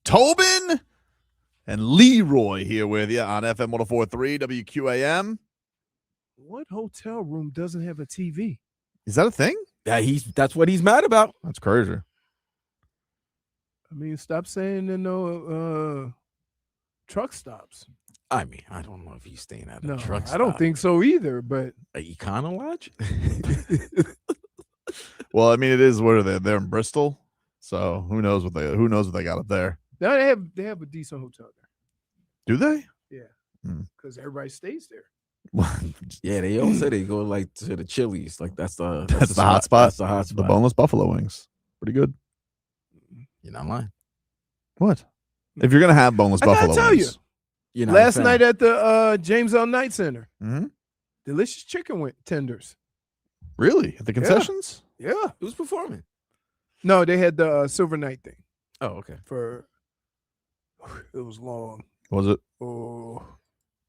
Tobin and Leroy here with you on FM 104.3 WQAM. What hotel room doesn't have a TV? Is that a thing? Yeah, that's what he's mad about. That's crazy. I mean, stop saying no truck stops. I mean, I don't know if he's staying at a truck stop. I don't think so either, but a Econo Lodge? Well, I mean, it is. What are they? They're in Bristol, so who knows what they got up there? No, they have a decent hotel there. Do they? Yeah, because everybody stays there. Yeah, they all say they go like to the Chili's, like that's the hot spot. That's the hot spot. The boneless buffalo wings, pretty good. You're not lying. What? If you're gonna have boneless buffalo tell wings, you. Last night at the James L. Knight Center, delicious chicken tenders. Really? At the concessions? Yeah. Who's performing? No, they had the Silver Night thing. Oh, okay. It was long. Was it? Oh,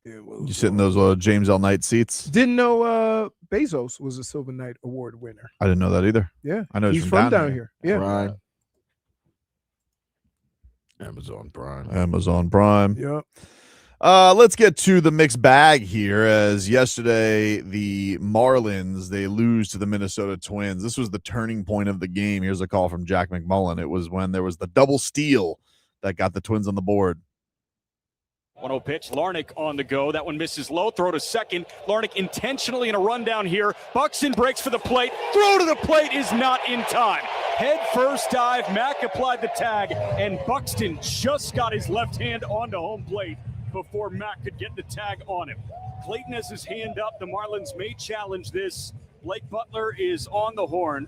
it was. You sit in those James L. Knight seats? Didn't know Bezos was a Silver Knight Award winner. I didn't know that either. Yeah, I know he's from down here. Yeah, Prime. Amazon Prime. Amazon Prime. Yep. Let's get to the mixed bag here. As yesterday, the Marlins, they lose to the Minnesota Twins. This was the turning point of the game. Here's a call from Jack McMullen. It was when there was the double steal that got the Twins on the board. 1-0 pitch. Larnach on the go. That one misses low. Throw to second. Larnach intentionally in a rundown here. Buxton breaks for the plate. Throw to the plate is not in time. Head first dive. Mack applied the tag, and Buxton just got his left hand onto home plate before Mack could get the tag on him. Clayton has his hand up. The Marlins may challenge this. Blake Butler is on the horn.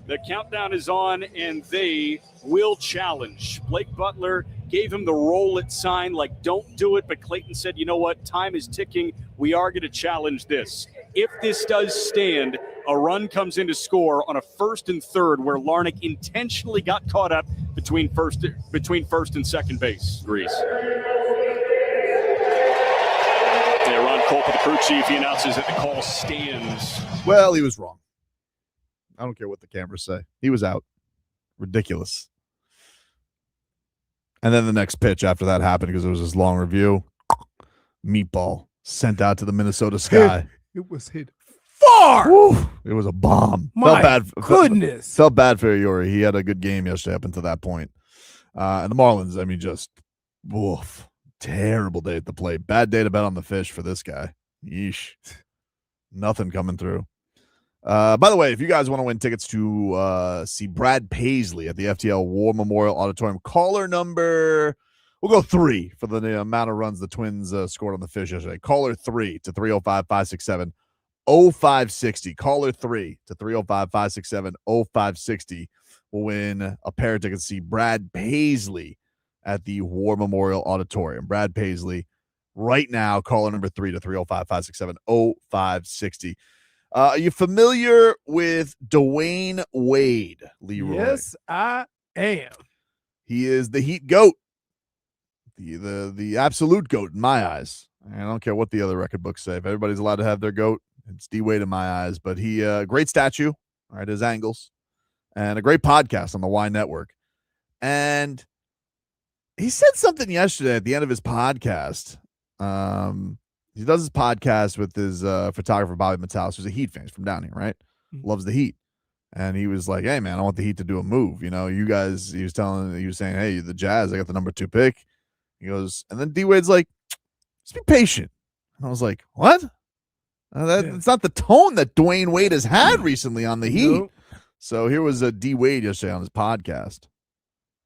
The countdown is on, and they will challenge. Blake Butler gave him the roll it sign, like, don't do it. But Clayton said, you know what? Time is ticking. We are going to challenge this. If this does stand, a run comes in to score on a first and third where Larnach intentionally got caught up between first and second base. Grease. They're on call for the crew chief. He announces that the call stands. Well, he was wrong. I don't care what the cameras say. He was out. Ridiculous. And then the next pitch after that happened, because it was this long review, meatball sent out to the Minnesota sky. It was hit far. Woo, it was a bomb. My goodness. Felt bad for Yuri. He had a good game yesterday up until that point. And the Marlins, I mean, just woof. Terrible day at the plate. Bad day to bet on the fish for this guy. Yeesh. Nothing coming through. By the way, if you guys want to win tickets to see Brad Paisley at the FTL War Memorial Auditorium, caller number, we'll go 3 for the amount of runs the Twins scored on the fish yesterday. Caller 3 to 305-567-0560. Caller 3 to 305-567-0560 will win a pair of tickets to see Brad Paisley at the War Memorial Auditorium. Brad Paisley right now, caller number 3 to 305-567-0560. Are you familiar with Dwyane Wade, Leroy? Yes, I am. He is the Heat GOAT, the absolute GOAT in my eyes. I don't care what the other record books say. If everybody's allowed to have their GOAT, it's D Wade in my eyes. But he, great statue, all right, his angles, and a great podcast on the Y Network. And he said something yesterday at the end of his podcast. He does his podcast with his photographer, Bobby Matalis, who's a Heat fan. He's from down here, right? Loves the Heat. And he was like, hey, man, I want the Heat to do a move. You know, you guys, he was saying, hey, the Jazz, I got the number 2 pick. He goes, and then D Wade's like, just be patient. And I was like, what? It's not the tone that Dwyane Wade has had recently on the Heat. Nope. So here was D Wade yesterday on his podcast.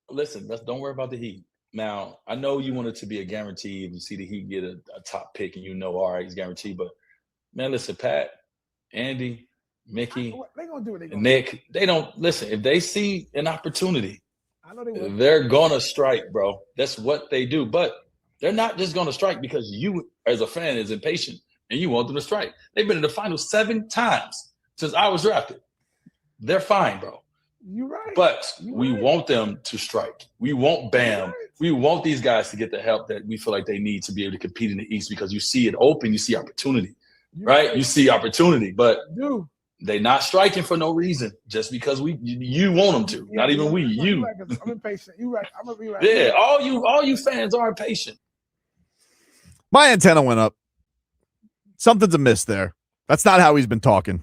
Listen, don't worry about the Heat. Now, I know you want it to be a guarantee if you see the Heat get a top pick and you know, all right, he's guaranteed. But, man, listen, Pat, Andy, Mickey, and Nick, they don't – listen, if they see an opportunity, they're going to strike, bro. That's what they do. But they're not just going to strike because you, as a fan, is impatient and you want them to strike. They've been in the finals 7 times since I was drafted. They're fine, bro. You're right. But we want them to strike. We want Bam. Right. We want these guys to get the help that we feel like they need to be able to compete in the East because you see it open, you see opportunity, right? You see opportunity. But They not striking for no reason, just because you want them to. Not even we, you. I'm impatient. You right. I'm gonna be right. Yeah, all you fans are impatient. My antenna went up. Something's amiss there. That's not how he's been talking.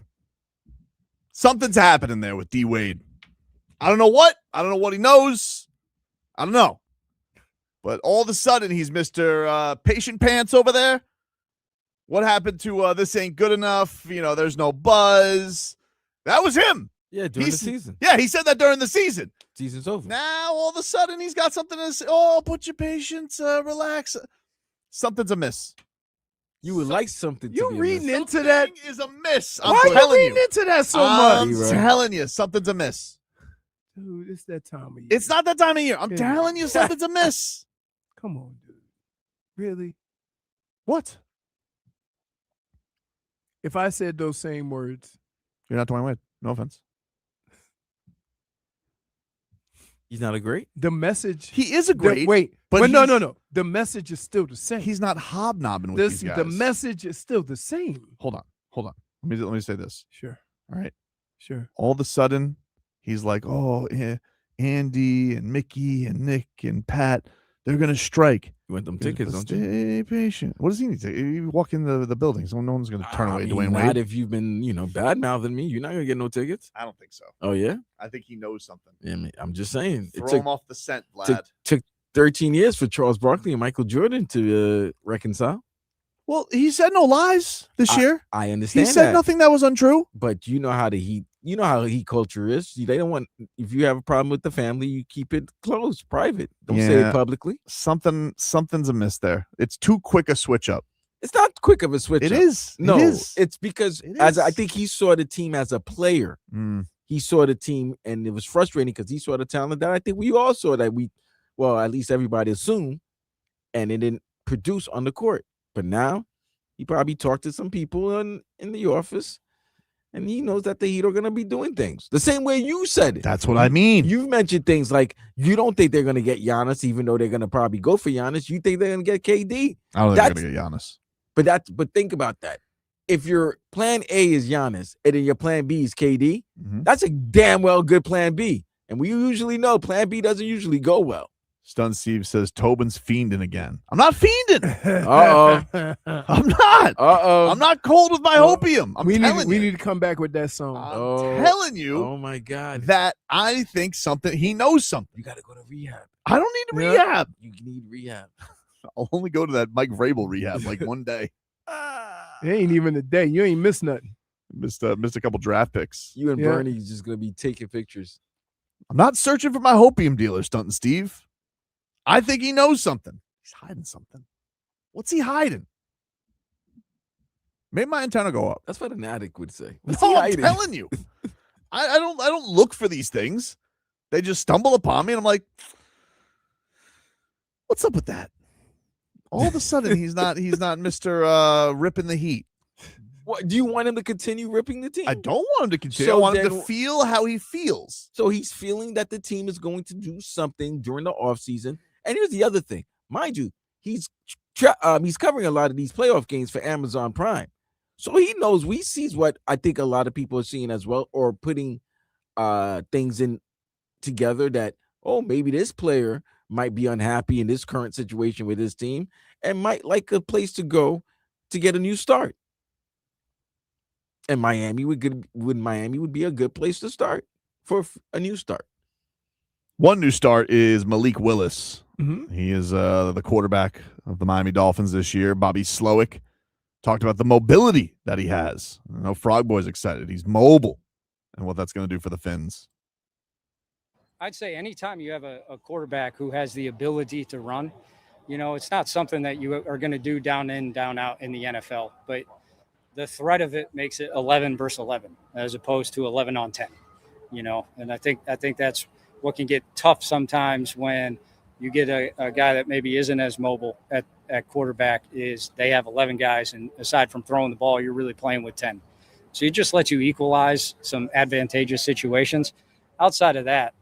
Something's happening there with D Wade. I don't know what. I don't know what he knows. I don't know. But all of a sudden, he's Mr. Patient Pants over there. What happened to this ain't good enough? There's no buzz. That was him. Yeah, during the season. Yeah, he said that during the season. Season's over. Now, all of a sudden, he's got something to say. Oh, put your patience, relax. Something's amiss. You would like something to You be reading amiss. into that? Something is amiss. Why are you reading into that so much? I'm telling you, something's amiss. Dude, it's that time of year. It's not that time of year. I'm telling you, something's amiss. Come on, dude. Really? What? If I said those same words, You're not Dwyane Wade. No offense. He's not a great. the message. He is a great. But no. he's- The message is still the same. He's not hobnobbing with these guys. The message is still the same. Hold on. Let me say this. Sure. All right. Sure. All of a sudden, he's like, "Oh, Andy and Mickey and Nick and Pat, they're gonna strike. You want them tickets, don't you? Stay patient. What does he need to? You walk in the building, so no one's gonna turn away Dwyane Not Wade. if you've been, bad mouthing me. You're not gonna get no tickets. I don't think so. Oh yeah. I think he knows something. Yeah, I'm just saying. Throw him off the scent, Vlad. Took 13 years for Charles Barkley and Michael Jordan to reconcile. Well, he said no lies this year. I He understand said that. nothing that was untrue. But you know how how heat culture is. They don't want, if you have a problem with the family, you keep it close, private. Don't say Yeah. it publicly. Something's amiss there. It's too quick a switch up. It's not quick of a switch. It up. is. No, It is. it's because It as is. I think he saw the team as a player. Mm. He saw the team, and it was frustrating because he saw the talent that I think we all saw that at least everybody assumed, and it didn't produce on the court. But now he probably talked to some people in the office, and he knows that the Heat are going to be doing things the same way you said it. That's what I mean. You've mentioned things like you don't think they're going to get Giannis, even though they're going to probably go for Giannis. You think they're going to get KD. I don't think they're gonna get Giannis. But think about that. If your plan A is Giannis and then your plan B is KD, that's a damn well good plan B. And we usually know plan B doesn't usually go well. Stun Steve says Tobin's fiending again. I'm not fiending. Uh-oh. I'm not. Uh-oh. I'm not cold with my hopium. We need to come back with that song. I'm telling you. Oh my God. That I think he knows something. You got to go to rehab. I don't need rehab. You need rehab. I'll only go to that Mike Vrabel rehab like one day. It ain't even a day. You ain't missed nothing. Missed a couple draft picks. You and Bernie's just going to be taking pictures. I'm not searching for my hopium dealer, Stuntin' Steve. I think he knows something. He's hiding something. What's he hiding? Made my antenna go up. That's what an addict would say. No, I'm telling you. I don't look for these things. They just stumble upon me, and I'm like, what's up with that? All of a sudden, he's not Mr. Ripping the Heat. What, do you want him to continue ripping the team? I don't want him to continue. So I want him to then- feel how he feels. So he's feeling that the team is going to do something during the offseason. And here's the other thing. Mind you, he's covering a lot of these playoff games for Amazon Prime. So he sees what I think a lot of people are seeing as well, or putting things in together that, maybe this player might be unhappy in this current situation with his team and might like a place to go to get a new start. And Miami would be a good place to start for a new start. One new start is Malik Willis. Mm-hmm. He is the quarterback of the Miami Dolphins this year. Bobby Slowik talked about the mobility that he has. I know Frog Boy's excited. He's mobile and what that's going to do for the Fins. I'd say anytime you have a quarterback who has the ability to run, it's not something that you are going to do down in, down out in the NFL, but the threat of it makes it 11 versus 11 as opposed to 11 on 10, and I think that's what can get tough sometimes when you get a guy that maybe isn't as mobile at quarterback. Is they have 11 guys, and aside from throwing the ball, you're really playing with 10. So it just lets you equalize some advantageous situations. Outside of that,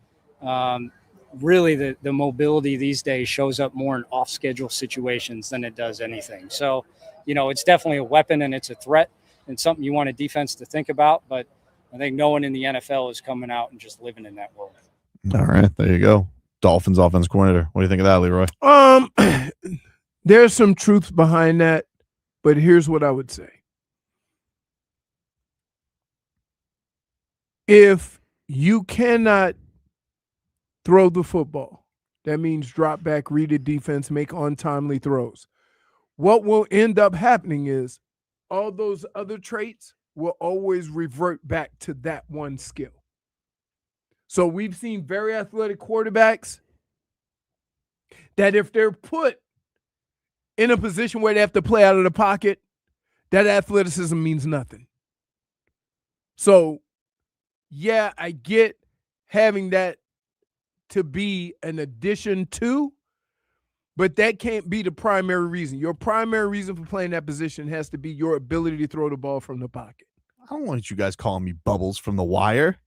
really the mobility these days shows up more in off-schedule situations than it does anything. So, it's definitely a weapon and it's a threat and something you want a defense to think about. But I think no one in the NFL is coming out and just living in that world. All right, there you go. Dolphins offense coordinator. What do you think of that, Leroy? There's some truth behind that, but here's what I would say. If you cannot throw the football, that means drop back, read the defense, make untimely throws. What will end up happening is all those other traits will always revert back to that one skill. So we've seen very athletic quarterbacks that if they're put in a position where they have to play out of the pocket, that athleticism means nothing. So, yeah, I get having that to be an addition to, but that can't be the primary reason. Your primary reason for playing that position has to be your ability to throw the ball from the pocket. I don't want you guys calling me Bubbles from The Wire.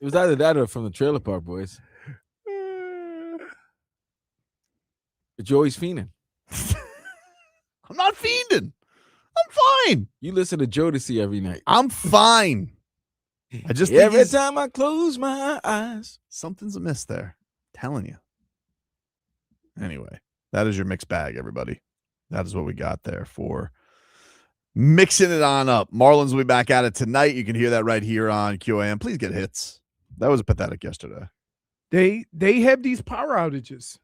It was either that or from the Trailer Park Boys. But you're always fiending. I'm not fiending. I'm fine. You listen to Jodeci every night. I'm fine. I just every time I close my eyes, something's amiss there. I'm telling you. Anyway, that is your mixed bag, everybody. That is what we got there for mixing it on up. Marlins will be back at it tonight. You can hear that right here on QAM. Please get hits. That was pathetic yesterday. They have these power outages.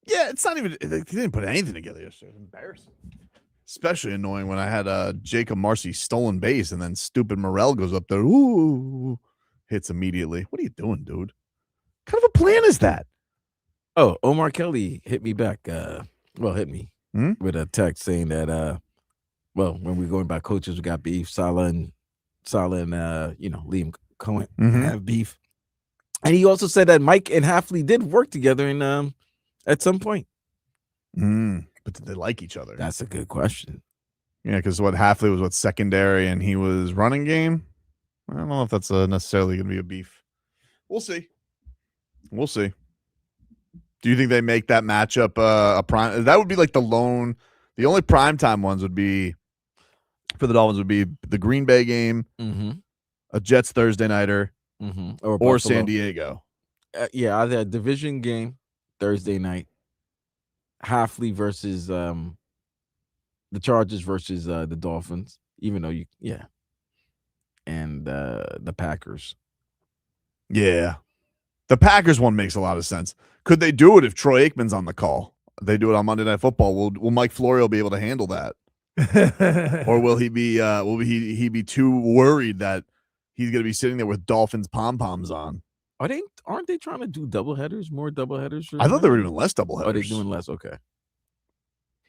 Yeah, it's not even, they didn't put anything together yesterday. It's embarrassing. Especially annoying when I had Jacob Marcy stolen base and then stupid Morel goes up there, ooh, hits immediately. What are you doing, dude? What kind of a plan is that? Oh, Omar Kelly hit me back. Hit me with a text saying that, when we're going by coaches, we got beef. Salah and Liam Cohen have beef. And he also said that Mike and Hafley did work together in at some point. But did they like each other? That's a good question. Yeah, because Hafley was secondary and he was running game. I don't know if that's necessarily going to be a beef. We'll see. We'll see. Do you think they make that matchup a prime? That would be like the only primetime ones would be for the Dolphins would be the Green Bay game, a Jets Thursday nighter, or San Diego. Either a division game Thursday night, Hafley versus the Chargers versus the Dolphins, even though and the Packers. Yeah. The Packers one makes a lot of sense. Could they do it if Troy Aikman's on the call? They do it on Monday Night Football. Will Mike Florio be able to handle that? Or will he be he be too worried that he's going to be sitting there with Dolphins pom-poms on? Aren't they trying to do doubleheaders, more doubleheaders? I thought they were doing less doubleheaders. Are they doing less? Okay.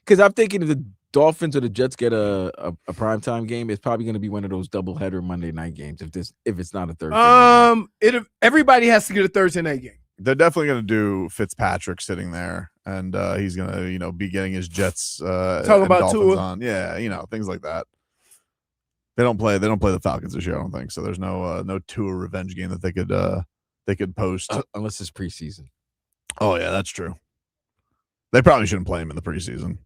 Because I'm thinking if the Dolphins or the Jets get a primetime game, it's probably going to be one of those doubleheader Monday night games. If it's not a Thursday. Everybody has to get a Thursday night game. They're definitely going to do Fitzpatrick sitting there, and he's going to be getting his Jets talking about Dolphins Tua on. Yeah, things like that. They don't play the Falcons this year, I don't think. So there's no Tua revenge game that they could post unless it's preseason. Oh yeah, that's true. They probably shouldn't play him in the preseason.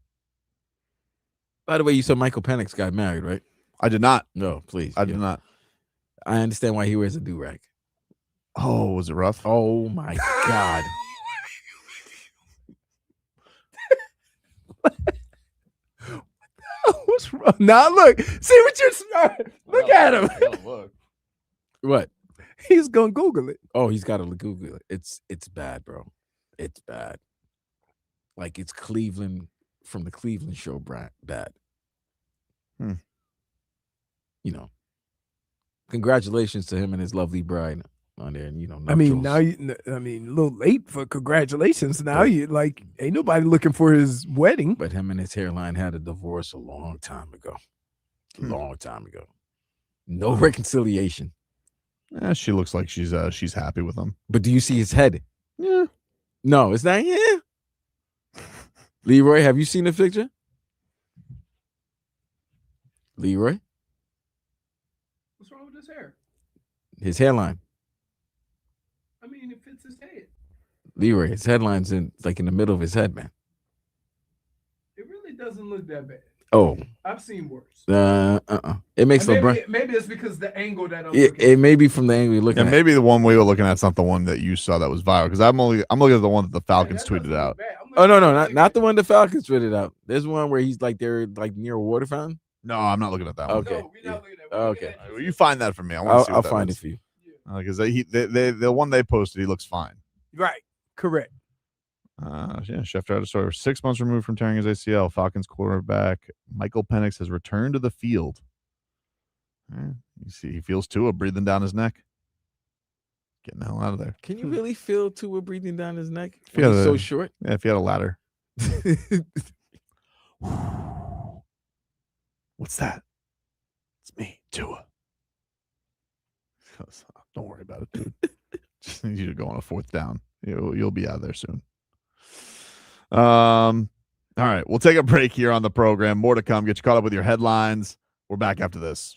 By the way, you said Michael Penix got married, right? I did not. No, please. I did not. I understand why he wears a do-rag. Oh, was it rough? Oh my God. What's wrong? Now look, see what you're starting. Look at him. Look. What? He's gonna Google it. Oh, he's got to Google it. It's bad, bro. It's bad. Like it's Cleveland from the Cleveland show, bad. Congratulations to him and his lovely bride on there. And I mean, now a little late for congratulations. Now ain't nobody looking for his wedding. But him and his hairline had a divorce a long time ago. No reconciliation. Yeah, she looks like she's happy with him. But do you see his head? Yeah. No, it's not. Yeah. Leroy, have you seen the picture? Leroy? What's wrong with his hair? His hairline. I mean, it fits his head. Leroy, his headline's in the middle of his head, man. It really doesn't look that bad. Oh, I've seen worse. It makes no maybe, brain. maybe it's because the angle that I'm It may be from the angle you're looking And at. maybe the one we were looking at is not the one that you saw that was viral, because I'm looking at the one that the Falcons tweeted out. Oh no, not the one the Falcons tweeted out. There's one where he's like they're like near a water fountain. No, I'm not looking at that one. Okay. No, we're not looking at. Okay. Looking at Well, you find that for me. I want to see what I'll that find was. it for you. Because the one they posted, he looks fine. Right. Correct. Yeah, Schefter had a story. 6 months removed from tearing his ACL. Falcons quarterback Michael Penix has returned to the field. You see, he feels Tua breathing down his neck. Getting the hell out of there. Can you really feel Tua breathing down his neck? If he had He's a- so short. Yeah, if he had a ladder. What's that? It's me, Tua. Don't worry about it, dude. Just need you to go on a 4th down. You'll be out of there soon. All right, we'll take a break here on the program. More to come. Get you caught up with your headlines. We're back after this.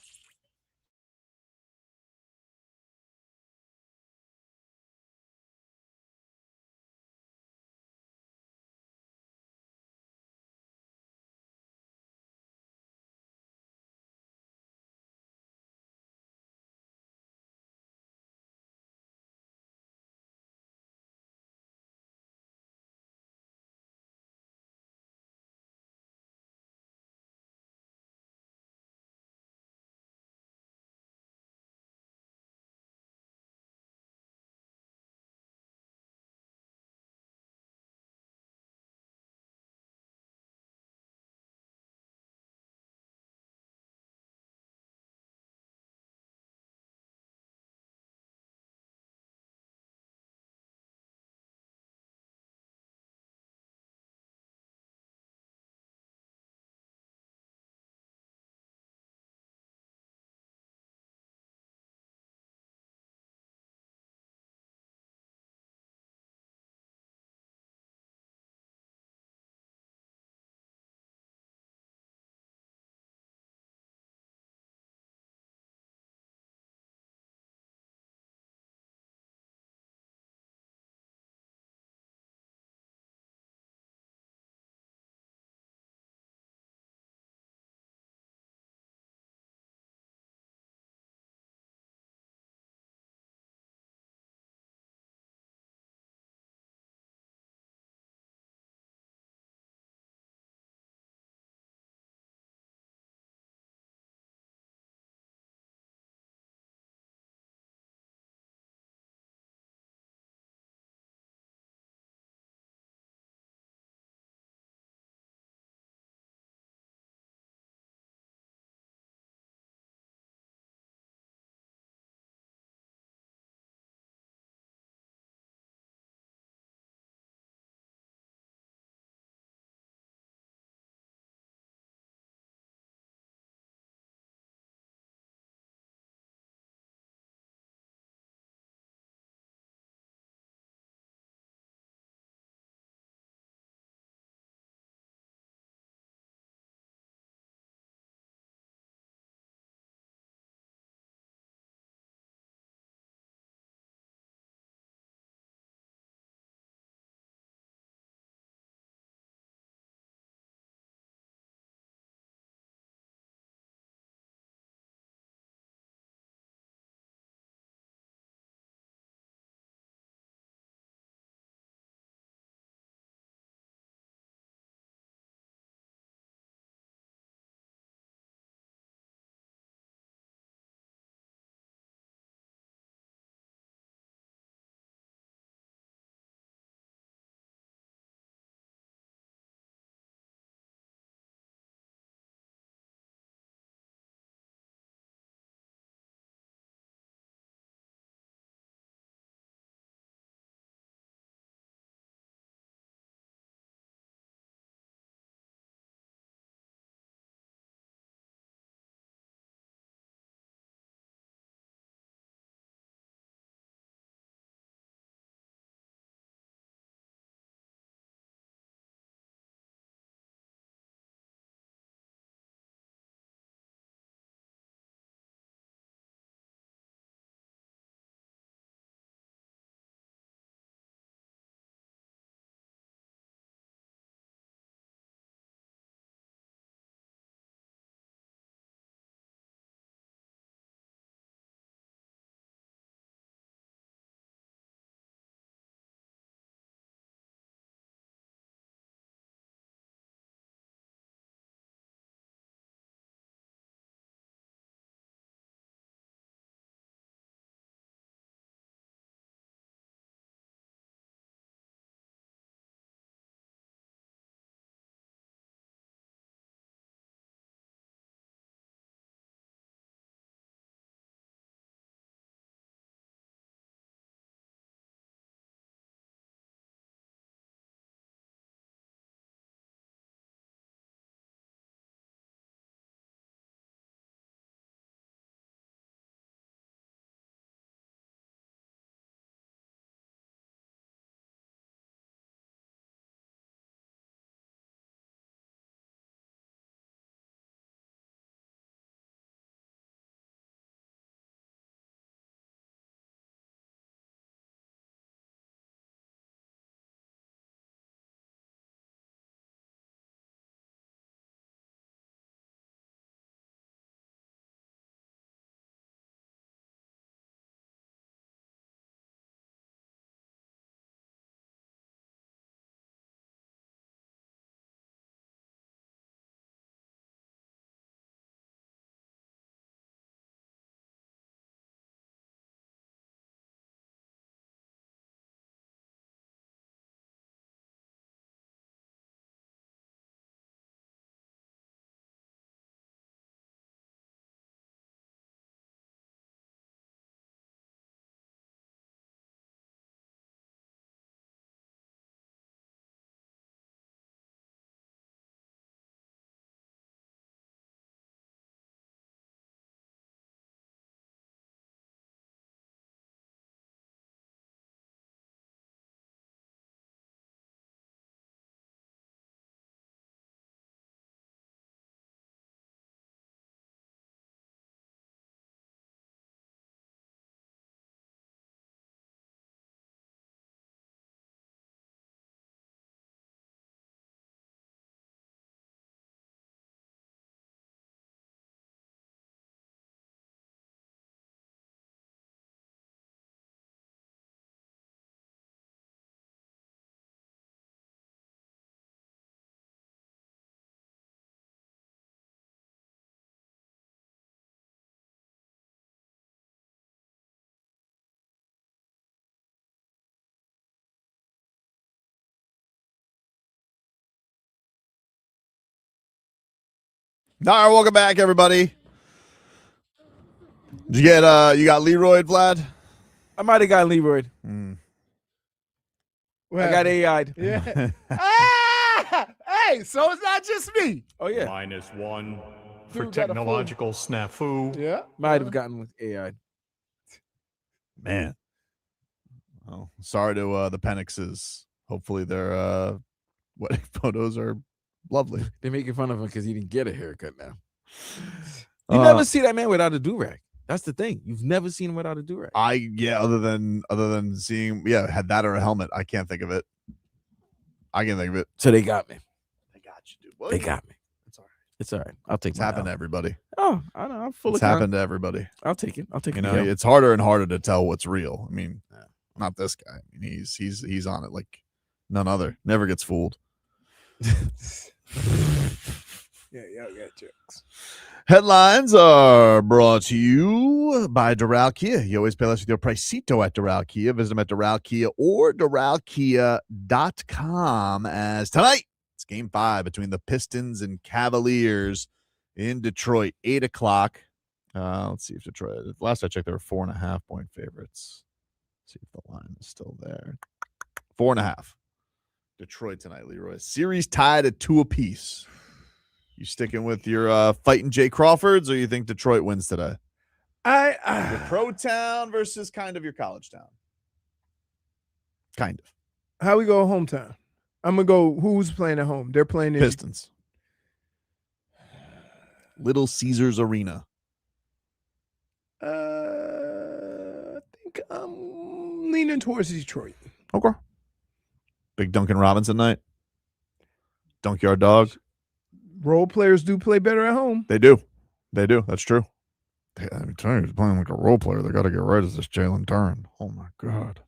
All right, welcome back, everybody. Did you get you got Leroy, Vlad? I might have got Leroy. Well, I got AI'd. Yeah. Hey, so it's not just me. Oh yeah. -1 for Dude got a full- technological snafu. Yeah. Might have gotten with AI'd. Man. Oh, sorry to the Penixes. Hopefully their wedding photos are lovely. They're making fun of him because he didn't get a haircut now. You never see that man without a do-rag. That's the thing. You've never seen him without a do-rag. Other than seeing had that or a helmet. I can't think of it. I can't think of it. So they got me. They got you, dude. They got me. It's all right. It's all right. I'll take It's mine happened to out. everybody. Oh, I know. I'm full It's of happened to everybody. I'll take it. I'll take You it. know, it's harder and harder to tell what's real. I mean, not this guy. I mean, he's on it like none other. Never gets fooled. Yeah, jokes. Headlines are brought to you by Doral Kia. You always pay less with your Pricito at Doral Kia. Visit them at Doral Kia or DoralKia.com. As tonight, it's Game 5 between the Pistons and Cavaliers in Detroit, 8 o'clock. Let's see if Detroit. Last I checked, they were 4.5-point favorites. Let's see if the line is still there. 4.5. Detroit tonight, Leroy. Series tied at 2 apiece. You sticking with your fighting Jay Crawfords, or you think Detroit wins today? Your pro town versus kind of your college town. Kind of. How we go hometown? I'm gonna go. Who's playing at home? They're playing in Pistons. Little Caesars Arena. I think I'm leaning towards Detroit. Okay. Big Duncan Robinson night. Dunkyard dog. Role players do play better at home. They do. That's true. I'm telling you, he's playing like a role player. They got to get right as this Jalen Duren. Oh my God.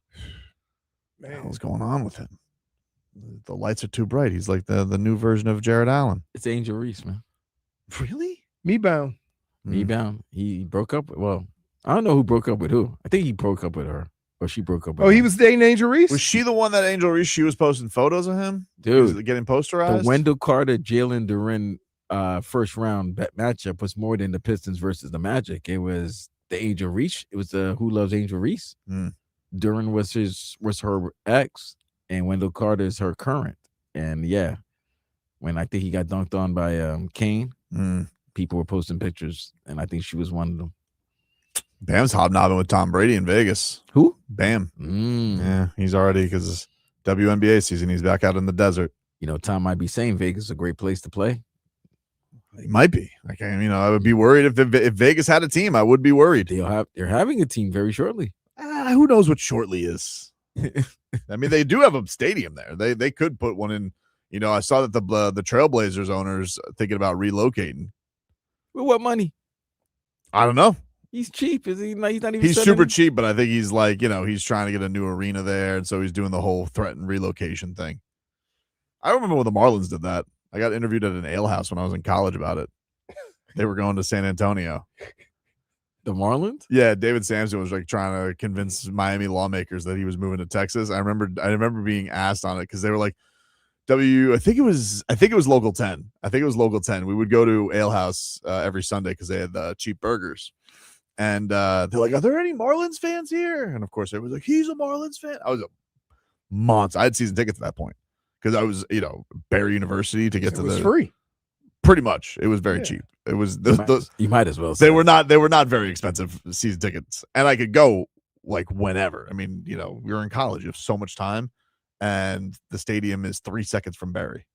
What the hell's going on with him? The lights are too bright. He's like the new version of Jared Allen. It's Angel Reese, man. Really? Me bound. Me bound. He broke up. Well, I don't know who broke up with who. I think he broke up with her, or she broke up with him. He was dating Angel Reese? Was she the one that Angel Reese, she was posting photos of him? Dude, Was getting posterized? the Wendell Carter, Jalen Duren first round bet matchup was more than the Pistons versus the Magic. It was the Angel Reese. It was the Who Loves Angel Reese. Duren was her ex, and Wendell Carter is her current. And yeah, when I think he got dunked on by Kane, people were posting pictures, and I think she was one of them. Bam's hobnobbing with Tom Brady in Vegas. Who? Bam. Yeah, he's already, because WNBA season, he's back out in the desert. You know, Tom might be saying Vegas is a great place to play. He might be. Like, I would be worried if Vegas had a team. I would be worried. They're having a team very shortly. Who knows what shortly is? I mean, they do have a stadium there. They could put one in. You know, I saw that the Trailblazers owners thinking about relocating. With what money? I don't know. He's cheap. Is he? He's not even. He's super cheap, but I think he's like, he's trying to get a new arena there, and so he's doing the whole threatened relocation thing. I remember when the Marlins did that. I got interviewed at an ale house when I was in college about it. They were going to San Antonio. The Marlins? Yeah, David Sampson was like trying to convince Miami lawmakers that he was moving to Texas. I remember being asked on it because they were like, I think it was Local 10. I think it was Local 10. We would go to Ale House every Sunday because they had cheap burgers. And they're like, are there any Marlins fans here? And of course, everyone's like, he's a Marlins fan. I was a monster. I had season tickets at that point because I was, Barry University to get to the free. Pretty much, it was very cheap. It was you might as well. They were not very expensive season tickets, and I could go like whenever. I mean, we were in college. You have so much time, and the stadium is 3 seconds from Barry.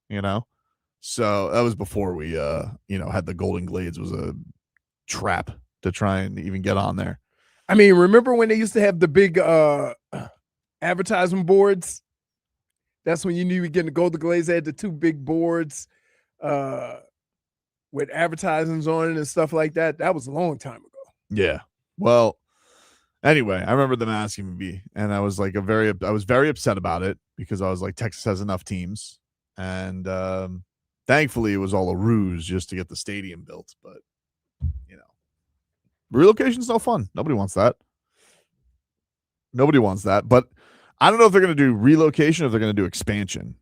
So that was before we had the Golden Glades was a trap to try and even get on there. I mean, remember when they used to have the big advertisement boards? That's when you knew you were getting the Golden Glades. They had the two big boards with advertisements on it and stuff like that. That was a long time ago. Yeah. Well, anyway, I remember them asking me, and I was like I was very upset about it because I was like, Texas has enough teams, and thankfully it was all a ruse just to get the stadium built. But relocation's no fun. Nobody wants that. But I don't know if they're going to do relocation or if they're going to do expansion.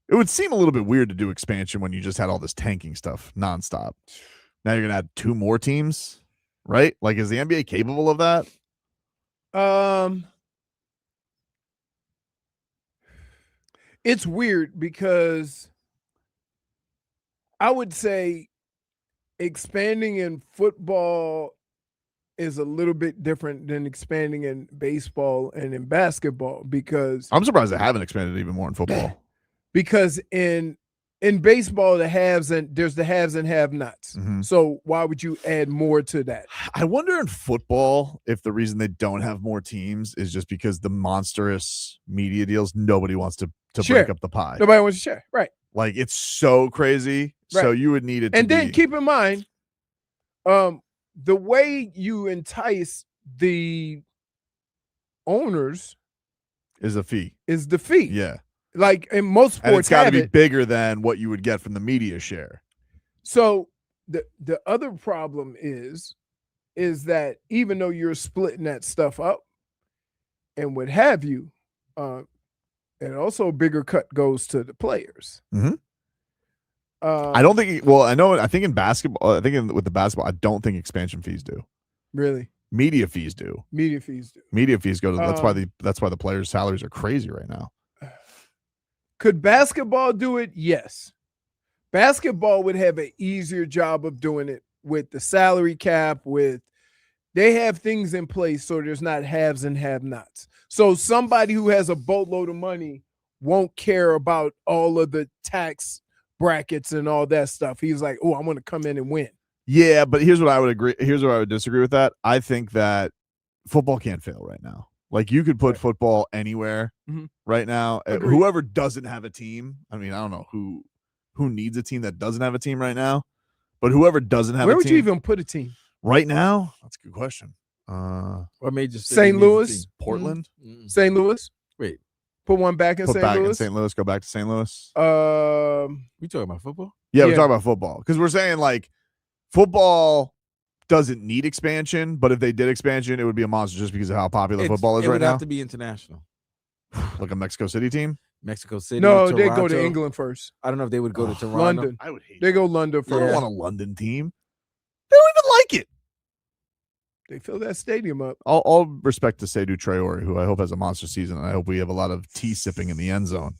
It would seem a little bit weird to do expansion when you just had all this tanking stuff nonstop. Now you're gonna add 2 more teams, right? Like, is the NBA capable of that? It's weird because I would say expanding in football is a little bit different than expanding in baseball and in basketball because I'm surprised they haven't expanded even more in football. Because in baseball, there's the haves and have-nots. Mm-hmm. So why would you add more to that? I wonder in football if the reason they don't have more teams is just because the monstrous media deals, nobody wants to break up the pie. Nobody wants to share, right? Like, it's so crazy. Right. So you would need it to and then keep in mind, the way you entice the owners is the fee. Yeah. Like in most sports, and it's got to be bigger than what you would get from the media share. So the other problem is that even though you're splitting that stuff up and what have you, and also a bigger cut goes to the players. Mm-hmm. I don't think. Well, I think in basketball. With the basketball, I don't think expansion fees do. Really? Media fees do. Media fees go to. That's why the players' salaries are crazy right now. Could basketball do it? Yes. Basketball would have an easier job of doing it with the salary cap. They have things in place so there's not haves and have-nots. So somebody who has a boatload of money won't care about all of the tax brackets and all that stuff. He's like, oh, I'm going to come in and win. Yeah, but here's what I would disagree with that. I think that football can't fail right now. Like, you could put football anywhere right now. Agreed. Whoever doesn't have a team, I mean, I don't know who needs a team that doesn't have a team right now, but whoever doesn't have a team. Where would you even put a team? Right now? That's a good question. What major city? St. Louis? Portland? Mm-hmm. St. Louis? Wait. Put one back in St. Louis? In St. Louis, go back to St. Louis. We talking about football? Yeah, we're talking about football. Because we're saying, like, football doesn't need expansion, but if they did expansion, it would be a monster just because of how popular football is right now. It would have to be international. Like a Mexico City team? Mexico City. No, Toronto. they go to England first. I don't know if they would go to Toronto. London. I would hate They go London I first. don't want a London team. They don't even like it. They fill that stadium up. All respect to Seydou Traore, who I hope has a monster season, and I hope we have a lot of tea sipping in the end zone.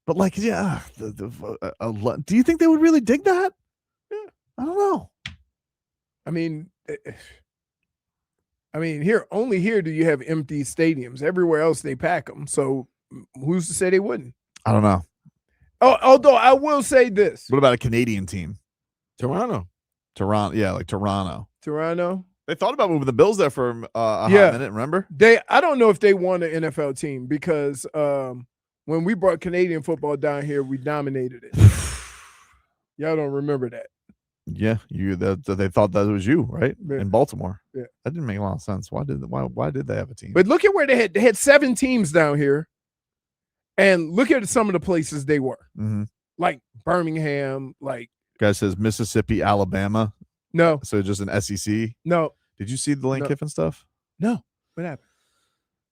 But, like, yeah, do you think they would really dig that? Yeah, I don't know. I mean, only here do you have empty stadiums. Everywhere else they pack them. So who's to say they wouldn't? I don't know. Oh, although I will say this. What about a Canadian team? Toronto. Yeah, like Toronto. Toronto. They thought about moving the Bills there for a hot minute, remember? I don't know if they want an NFL team because when we brought Canadian football down here, we dominated it. Y'all don't remember that. Yeah, they thought that was you, right? Yeah. In Baltimore. Yeah. That didn't make a lot of sense. Why did they have a team? But look at where they had 7 teams down here. And look at some of the places they were. Mm-hmm. Like Birmingham, like guy says Mississippi, Alabama. No. So just an SEC? No. Did you see the Lane Kiffin stuff? No. What happened?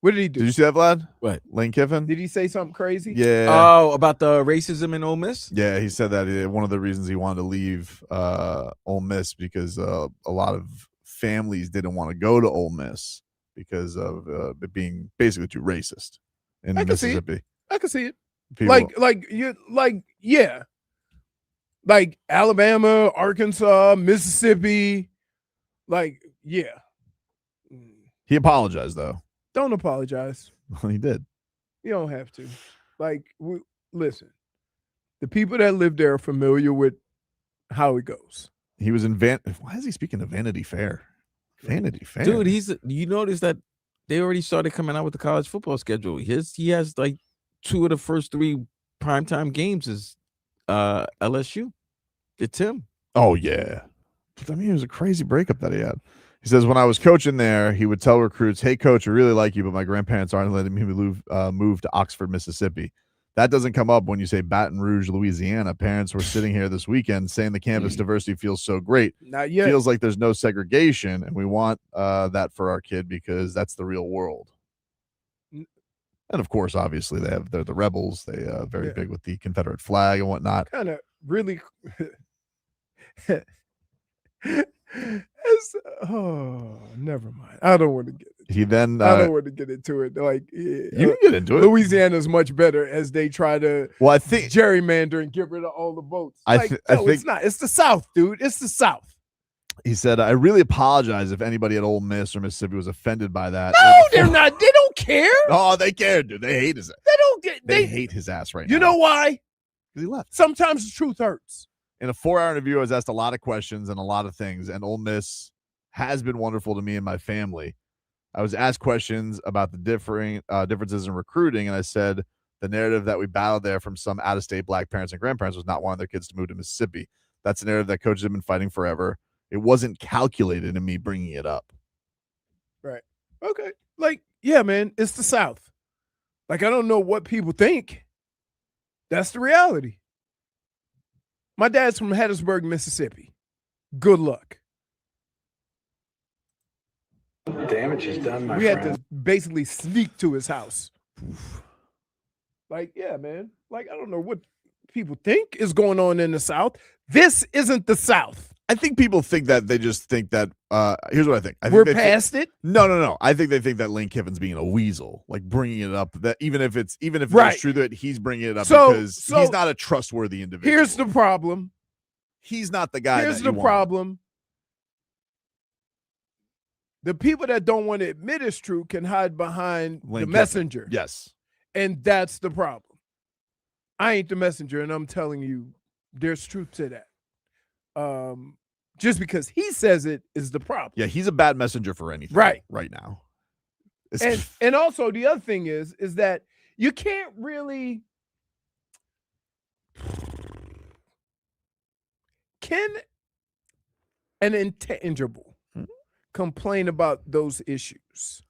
What did he do? Did you see that, Vlad? What? Lane Kiffin? Did he say something crazy? Yeah. Oh, about the racism in Ole Miss? Yeah, he said that one of the reasons he wanted to leave Ole Miss because a lot of families didn't want to go to Ole Miss because of it being basically too racist in Mississippi. I can see it. People, yeah. Like Alabama, Arkansas, Mississippi. Like, yeah. He apologized, though. Don't apologize. Well, he did. You don't have to. Like, listen. The people that live there are familiar with how it goes. He was in Why is he speaking of Vanity Fair? Vanity Fair. Dude, you notice that they already started coming out with the college football schedule. He has like 2 of the first 3 primetime games is LSU. It's him. Oh, yeah. I mean, it was a crazy breakup that he had. He says, when I was coaching there, he would tell recruits, hey, coach, I really like you, but my grandparents aren't letting me move to Oxford, Mississippi. That doesn't come up when you say Baton Rouge, Louisiana. Parents were sitting here this weekend saying the campus diversity feels so great. Not yet. Feels like there's no segregation, and we want that for our kid because that's the real world. And of course, obviously, they're the rebels. They very big with the Confederate flag and whatnot. Kind of really. Never mind. I don't want to get it. He then I don't want to get into it. Like you can get into it. Louisiana's much better as they try to I think gerrymander and get rid of all the votes. I think it's not. It's the South, dude. It's the South. He said, I really apologize if anybody at Ole Miss or Mississippi was offended by that. No, they're not. They don't care. Oh, they care, dude. They hate his ass. They don't get. They hate his ass right now. You know why? Because he left. Sometimes the truth hurts. In a 4-hour interview, I was asked a lot of questions and a lot of things, and Ole Miss has been wonderful to me and my family. I was asked questions about the differences in recruiting, and I said the narrative that we battled there from some out-of-state black parents and grandparents was not wanting their kids to move to Mississippi. That's a narrative that coaches have been fighting forever. It wasn't calculated in me bringing it up. Right. Okay. Like, yeah, man, it's the South. Like, I don't know what people think. That's the reality. My dad's from Hattiesburg, Mississippi. Good luck. Damage is done, my We friend. had to basically sneak to his house. Like, yeah, man. Like, I don't know what people think is going on in the South. This isn't the South. I think people think that they just think that here's what I think. We're past it. No. I think they think that Lane Kiffin's being a weasel, like bringing it up. That even if it's true that he's bringing it up because he's not a trustworthy individual. Here's the problem. He's not the guy. Here's the problem. The people that don't want to admit it's true can hide behind the messenger. Yes. And that's the problem. I ain't the messenger, and I'm telling you, there's truth to that. Just because he says it is the problem. Yeah, he's a bad messenger for anything right now. And also the other thing is that you can't really an intangible complain about those issues.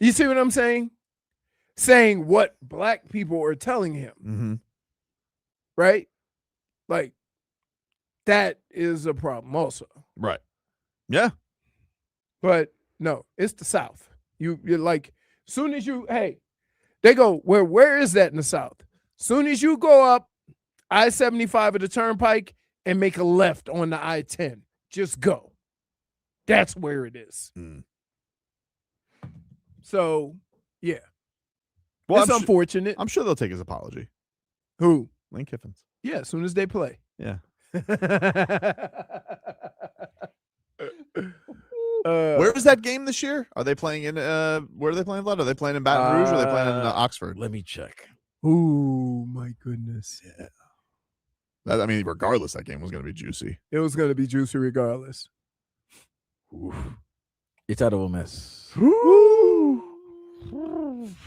You see what I'm saying? Saying what black people are telling him. Right? Like, that is a problem also. Right. Yeah. But no, it's the South. You're like, soon as they go, where is that in the South? Soon as you go up I-75 at the Turnpike and make a left on the I-10, just go. That's where it is. So, yeah. Well, it's unfortunate. I'm sure they'll take his apology. Who? Lane Kiffin's. Yeah, as soon as they play. Yeah. Where was that game this year? Are they playing in where are they playing, Vlad? Are they playing in Baton Rouge or are they playing in Oxford? Let me check. Oh my goodness. Yeah. Regardless, that game was going to be juicy. It was going to be juicy regardless. Oof. It's at Ole Miss.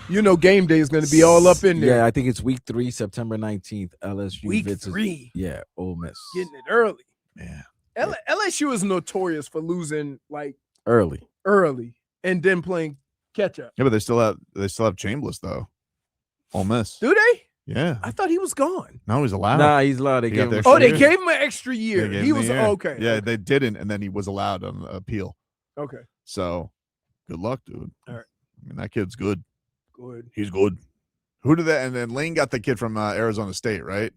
You know, game day is going to be all up in there. Yeah, I think it's week 3, September 19th. LSU. Week 3. Yeah, Ole Miss. Getting it early. Yeah. LSU is notorious for losing like early and then playing catch up. Yeah, but they still have Chambliss though. Ole Miss. Do they? Yeah. I thought he was gone. No, he's allowed. Nah, he's allowed. They gave him they gave him an extra year. He was okay. Yeah, okay. they didn't, and then he was allowed on appeal. Okay. So, good luck, dude. All right. I mean, that kid's good. Good. He's good. Who did that? And then Lane got the kid from Arizona State, right?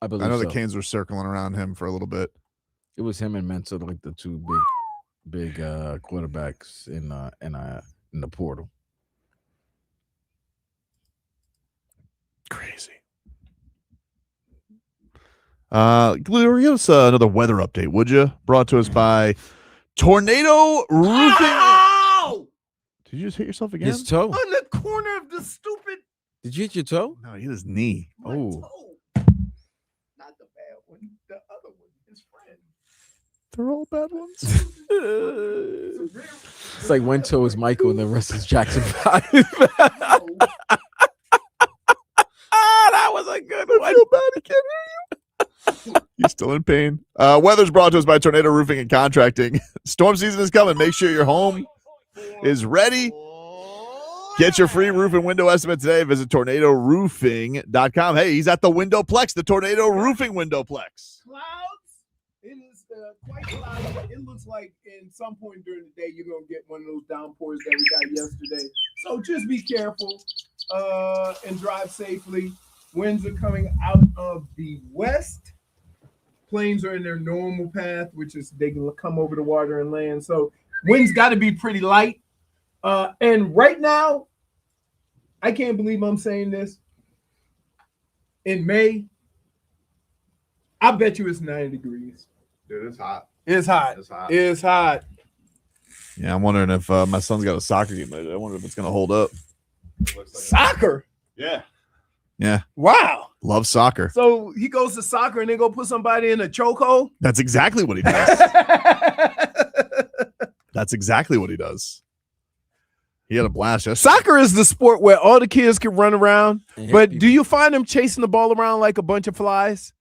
I believe. I know so. the Canes were circling around him for a little bit. It was him and Mensa, like the two big quarterbacks in the portal. Crazy. Leroy, give us another weather update, would you? Brought to us by Tornado Roofing. Ow! Did you just hit yourself again? His toe. On the corner of the stupid. Did you hit your toe? No, he hit his knee. My Oh. toe. Not the bad one. The other one. His friend. They're all bad ones. It's like one toe is Michael and the rest is Jackson 5. That was a good one. I feel bad. He can't hear you. He's still in pain. Weather's brought to us by Tornado Roofing and Contracting. Storm season is coming. Make sure your home is ready. Get your free roof and window estimate today. Visit tornadoroofing.com. Hey, he's at the Windowplex, the Tornado Roofing Windowplex. Clouds. It is quite cloudy. It looks like in some point during the day you're gonna get one of those downpours that we got yesterday. So just be careful and drive safely. Winds are coming out of the west. Planes are in their normal path, which is they can come over the water and land. So winds got to be pretty light. And right now, I can't believe I'm saying this. In May, I bet you it's 90 degrees. Dude, it's hot. It's hot. It's hot. It's hot. Yeah, I'm wondering if my son's got a soccer game later. I wonder if it's gonna hold up. Soccer? Yeah. Yeah. Wow. Love soccer. So he goes to soccer and they go put somebody in a chokehold? That's exactly what he does. That's exactly what he does. He had a blast yesterday. Soccer is the sport where all the kids can run around, but people. do you find them chasing the ball around like a bunch of flies?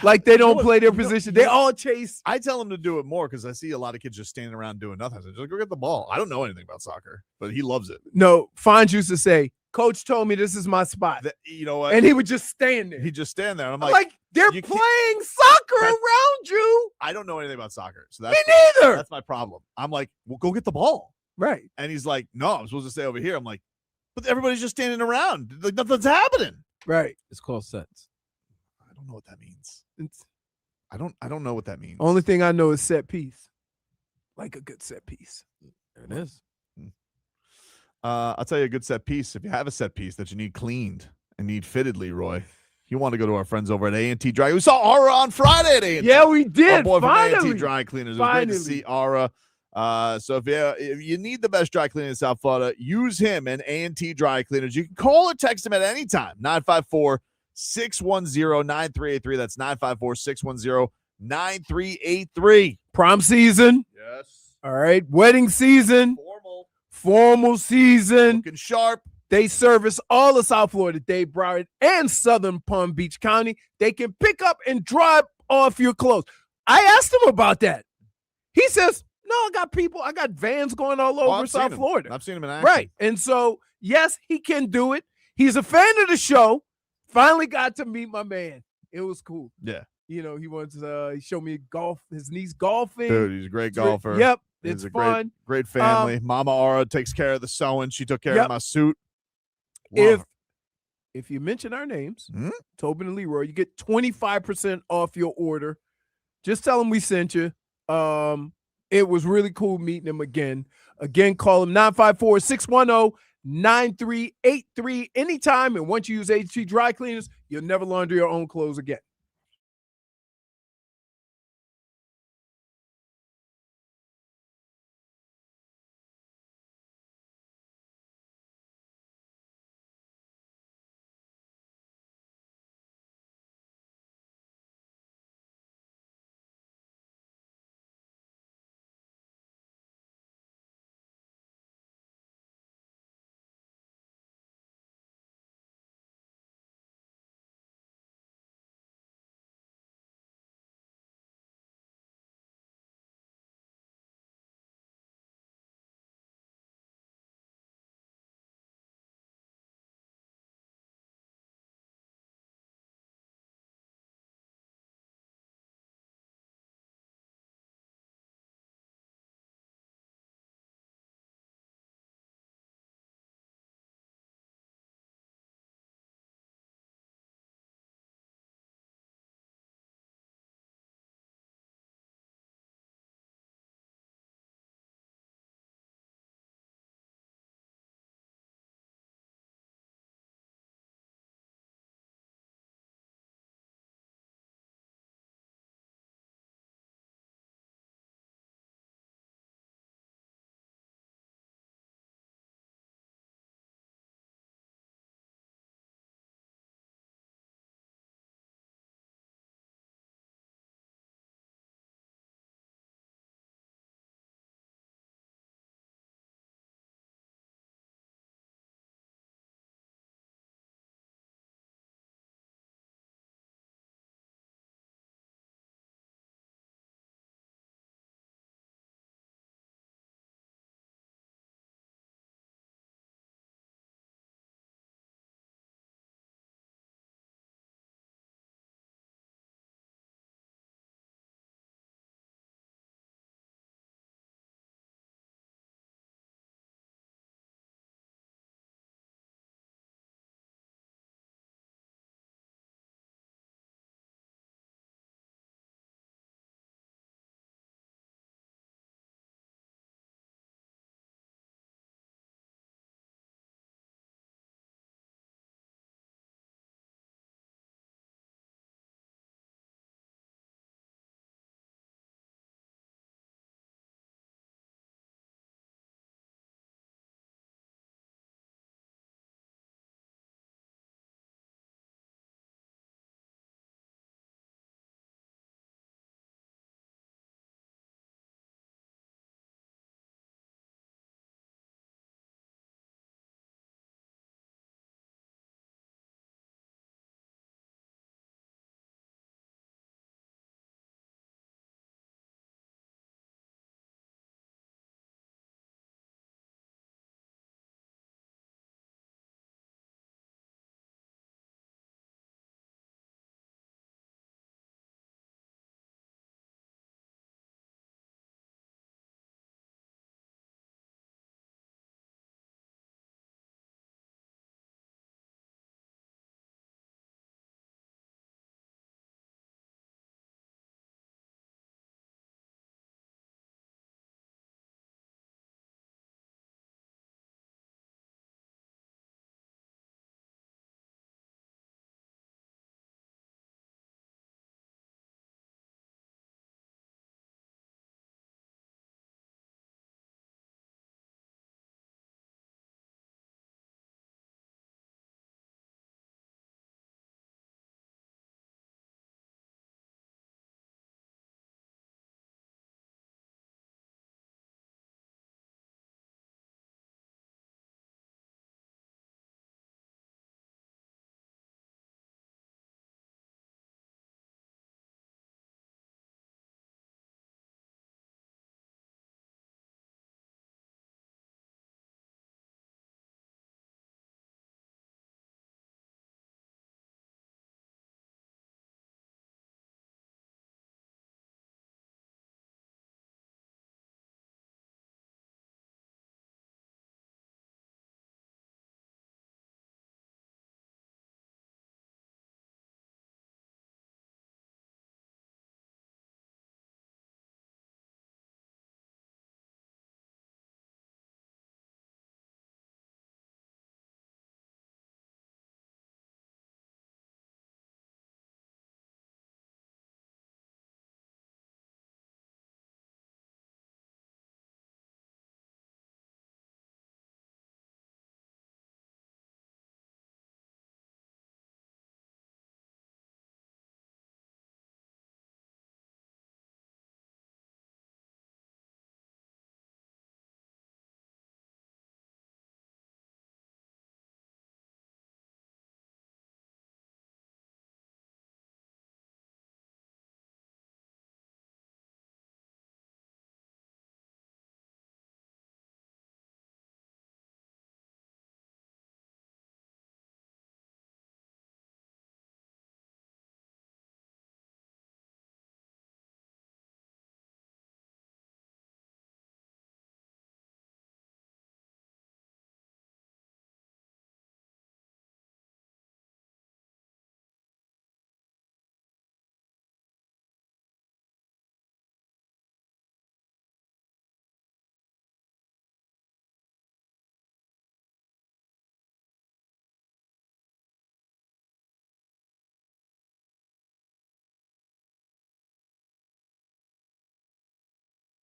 Like they don't play their position. They all chase. I tell him to do it more because I see a lot of kids just standing around doing nothing. I say, just go get the ball. I don't know anything about soccer, but he loves it. No, Fonz used to say, Coach told me this is my spot. You know what? And he would just stand there. He'd just stand there. I'm I'm like, like, they're you playing soccer around you. I don't know anything about soccer. So that's Me neither. That's my problem. I'm like, well, go get the ball. Right. And he's like, no, I'm supposed to stay over here. I'm like, but everybody's just standing around. Like nothing's happening. Right. It's called sets. I don't know what that means. It's, I don't know what that means. only thing I know is set piece. Like a good set piece. There it is. I'll tell you a good set piece. If you have a set piece that you need cleaned and need fitted, Leroy, you want to go to our friends over at A&T Dry. We saw Aura on Friday at A&T. Yeah, we did. Our boy Finally. from A&T Dry Cleaners. It was great to see Aura. So if you need the best dry cleaning in South Florida, use him and A&T Dry Cleaners. You can call or text him at any time. 954-610-9383. That's 954-610-9383. Prom season. Yes. All right. Wedding season. Formal season. Looking sharp. They service all of South Florida, Dade, Broward, and Southern Palm Beach County. They can pick up and drop off your clothes. I asked him about that. He says, no, I got vans going all over South Florida. I've seen him in action. Right. And so, yes, he can do it. He's a fan of the show. Finally got to meet my man. It was cool. Yeah. You know, he showed me his niece golfing. Dude, he's a great golfer. Yep. It's It's a fun. great family. Mama Aura takes care of the sewing. She took care Yep. of my suit. Love her. If you mention our names, Hmm? Tobin and Leroy, you get 25% off your order. Just tell them we sent you. It was really cool meeting him again. Again, call him 954-610-9383 anytime. And once you use HT Dry Cleaners, you'll never launder your own clothes again.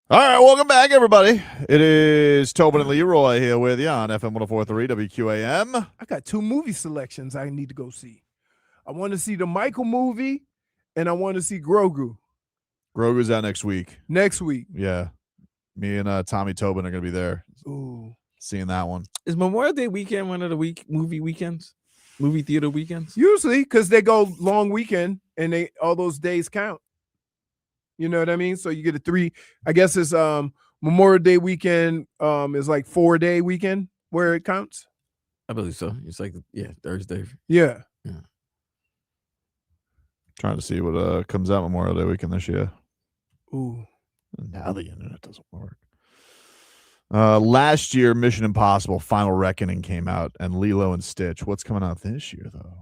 All right, welcome back, everybody. It is Tobin and Leroy here with you on FM 104.3 WQAM. I got 2 movie selections I need to go see. I want to see the Michael movie, and I want to see Grogu. Grogu's out next week. Next week. Yeah. Me and Tommy Tobin are going to be there. Ooh. Seeing that one. Is Memorial Day weekend one of the movie weekends? Movie theater weekends? Usually, because they go long weekend, and all those days count. You know what I mean? So you get a 3. I guess it's Memorial Day weekend is like 4-day weekend where it counts. I believe so. It's like Thursday. Yeah. Trying to see what comes out Memorial Day weekend this year. Ooh. Now the internet doesn't work. Last year, Mission Impossible: Final Reckoning came out, and Lilo and Stitch. What's coming out this year, though?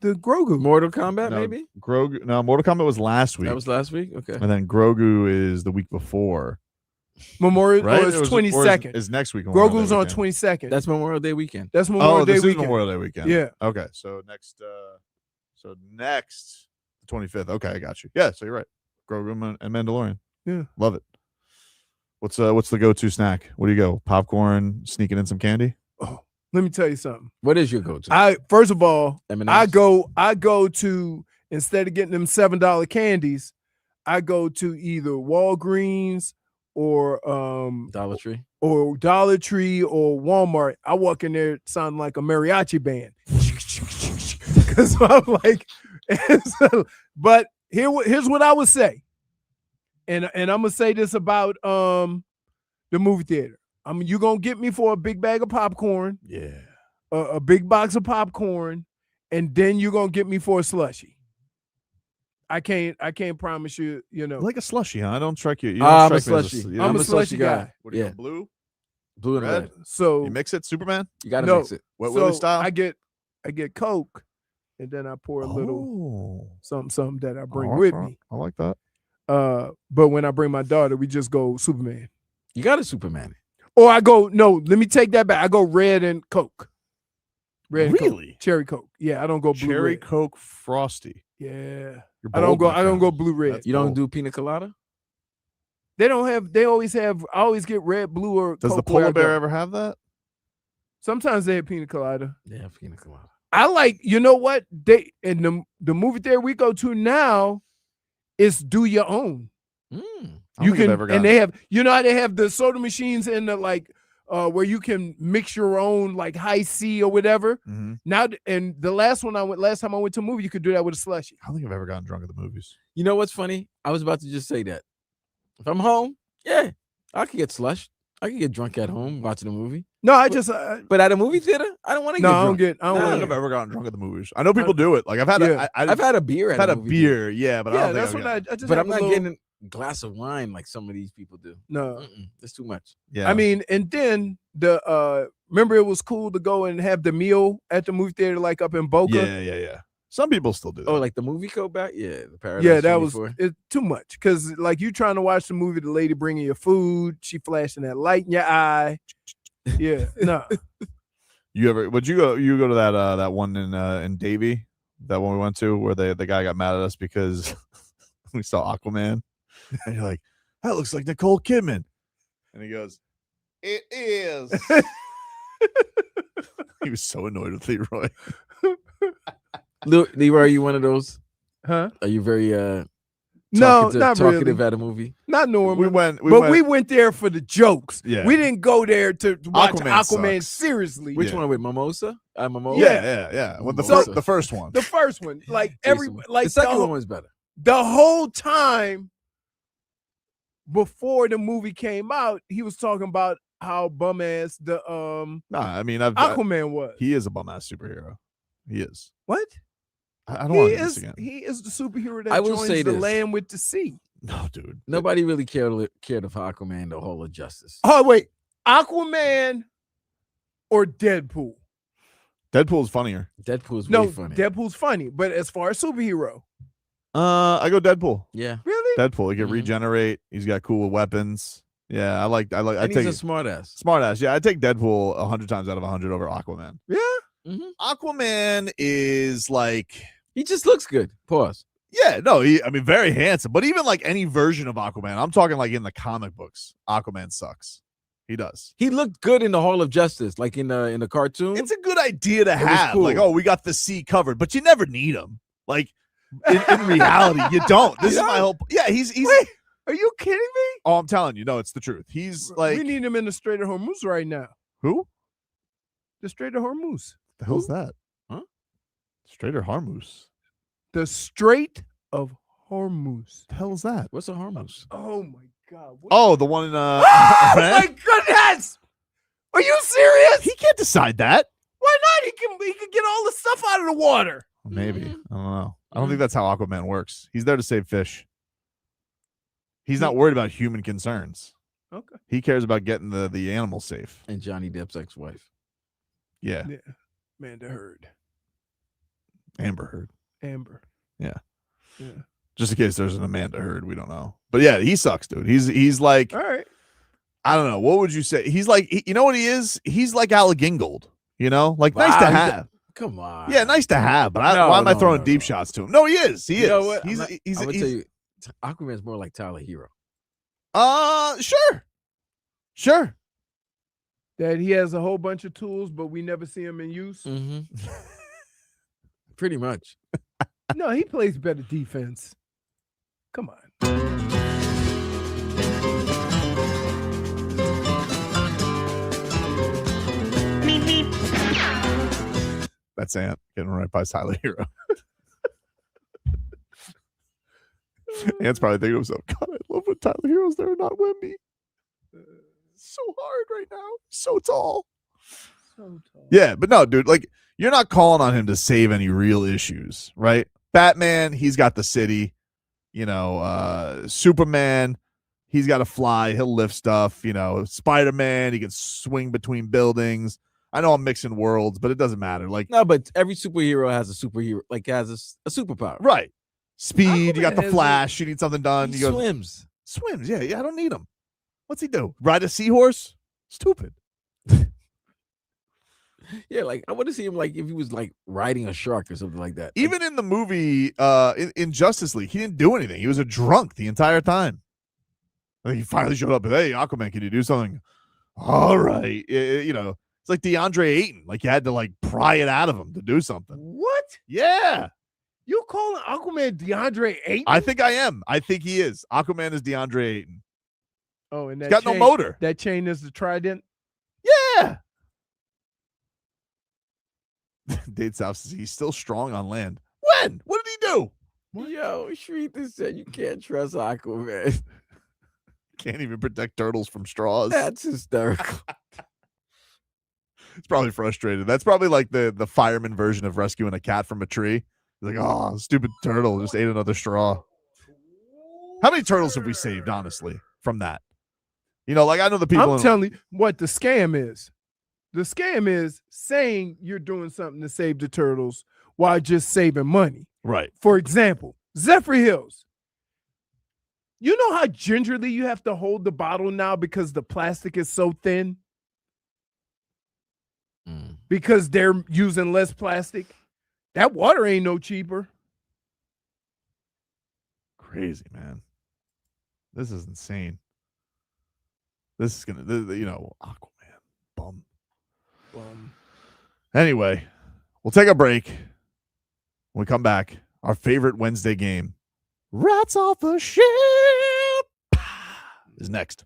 The Grogu. Mortal Kombat, No, maybe? Grogu. No, Mortal Kombat was last week. That was last week? Okay. And then Grogu is the week before. Memorial Right? Day is 22nd. Is next week. Memorial Grogu's Day on weekend? 22nd. That's Memorial Day weekend. That's Memorial Day this weekend. is Memorial Day weekend. Yeah. Okay. So next, the 25th. Okay, I got you. Yeah. So you're right. Grogu and Mandalorian. Yeah. Love it. What's the go-to snack? What do you go? Popcorn, sneaking in some candy? Oh, let me tell you something. What is your go-to? First of all, M&Ms? I go to, instead of getting them $7 candies, I go to either Walgreens or Dollar Tree or Walmart. I walk in there sounding like a mariachi band. Because I'm like, but here's what I would say. And I'm gonna say this about the movie theater. You're gonna get me for a big bag of popcorn, a big box of popcorn, and then you're gonna get me for a slushie. I can't promise you, Like a slushie, huh? I don't strike you. I'm a strike me as slushie. I'm a slushie guy. What do you go, blue? Blue and red. So You mix it, Superman? You gotta No. mix it. Wet so Willie style? I get Coke, and then I pour a little something that I bring with me. I like that. But when I bring my daughter, we just go Superman. You got a Superman. Or I go, no, let me take that back. I go red and Coke. Red and Coke. Really? Cherry Coke. Yeah, I don't go blue Cherry red. Coke Frosty. Yeah. You're I don't bold, go my I don't friend. go blue red. That's You don't bold. do pina colada? They always have I always get red, blue, or Does the Coke where I polar bear go. ever have that? Sometimes they have pina colada. Yeah, pina colada. I like, you know what? They in the movie theater we go to now is do your own. Mm. I don't You think I've can ever gotten- and they have, how they have the soda machines in the like where you can mix your own like high C or whatever. Mhm. Now and the last time I went to a movie, you could do that with a slushie. I don't think I've ever gotten drunk at the movies. You know what's funny? I was about to just say that. If I'm home, yeah, I could get slushed. I could get drunk at home watching a movie. No, I just But at a movie theater, I don't want to no, get I don't drunk. get I I don't don't wanna think I've ever gotten drunk at the movies. I know people do it. Like I've had Yeah. I've had a beer at had a movie theater. beer, yeah, but I yeah, don't think that's I've what I gotten- just But have I'm a not little- getting a glass of wine like some of these people do. no. That's too much. Yeah. I mean, and then the remember it was cool to go and have the meal at the movie theater like up in Boca. yeah. Some people still do that. Oh, like the movie code back? Yeah, the Paradise. Yeah, that was 24. too much because like you trying to watch the movie, the lady bringing your food, she flashing that light in your eye. Yeah, no. Would you go to that one in Davie, that one we went to where the guy got mad at us because we saw Aquaman, and you're like, that looks like Nicole Kidman, and he goes, it is. He was so annoyed with Leroy. Leroy, are you one of those? Huh? Are you very No, not talkative really. at a movie? Not normal. We went there for the jokes. Yeah. We didn't go there to watch Aquaman Aquaman sucks. seriously. Which one with Mimosa? Mimosa? Yeah. Well, So- the first one. The first one, like Jason. like the second one was better. the whole time before the movie came out, he was talking about how bum ass the Nah, I mean, Aquaman was. he is a bum ass superhero. He is. What? I don't want to do this He again. is the superhero that I will joins say the this. land with the sea. No, dude. Nobody really cared for Aquaman the whole of Justice. Oh wait, Aquaman or Deadpool? Deadpool's funnier. Deadpool's No, really funny. Deadpool's funny, but as far as superhero, I go Deadpool. Yeah. really? Deadpool. He can Mhm. regenerate. He's got cool weapons. Yeah, I And take he's a smart ass. smart ass. Yeah, I take Deadpool 100 times out of 100 over Aquaman. Yeah. Mhm. Aquaman is like, He just looks good. Pause. Yeah, no, I mean, very handsome. But even like any version of Aquaman, I'm talking like in the comic books, Aquaman sucks. He does. He looked good in the Hall of Justice, like in the cartoon. It's a good idea to was have. cool. Like, oh, we got the sea covered, but you never need him. Like in reality, you don't. This is my whole. Yeah, he's. Wait, are you kidding me? Oh, I'm telling you, no, it's the truth. He's like. We need him in the Strait of Hormuz right now. Who? The Strait of Hormuz. The hell's that? Huh? Strait or Hormuz? The Strait of Hormuz. The hell is that? What's a Hormuz? Oh my God. Oh, the one in Oh my goodness! Are you serious? He can't decide that. Why not? He can get all the stuff out of the water. Maybe. I don't know. I don't think that's how Aquaman works. He's there to save fish. He's not worried about human concerns. Okay. He cares about getting the animals safe. And Johnny Depp's ex-wife. Yeah. Amanda Heard. Amber Heard. Amber. Yeah. Yeah. Just in case there's an Amanda Heard, we don't know. But yeah, he sucks, dude. He's like, all right. I don't know. What would you say? He's like, you know what he is? He's like Alec Ingold, you know? Like, nice to have. Come on. Yeah, nice to have. But why am I throwing deep shots to him? No, he is. He is. You know what? He's I'm gonna tell you, Aquaman's more like Tyler Herro. Sure. That he has a whole bunch of tools, but we never see him in use. Mm-hmm. Pretty much. No, he plays better defense. Come on. That's Ant getting right by Tyler Herro. Ant's probably thinking to himself, God, I love when Tyler Herro's there, not Wemby. So hard right now. So tall. So tall. Yeah, but no, dude, like, you're not calling on him to save any real issues, right? Batman, he's got the city. You know, Superman, he's got to fly. He'll lift stuff. You know, Spider-Man, he can swing between buildings. I know I'm mixing worlds, but it doesn't matter. Like, No, but every superhero has a superhero, like has a superpower. right. Speed, you got the Aquaman Flash, you need something done. He You go, swims. swims, yeah, I don't need him. What's he do? Ride a seahorse? Stupid. Yeah, like I want to see him like if he was like riding a shark or something like that. Even in the movie, in Justice League, he didn't do anything. He was a drunk the entire time. Like, he finally showed up. Hey, Aquaman, can you do something? All right. You know, it's like DeAndre Ayton. Like, you had to like pry it out of him to do something. What? Yeah. You calling Aquaman DeAndre Ayton? I think I am. I think he is. Aquaman is DeAndre Ayton. Oh, and that He's got no motor. That chain is the trident. Yeah. Dade South says he's still strong on land. When? What did he do? Yo, Shreetha said you can't trust Aquaman. Can't even protect turtles from straws. That's hysterical. It's probably frustrated. That's probably like the fireman version of rescuing a cat from a tree. He's like, oh, stupid turtle just ate another straw. How many turtles have we saved, honestly, from that? You know, like, I know the people. I'm telling you what the scam is. The scam is saying you're doing something to save the turtles while just saving money. Right. For example, Zephyr Hills. You know how gingerly you have to hold the bottle now because the plastic is so thin? Because they're using less plastic? That water ain't no cheaper. Crazy, man. This is insane. This is going to, you know, Aquaman. Bum. Anyway, we'll take a break. When we come back, our favorite Wednesday game, Rats Off the Ship, is next.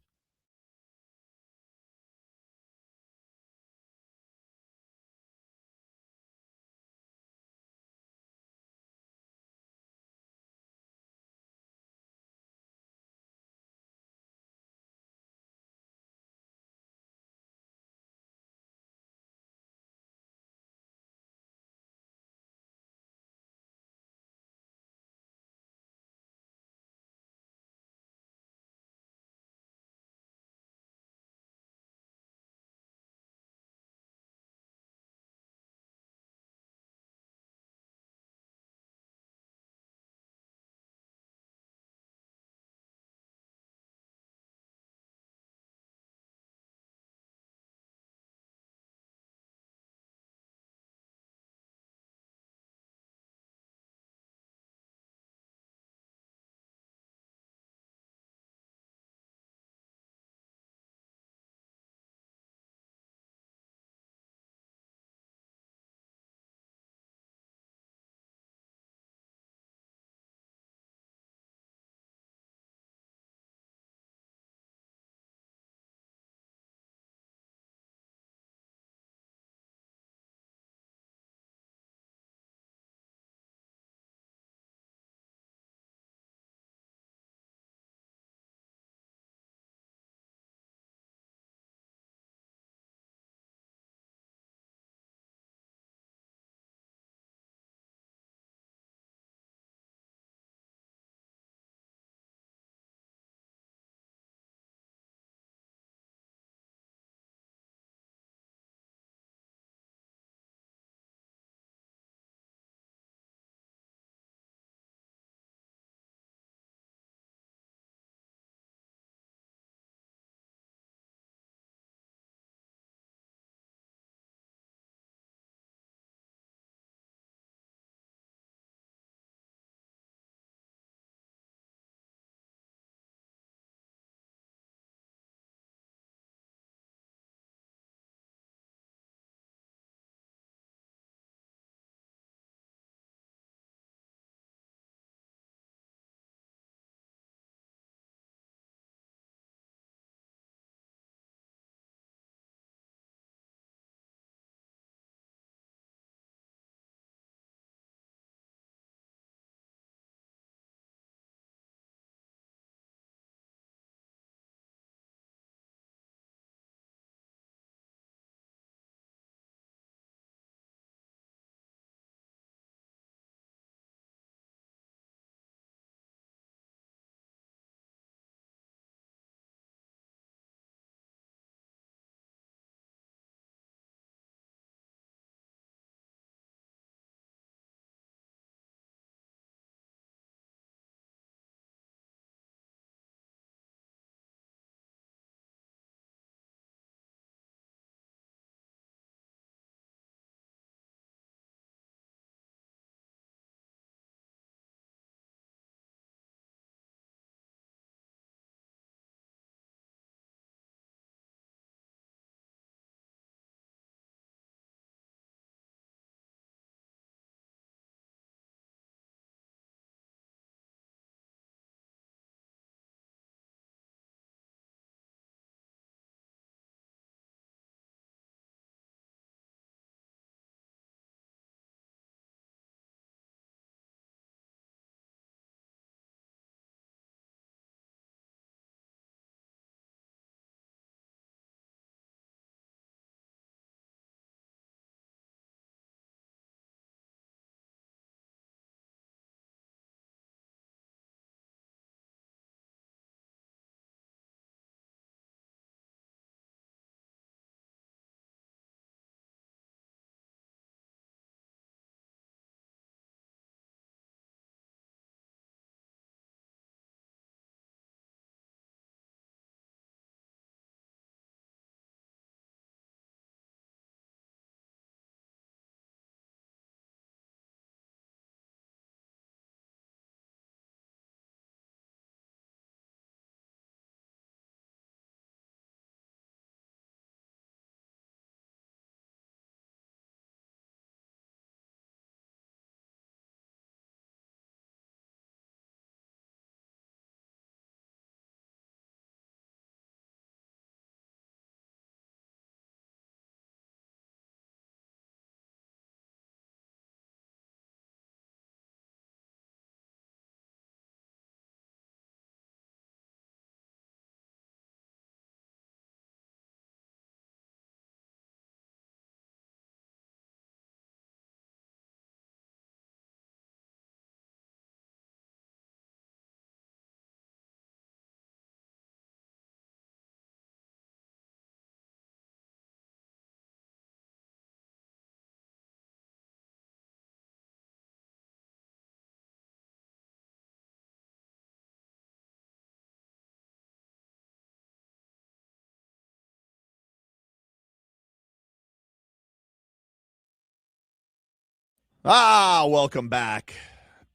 Welcome back.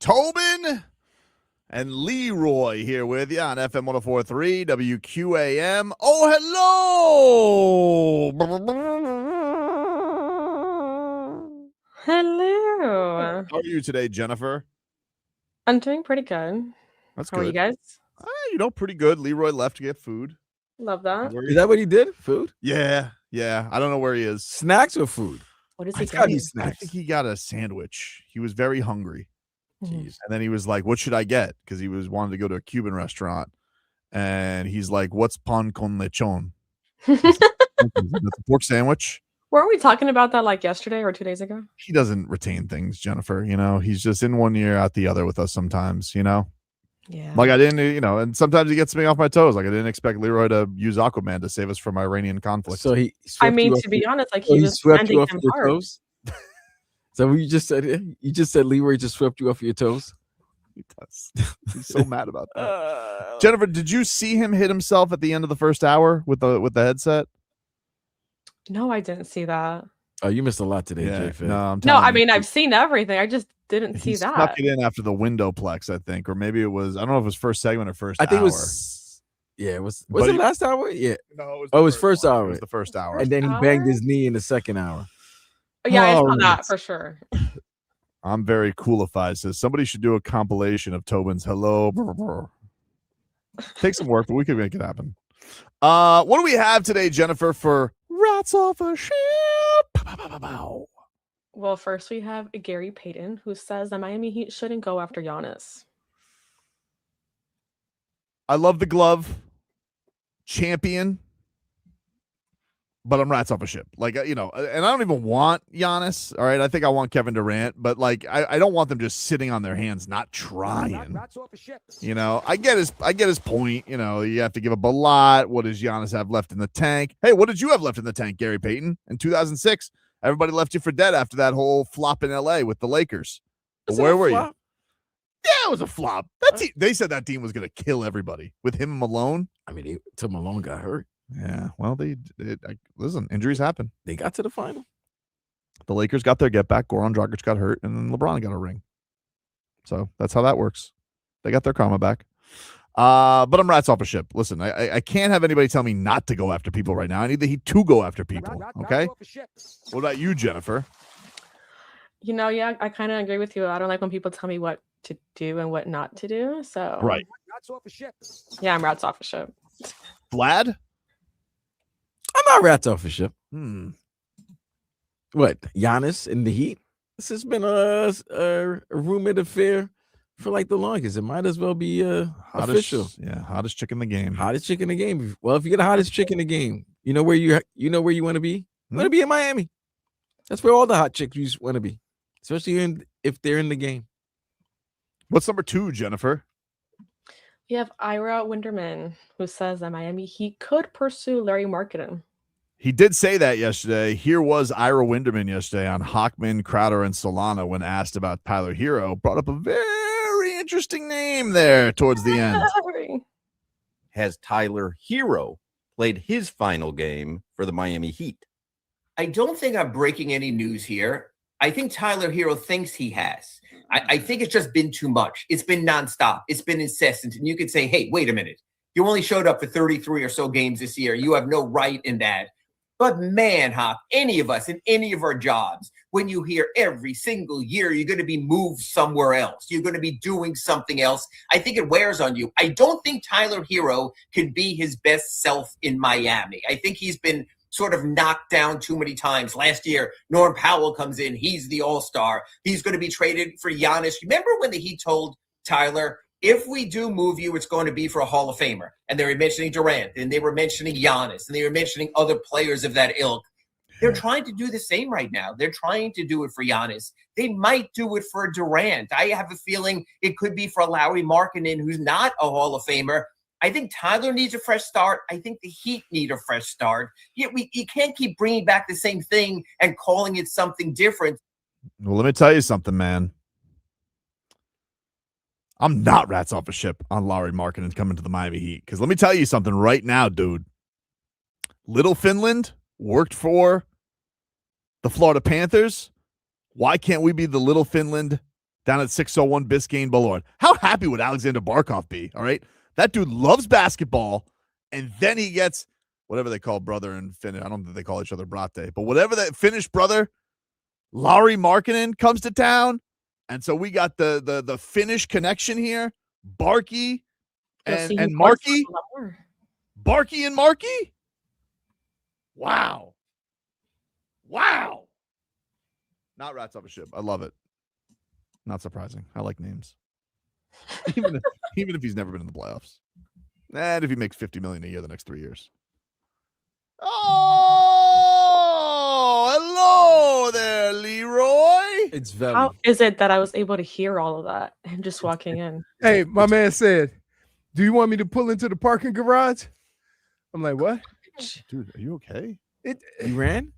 Tobin and Leroy here with you on FM 104.3 WQAM. Oh, hello. Hello. How are you today, Jennifer? I'm doing pretty good. That's How good. are you guys? Pretty good. Leroy left to get food. Love that. Is that what he did? Food? Yeah. I don't know where he is. Snacks or food? What is he It's gotta be getting? I snacks. think he got a sandwich. He was very hungry. Mhm. And then he was like, what should I get? Because he was wanting to go to a Cuban restaurant. And he's like, what's pan con lechon? That's a pork sandwich. Weren't we talking about that like yesterday or 2 days ago? He doesn't retain things, Jennifer. He's just in one ear, out the other with us sometimes, Yeah. Like I didn't, and sometimes he gets me off my toes. Like I didn't expect Leroy to use Aquaman to save us from Iranian conflict. So he I swept mean, you off to be your- honest, like so he he was swept you sending off him your hard. toes? So what you just said? You just said Leroy just swept you off your toes? He does. He's so mad about that. Jennifer, did you see him hit himself at the end of the first hour with the headset? No, I didn't see that. Oh, you missed a lot today, Yeah, JFig. no, I'm No, telling I you, mean I've seen everything. I just didn't see he that. snuck it in after the windowplex, I think, or maybe it was. I don't know if it was first segment or first. I think hour. it was. Yeah, it was. But Was it he- last hour? Yeah. No, Oh, it was first one. hour. It was the first hour. And then he Hour? banged his knee in the second hour. Yeah, I saw All right. that for sure. I'm very coolified. Says somebody should do a compilation of Tobin's hello. Take some work, but we can make it happen. What do we have today, Jennifer, for Rats Off a Ship? Well, first we have Gary Peyton, who says the Miami Heat shouldn't go after Giannis. I love the glove. Champion. But I'm rats off a ship. Like, and I don't even want Giannis. All right. I think I want Kevin Durant, but like, I don't want them just sitting on their hands, not trying. I get his point. You have to give up a lot. What does Giannis have left in the tank? Hey, what did you have left in the tank, Gary Payton? In 2006, everybody left you for dead after that whole flop in LA with the Lakers. But where were you? Yeah, it was a flop. They said that team was going to kill everybody with him alone. I mean, till Malone got hurt. Yeah, well, listen, injuries happen. They got to the final. The Lakers got their get back. Goran Dragic got hurt, and then LeBron got a ring. So that's how that works. They got their karma back. But I'm rats off a ship. Listen, I can't have anybody tell me not to go after people right now. I need the Heat to go after people. Okay. What about you, Jennifer? Yeah, I kind of agree with you. I don't like when people tell me what to do and what not to do. So Right. Yeah, I'm rats off a ship. Vlad? I'm not rats off a ship. What? Giannis in the Heat? This has been a rumored affair for like the longest. It might as well be official. Hottest chick in the game. Hottest chick in the game. Well, if you get the hottest chick in the game, you know where you want to be? You want to be in Miami. That's where all the hot chicks want to be, especially if they're in the game. What's number 2, Jennifer? You have Ira Winderman, who says that Miami Heat could pursue Lauri Markkanen. He did say that yesterday. Here was Ira Winderman yesterday on Hockman, Crowder, and Solana when asked about Tyler Herro. Brought up a very interesting name there towards the end. Has Tyler Herro played his final game for the Miami Heat? I don't think I'm breaking any news here. I think Tyler Herro thinks he has. I think it's just been too much. It's been nonstop. It's been incessant. And you could say, hey, wait a minute. You only showed up for 33 or so games this year. You have no right in that. But man, Hop, any of us in any of our jobs, when you hear every single year you're going to be moved somewhere else, you're going to be doing something else, I think it wears on you. I don't think Tyler Herro can be his best self in Miami. I think he's been sort of knocked down too many times. Last year, Norm Powell comes in. He's the all-star. He's going to be traded for Giannis. Remember when he told Tyler, if we do move you, it's going to be for a Hall of Famer. And they were mentioning Durant, and they were mentioning Giannis, and they were mentioning other players of that ilk. They're trying to do the same right now. They're trying to do it for Giannis. They might do it for Durant. I have a feeling it could be for Lauri Markkanen, who's not a Hall of Famer. I think Tyler needs a fresh start. I think the Heat need a fresh start. You can't keep bringing back the same thing and calling it something different. Well, let me tell you something, man. I'm not rats off a ship on Lauri Markkanen coming to the Miami Heat. Because let me tell you something right now, dude. Little Finland worked for the Florida Panthers. Why can't we be the little Finland down at 601 Biscayne Boulevard? How happy would Alexander Barkov be? All right. That dude loves basketball. And then he gets whatever they call brother in Finnish. I don't think they call each other brate, but whatever that Finnish brother, Lauri Markkanen comes to town. And so we got the Finnish connection here. Barky and Marky. Barky and Marky. Wow. Not rats off a ship. I love it. Not surprising. I like names. even if he's never been in the playoffs. And if he makes $50 million a year the next 3 years. Oh, hello there, Leroy. It's Veli. How is it that I was able to hear all of that and just walking in? Hey, my man said, "Do you want me to pull into the parking garage?" I'm like, "What?" Dude, are you okay? You ran?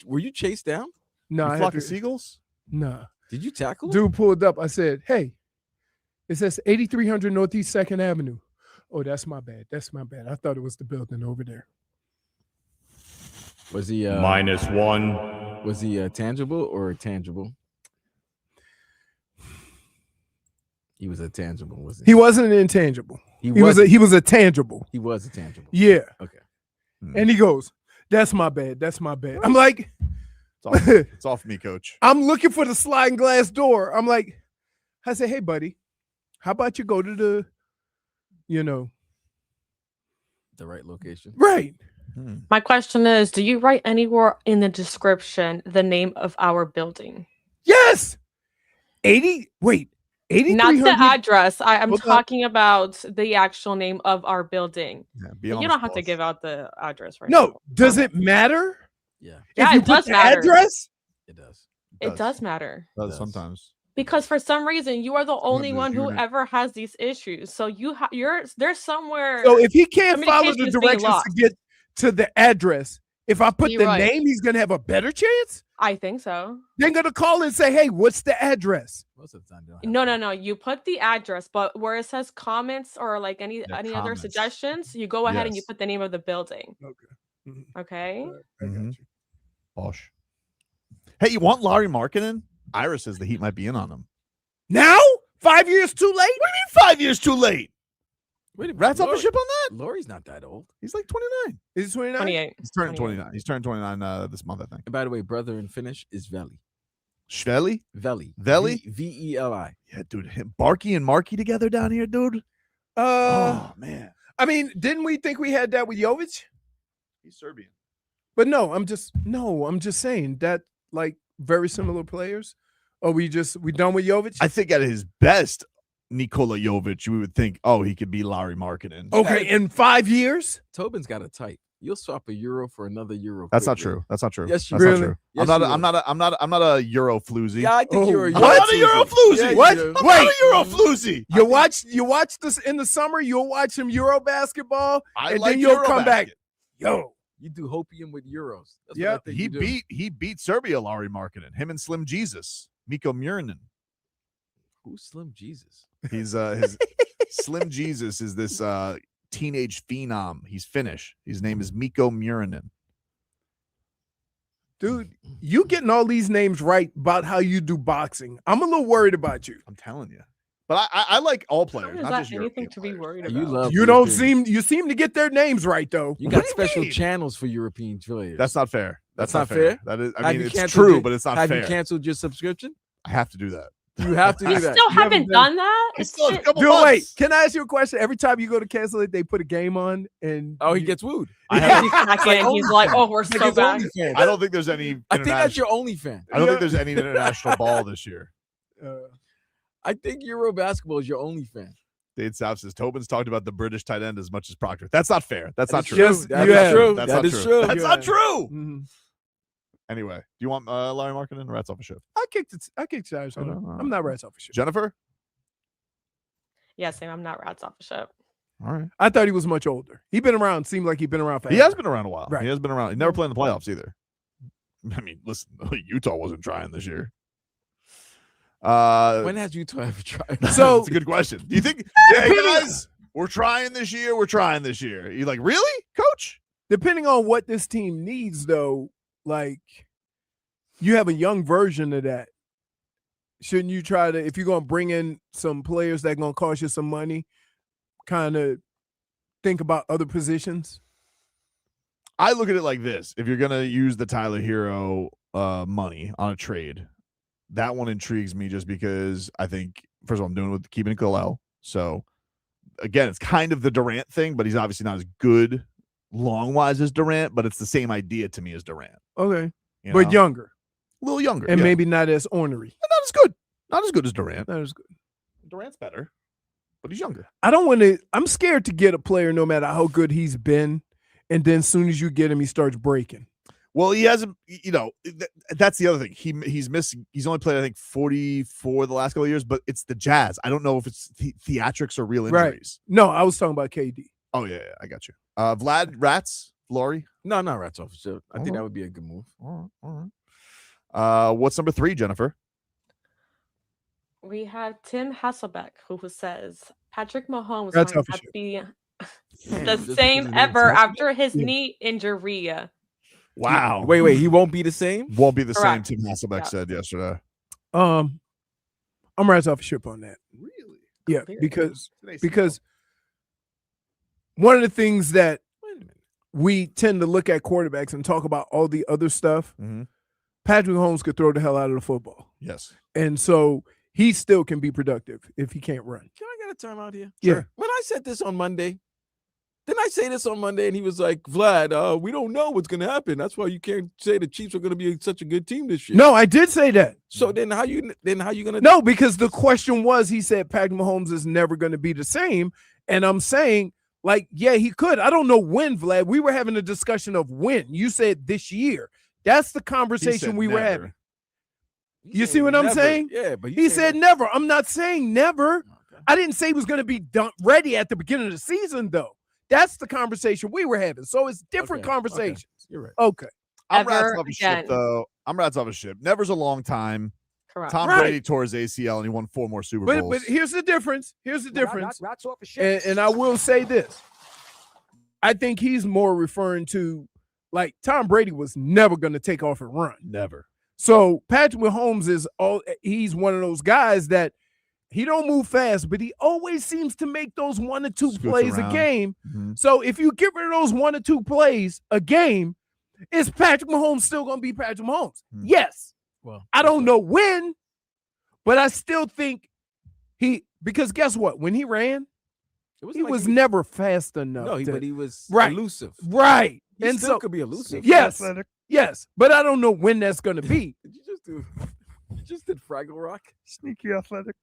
Were you chased down? No, You flock of seagulls? No. Did you tackle him? Dude pulled up. I said, "Hey, it says 8300 Northeast 2nd Avenue." Oh, that's my bad. I thought it was the building over there. Was he -1? Was he tangible or tangible? He was a tangible, wasn't he? He wasn't an intangible. He was a tangible. He was a tangible. Yeah. Okay. And he goes, "That's my bad. I'm like, It's off me, coach. I'm looking for the sliding glass door. I'm like, I say, "Hey, buddy, how about you go to the, The right location. right?" My question is, do you write anywhere in the description the name of our building? Yes. 8300. Not the address. I'm talking about the actual name of our building. Yeah, you don't have to give out the address right No, now. does it matter? Yeah. Yeah, you it does put the matter. Address? It does. It does matter. Sometimes. Because for some reason you are the only this one who unit. ever has these issues. So there's somewhere. So if he can't follow the communication is being directions lost. to get to the address, if I put You're the right. name, he's gonna have a better chance. I think so. They're gonna call and say, "Hey, what's the address?" Most of the time, No. You put the address, but where it says comments or like any other comments. suggestions, you go ahead and you Yes. put the name of the building. Okay. Okay. Bosh. Hey, you want Lauri Markkanen? Ira says the Heat might be in on him. Now, 5 years too late. What do you mean 5 years too late? Wait a minute. Rats off a ship on that? Lauri's not that old. He's like 29. Is he 29? 28. He's turning 29. He's turning 29 this month, I think. And by the way, brother in Finnish is Veli. Shveli? Veli. Veli? Veli. Yeah, dude. Barky and Marky together down here, dude. Oh, man. I mean, didn't we think we had that with Jovic? He's Serbian. But no, I'm just saying that like very similar players. Or we done with Jovic? I think at his best, Nikola Jovic, we would think, oh, he could be Lauri Markkanen. Okay, in 5 years? Tobin's got a type. You'll swap a euro for another euro. That's not quickly. true. That's not true. Yes, you That's really? not true. Yes, I'm not a Euro Floozy. Yeah, I think you're a I'm not a Euro Floozy. Yeah, What? you do. I'm not a Euro Floozy. You watch this in the summer, you'll watch some Euro basketball, and like then you'll Euro come back. basket. Yo. You do hopium with euros. That's Yeah, what I think He you do. beat Serbia, Lauri Markkanen. Him and Slim Jesus. Miko Murinen. Who's Slim Jesus? He's his Slim Jesus is this teenage phenom. He's Finnish. His name is Miko Murinen. Dude, you getting all these names right about how you do boxing. I'm a little worried about you. I'm telling you. But I like all players, Is not that just anything European to be players. worried You about? love You seem to get their names right though. You got What do you special mean? channels for European players. That's not fair. That's not fair? That is. I Have mean, you it's canceled true, your- but it's not Have fair. you canceled your subscription? I have to do that. You have to do You that. still haven't done that? It's still a been- couple Dude, months. wait, can I ask you a question? Every time you go to cancel it, they put a game on and Oh, he gets wooed. I have- He's back in, he's like, oh, we're so back. I don't think there's any. I think that's international- your only fan. I don't think there's any international ball this year. I think Euro basketball is your only fan. Dade South says Tobin's talked about the British tight end as much as Proctor. That's not fair. That's not is true. true. That is true. That's That not is true. true. That's Yeah. not true. Mhm. Anyway, do you want Lauri Markkanen or Rats off a ship? I kicked Arizona. I'm not rats off a shit. Jennifer? Yeah, same. I'm not rats off a ship. All right. I thought he was much older. He'd been around, seemed like he'd been around for He has been around a while. Right. He has been around. He never played in the playoffs either. I mean, listen, Utah wasn't trying this year. When has Utah ever tried? So that's a good question. Do you think, hey guys, we're trying this year? We're trying this year. You're like, really, coach? depending on what this team needs, though, like you have a young version of that shouldn't you try to, if you're going to bring in some players that going to cost you some money, kind of think about other positions? I look at it like this. If you're going to use the Tyler Herro money on a trade, that one intrigues me just because I think, first of all, I'm doing it with keeping it Khalil. So, again, it's kind of the Durant thing, but he's obviously not as good long-wise as Durant, but it's the same idea to me as Durant. Okay. You But know? younger. A little younger. And yeah. maybe not as ornery. Not as good. Not as good as Durant. Not as good. Durant's better, but he's younger. I don't want to, I'm scared to get a player no matter how good he's been, and then as soon as you get him, he starts breaking. Well, he hasn't, that's the other thing. He's missing. He's only played, I think, 44 the last couple of years, but it's the Jazz. I don't know if it's theatrics or real injuries. Right. No, I was talking about KD. Oh, yeah, I got you. Vlad, Rats, Lauri? No, not Rats off the ship. I think that would be a good move. All right. What's number 3, Jennifer? We have Tim Hasselbeck, who says Patrick Mahomes That's might off not the be the Just same because of ever the- after his knee injury. Wow. Wait, he won't be the same? Won't be the Correct. same Tim Hasselbeck Yeah. said yesterday. I'm right off the ship on that. Really? Yeah, Clear. because one of the things that we tend to look at quarterbacks and talk about all the other stuff, Patrick Mahomes could throw the hell out of the football. Yes. And so he still can be productive if he can't run. Can I get a time out here? Yeah. When I said this on Monday, didn't I say this on Monday? And he was like, Vlad, we don't know what's going to happen. That's why you can't say the Chiefs are going to be such a good team this year. No, I did say that. So then how you going to? No, because the question was, he said Patrick Mahomes is never going to be the same. And I'm saying, like, yeah, he could. I don't know when, Vlad. We were having a discussion of when. You said this year. That's the conversation we were having. You see what I'm saying? Yeah, but he said never. I'm not saying never. Okay. I didn't say he was going to be ready at the beginning of the season, though. That's the conversation we were having. So it's different conversations. You're right. Okay. I'm Ever rats off a ship, again. though. I'm rats off a ship. Never's a long time. Correct. Tom Right. Brady tore his ACL and he won 4 more Super Bowls. But here's the difference. Here's the difference. Rats off a ship. And I will say this. I think he's more referring to, like, Tom Brady was never going to take off and run. Never. So Patrick Mahomes he's one of those guys that he don't move fast, but he always seems to make those 1 or 2 Scoots plays around. a game. Mm-hmm. So if you get rid of those 1 or 2 plays a game, is Patrick Mahomes still going to be Patrick Mahomes? Yes. Well, I don't know when, but I still think because guess what? When he ran, he was never fast enough. No, to- but he was Right. elusive. Right. He And still so could be elusive. yes, yes, but I don't know when that's going to be. Did you just do? You just did Fraggle Rock. Sneaky athletic.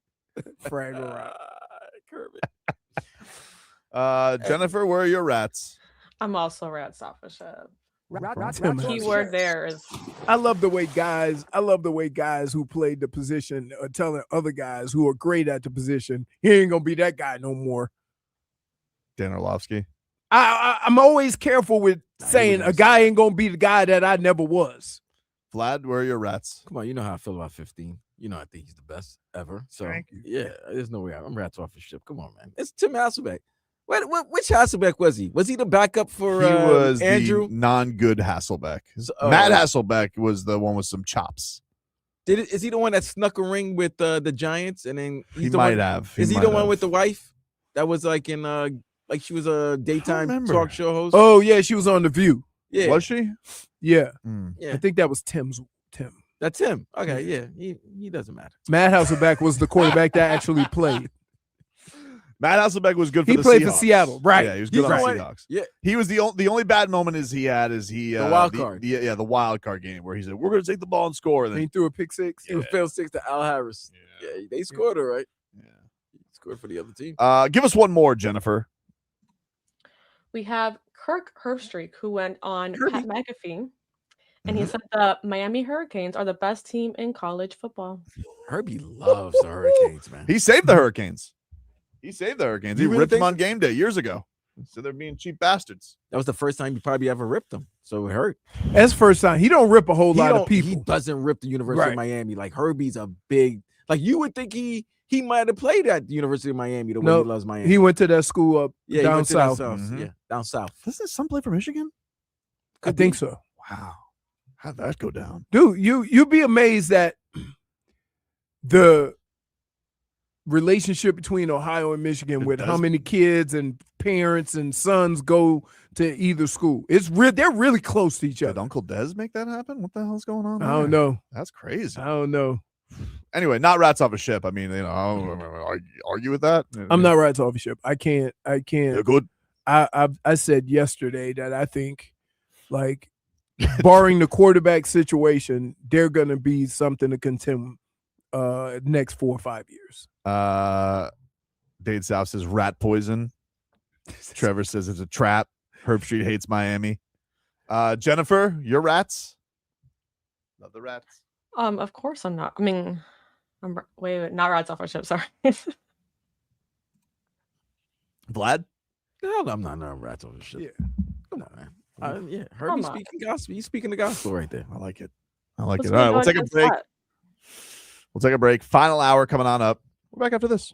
Fraggle Rock. Kermit. Jennifer, where are your rats? I'm also rats off a ship. Tim Keyword there is I love the way guys who played the position are telling other guys who are great at the position, he ain't gonna be that guy no more. Dan Orlovsky. I'm always careful with saying a guy ain't gonna be the guy that I never was. Vlad, where are your rats? Come on, you know how I feel about 15. You know I think he's the best ever. So Thank you. yeah, there's no way I'm rats off the ship. Come on, man. It's Tim Hasselbeck. Which Hasselbeck was he? Was he the backup for He was Andrew? the non-good Hasselbeck. Matt Hasselbeck was the one with some chops. Is he the one that snuck a ring with the Giants? And then He the might one, have. Is he the one with the wife that was like in like she was a daytime remember. talk show host? Oh yeah, she was on The View. Yeah. Was she? Yeah. Yeah. I think that was Tim. That's him. Okay, yeah. He doesn't matter. Matt Hasselbeck was the quarterback that actually played. Matt Hasselbeck was good for He the played for Seahawks. Seattle, right. Yeah, he was good on the right. Seahawks. Yeah. He was the only bad moment The wild card. the wild card game where he said, "We're going to take the ball and score." And He then threw a pick six. It was failed 6 to Al Harris. Yeah, they scored all right. Yeah. He scored for the other team. Give us one more, Jennifer. we have Kirk Herbstreit, who went on Pat McAfee, and he said the Miami Hurricanes are the best team in college football. Herbie loves the Hurricanes, man. He saved the Hurricanes. He saved the Hurricanes. He You really ripped them think on game day years ago. So they're being cheap bastards. That was the first time he probably ever ripped them. So it hurt. That's first time. He don't rip a whole lot of He people. doesn't rip the University Right. of Miami. Like Herbie's a big, like you would think he might have played at the University of Miami the way he loves Miami. He went to that school up he down went to that south. Yeah, down south. Doesn't his son play for Michigan? I think so. Wow. How'd that go down? Dude, you'd be amazed that the relationship between Ohio and Michigan with how many kids and parents and sons go to either school. They're really close to each other. Did Uncle Des make that happen? What the hell's going on? I don't know. That's crazy. I don't know. Anyway, not rats off a ship. I mean, I don't argue with that. I'm not rats off a ship. I can't. You're good. I said yesterday that I think, like, barring the quarterback situation, they're going to be something to contend next 4 or 5 years. Dade South says rat poison. Trevor says it's a trap. Herbstreit hates Miami. Jennifer, your rats? Love the rats. Of course I'm not. I mean, wait, not rats off our ship. Sorry. Vlad? No, I'm not rats off the ship. Yeah. Come on, man. Yeah, Herbie speaking gospel. He's speaking the gospel right there. I like it. All right, we'll take a break. We'll take a break. Final hour coming on up. We're back after this.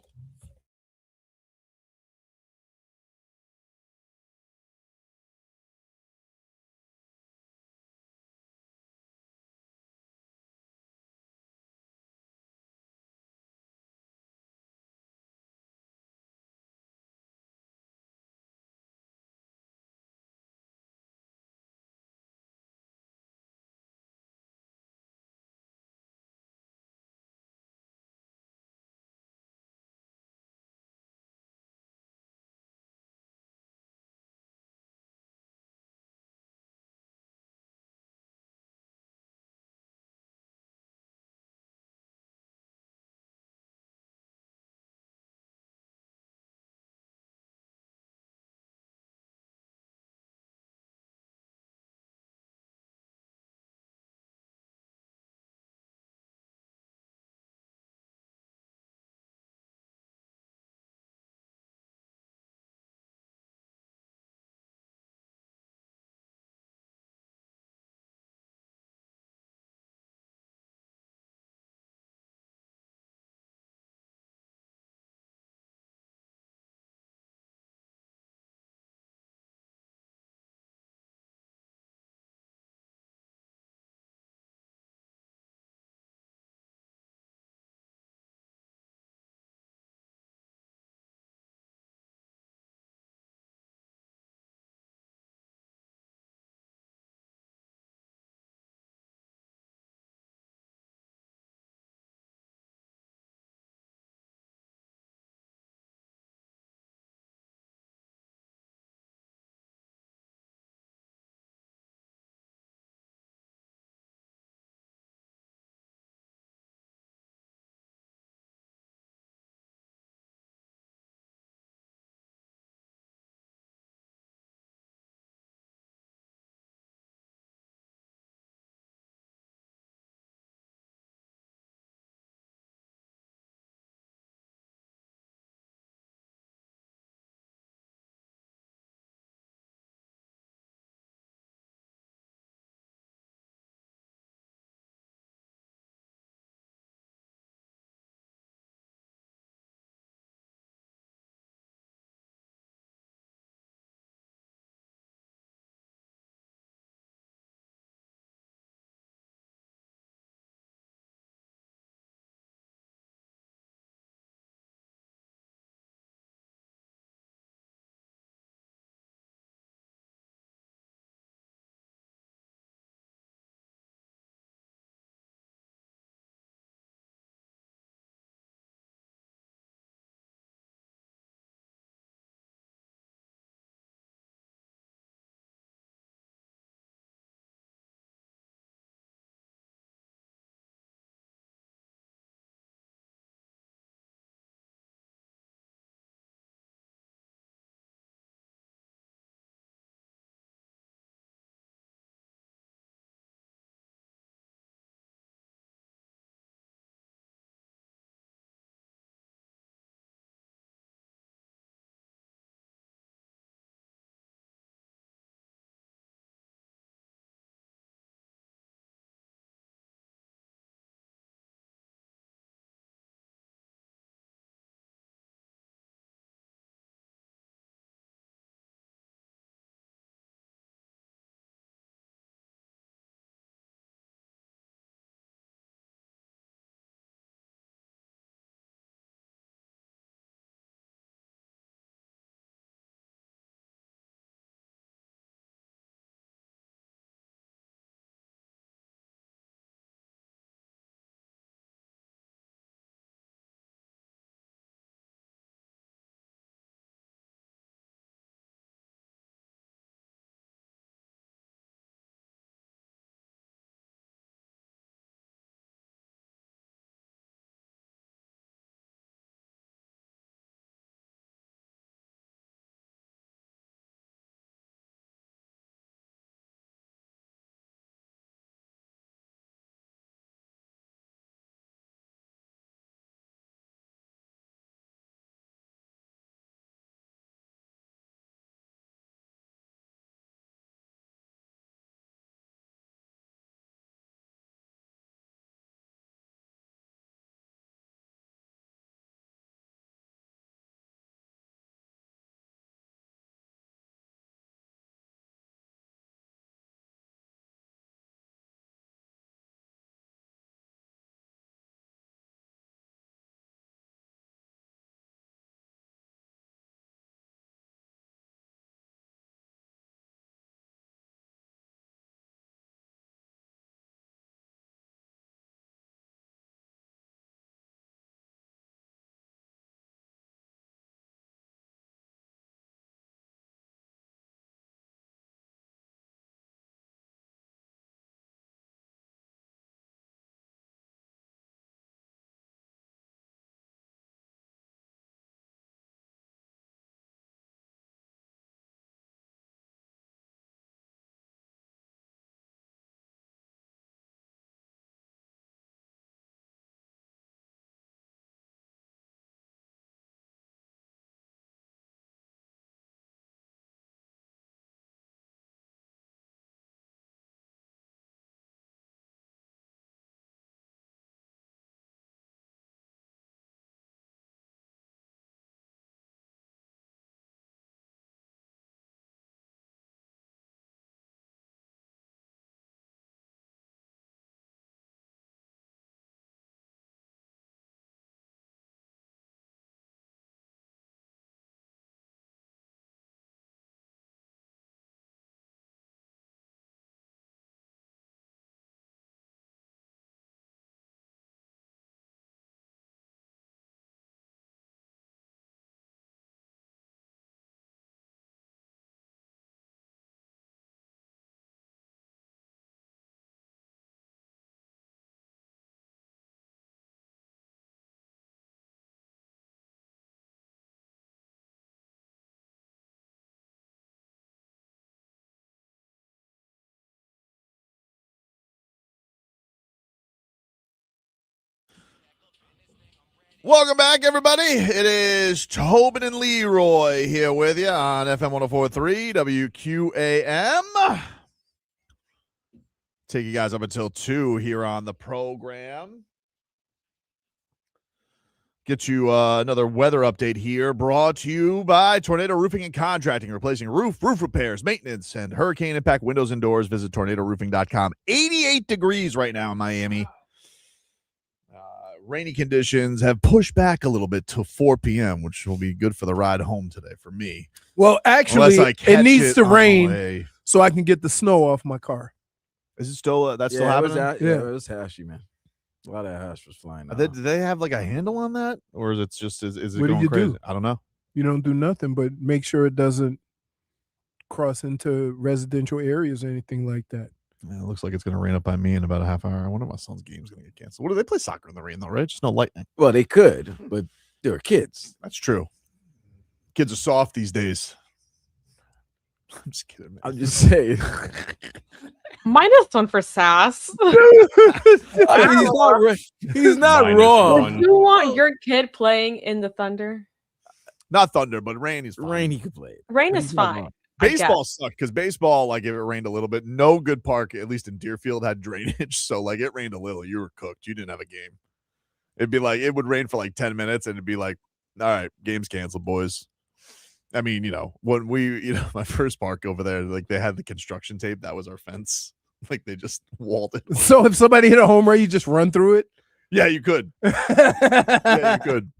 Welcome back, everybody. It is Tobin and Leroy here with you on FM 104.3 WQAM. Take you guys up until 2 here on the program. Get you another weather update here, brought to you by Tornado Roofing and Contracting, replacing roof repairs, maintenance, and hurricane impact windows and doors. Visit tornadoroofing.com. 88 degrees right now in Miami. Rainy conditions have pushed back a little bit to 4 p.m., which will be good for the ride home today for me. Well, actually, it needs to rain so I can get the snow off my car. Is it still that's still happening? It was hashy, man. A lot of hash was flying. Do they have like a handle on that, or is it just is it What do going you crazy? do? I don't know. You don't do nothing but make sure it doesn't cross into residential areas or anything like that. Yeah, it looks like it's going to rain up by me in about a half hour. I wonder if my son's game's going to get canceled. What do they play soccer in the rain though, right? Just no lightning. Well, they could, but they were kids. That's true. Kids are soft these days. I'm just kidding, man. I'm just saying. -1 for sass. I mean, he's not wrong. You want your kid playing in the Thunder? Not Thunder, but rain is fine. Rain, he could play it. Rain is fine. Baseball sucked because baseball, like if it rained a little bit, no good park, at least in Deerfield, had drainage. So like it rained a little, you were cooked. You didn't have a game. It'd be like it would rain for like 10 minutes, and it'd be like, all right, game's canceled, boys. I mean, when my first park over there, like they had the construction tape, that was our fence. Like they just walled it. So if somebody hit a home run, you just run through it? Yeah, you could. Yeah, you could.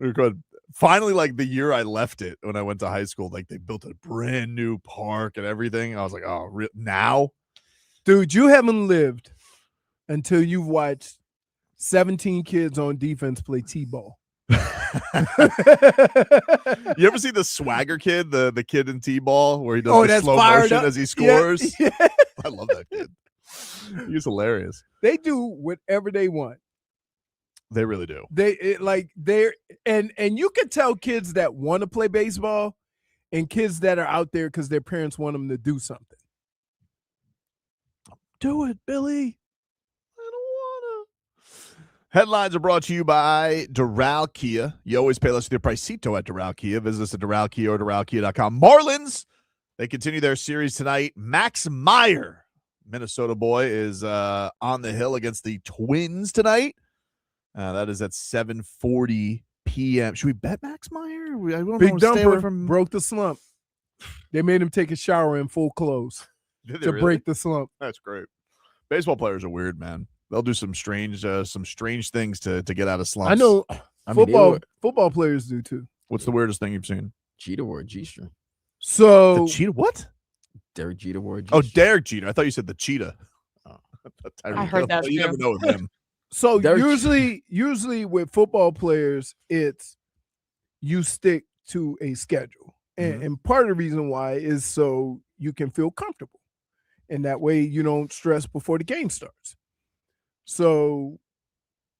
You could. Finally, like the year I left it when I went to high school, like they built a brand new park and everything. And I was like, oh, now? Dude, you haven't lived until you've watched 17 kids on defense play T-ball. You ever see the swagger kid, the kid in T-ball where he does the slow motion as he scores? Yeah. I love that kid. He's hilarious. They do whatever they want. They really do. And you can tell kids that want to play baseball and kids that are out there because their parents want them to do something. Do it, Billy. I don't want to. Headlines are brought to you by Doral Kia. You always pay less with your Pricito at Doral Kia. Visit us at Doral Kia or DoralKia.com. Marlins, they continue their series tonight. Max Meyer, Minnesota boy, is on the hill against the Twins tonight. That is at 7:40 p.m. Should we bet Max Meyer? I don't Big know, stay away Dumper from... broke the slump. They made him take a shower in full clothes to break the slump. That's great. Baseball players are weird, man. They'll do some strange things to get out of slumps. I know football players do too. What's the weirdest thing you've seen? Jeter wore a G-string. So the cheetah? What? Derek Jeter wore a G-string. Oh, Derek Jeter. I thought you said the cheetah. Oh, I heard that. You never know with him. So usually with football players, it's you stick to a schedule. And part of the reason why is so you can feel comfortable. And that way you don't stress before the game starts. So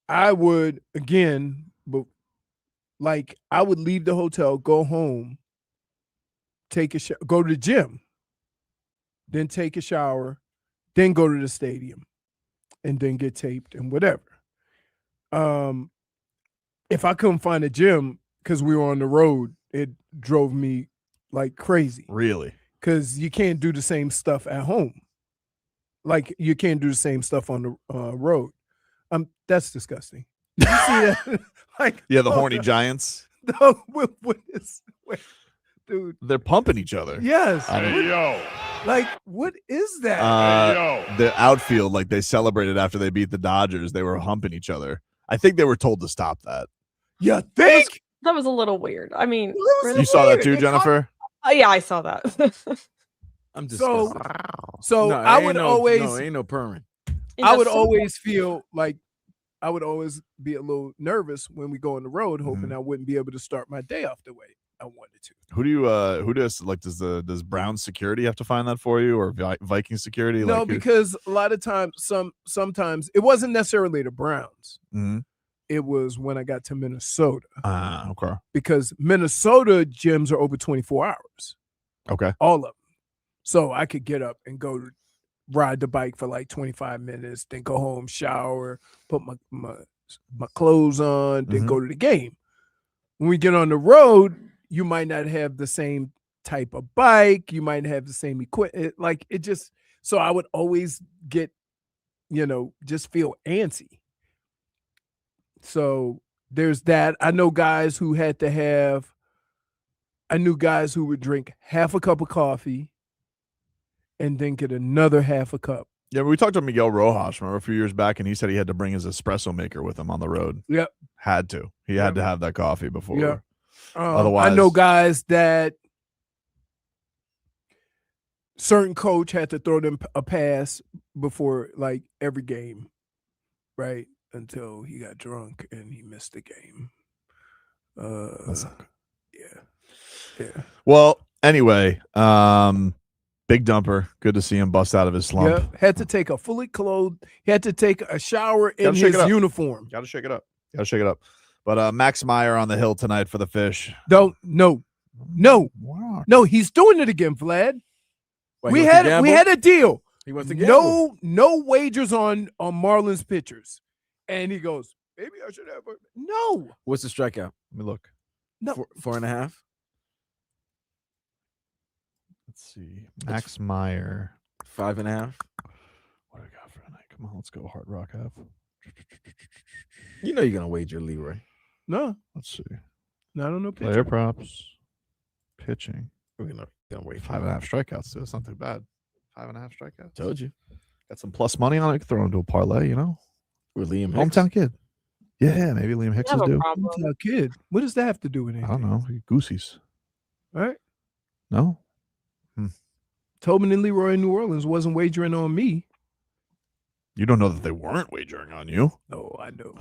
I would, again, I would leave the hotel, go home, take a shower, go to the gym, then take a shower, then go to the stadium, and then get taped and whatever. If I couldn't find a gym because we were on the road, it drove me like crazy. Really? Because you can't do the same stuff at home. Like you can't do the same stuff on the road. That's disgusting. Did you see that? The horny giants. No, dude. They're pumping each other. Yes. What is that? The outfield, like they celebrated after they beat the Dodgers. They were humping each other. I think they were told to stop that. You think? That was a little weird. I mean, You saw that too, Jennifer? Yeah, I saw that. I'm just so no, I would always ain't no permit. I would always feel like I would always be a little nervous when we go on the road, hoping I wouldn't be able to start my day off the way I wanted to. Does Brown security have to find that for you, or Viking security? No, because a lot of times, sometimes it wasn't necessarily the Browns. It was when I got to Minnesota. Okay. Because Minnesota gyms are open 24 hours. Okay. All of them. So I could get up and go ride the bike for like 25 minutes, then go home, shower, put my my clothes on, then go to the game. When we get on the road, you might not have the same type of bike. You might have the same equipment. Like it just, so I would always get, just feel antsy. So there's that. I knew guys who would drink half a cup of coffee and then get another half a cup. Yeah, but we talked to Miguel Rojas, remember, a few years back, and he said he had to bring his espresso maker with him on the road. Yep. Had to. He had to have that coffee before. Yep. Otherwise, I know guys that certain coach had to throw them a pass before like every game, right? Until he got drunk and he missed the game. That's not good. Yeah. Well, anyway, big dumper. Good to see him bust out of his slump. Yeah, had to take a fully clothed. He had to take a shower in Gotta shake his it up. uniform. Got to shake it up. But Max Meyer on the hill tonight for the Fish. No. He's doing it again, Vlad. We had a deal. He wants to gamble. No wagers on Marlins pitchers, and he goes, maybe I should have. No. What's the strikeout? Let me look. No. 4.5. Let's see. Max Meyer. 5.5. What do we got for tonight? Come on, let's go Hard Rock half. You know you're gonna wager Leroy. No. Let's see. No, I don't know. Player props. Pitching. We're gonna wait. 5.5 strikeouts, too. It's not too bad. 5.5 strikeouts. Told you. Got some plus money on it. Throw into a parlay, With Liam Hicks. Hometown kid. Yeah, maybe Liam Hicks is due. Hometown kid. What does that have to do with anything? I don't know. Goosies. All right. No? Tobin and Leroy in New Orleans wasn't wagering on me. You don't know that they weren't wagering on you. Oh, I know.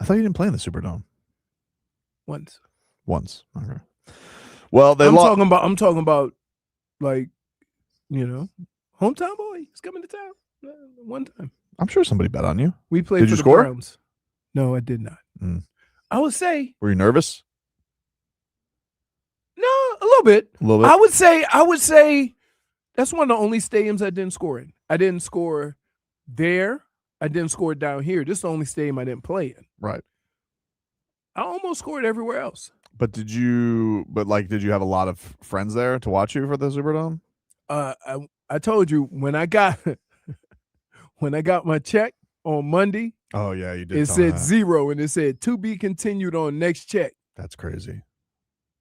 I thought you didn't play in the Superdome. Once. Okay. Well, I'm talking about like, hometown boy. He's coming to town. One time. I'm sure somebody bet on you. We played Did for you the score? Browns. No, I did not. I would say Were you nervous? no, a little bit. A little bit. I would say that's one of the only stadiums I didn't score in. I didn't score there. I didn't score down here. This is the only stadium I didn't play in. Right. I almost scored everywhere else. But did you have a lot of friends there to watch you for the Superdome? I told you when I got my check on Monday. Oh yeah, you did. It tell said me that. 0 and it said to be continued on next check. That's crazy.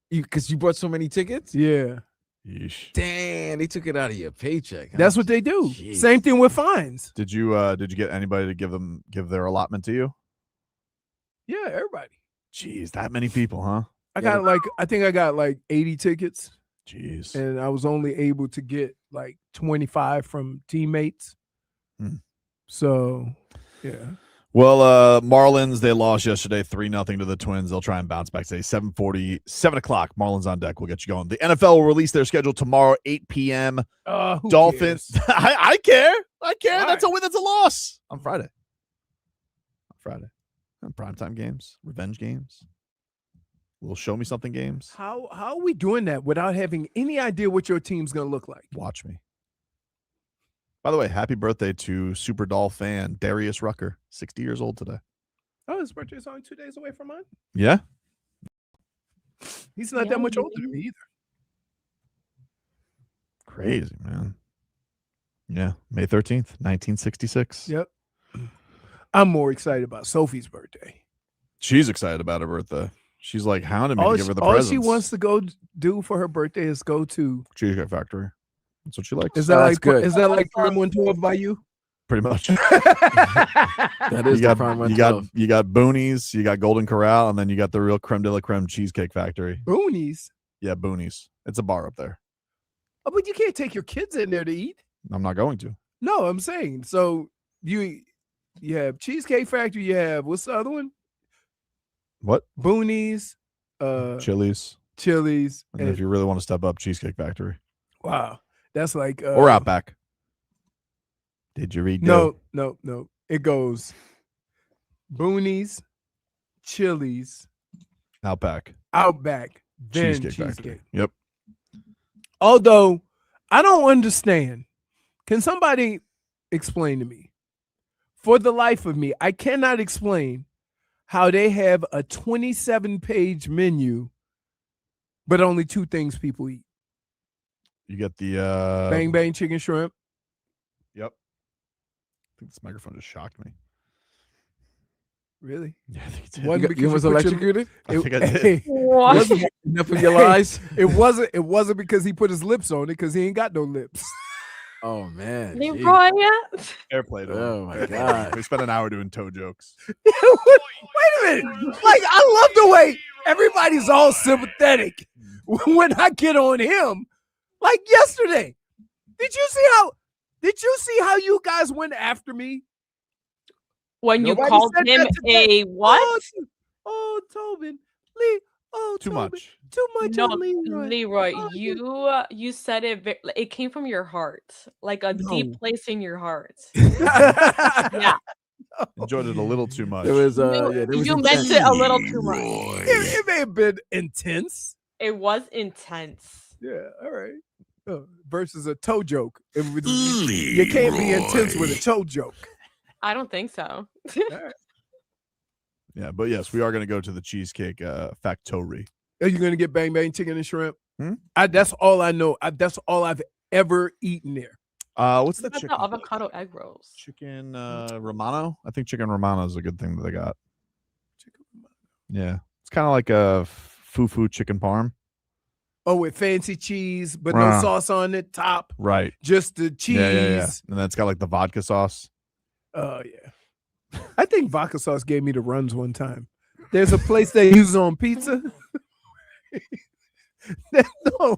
Because you bought so many tickets? Yeah. Yeesh. Damn, they took it out of your paycheck. Huh? That's what they do. Jeez. Same thing with fines. Did you get anybody to give their allotment to you? Yeah, everybody. Jeez, that many people, huh? I think I got like 80 tickets. Jeez. And I was only able to get like 25 from teammates. So, yeah. Well, Marlins, they lost yesterday 3-0 to the Twins. They'll try and bounce back today. 7:40, 7 o'clock. Marlins on deck. We'll get you going. The NFL will release their schedule tomorrow, 8 p.m. Dolphins. I care. Why? That's a win. That's a loss. On Friday. Primetime games, revenge games, little show me something games. How are we doing that without having any idea what your team's going to look like? Watch me. By the way, happy birthday to Super Doll fan Darius Rucker, 60 years old today. Oh, his birthday's only 2 days away from mine. Yeah? He's not that much older than me either. Crazy, man. Yeah, May 13th, 1966. Yep. I'm more excited about Sophie's birthday. She's excited about her birthday. She's like hounding me to give her the presents. All she wants to go do for her birthday is go to Cheesecake Factory. That's what she likes. Is that like Prime 112 by you? Pretty much. That is the Prime 112. You got Boonies, you got Golden Corral, and then you got the real creme de la creme Cheesecake Factory. Boonies? Yeah, Boonies. It's a bar up there. Oh, but you can't take your kids in there to eat. I'm not going to. No, I'm saying. So you have Cheesecake Factory, you have what's the other one? What? Boonies, Chili's. And if you really want to step up, Cheesecake Factory. Wow. That's like or Outback. Did you read? No. It goes Boonies, Chili's, Outback, then Cheesecake Factory. Yep. Although I don't understand. Can somebody explain to me? for the life of me, I cannot explain how they have a 27-page menu, but only 2 things people eat. You get the Bang Bang Chicken Shrimp. Yep. I think this microphone just shocked me. Really? Yeah, I think it did. Wasn't because You was put your- electrocuted? I think I did. What? Wasn't enough of your lies? It wasn't because he put his lips on it because he ain't got no lips. Oh man. geez. Leroy? Fair play to him. Oh my Fair play. God. We spent an hour doing toe jokes. Wait a minute. Like, I love the way everybody's all sympathetic when I get on him. Like yesterday. Did you see how you guys went after me? When you Nobody called said him that today. a what? Oh, Tobin. Lee. Oh, Too Tobin. much. Too much No, on Leroy. Leroy, Oh, you said it. It came from your heart, like a No. deep place in your heart. Yeah, Enjoyed it a little too much. There was you, there was you intent. meant it a little too much. It may have been intense. It was intense. Yeah, all right. Versus a toe joke. You can't be intense with a toe joke. I don't think so. Yeah, but yes, we are going to go to the cheesecake factory. Are you going to get Bang Bang Chicken and Shrimp? Hmm? That's all I know. That's all I've ever eaten there. What's the What about chicken? the avocado egg rolls? Chicken Romano? I think chicken Romano is a good thing that they got. Yeah. It's kind of like a fufu chicken parm. Oh, with fancy cheese, but Right. no sauce on it. Top. Right. Just the cheese. Yeah. And then it's got like the vodka sauce. Oh, yeah. I think vodka sauce gave me the runs one time. There's a place they use it on pizza. No.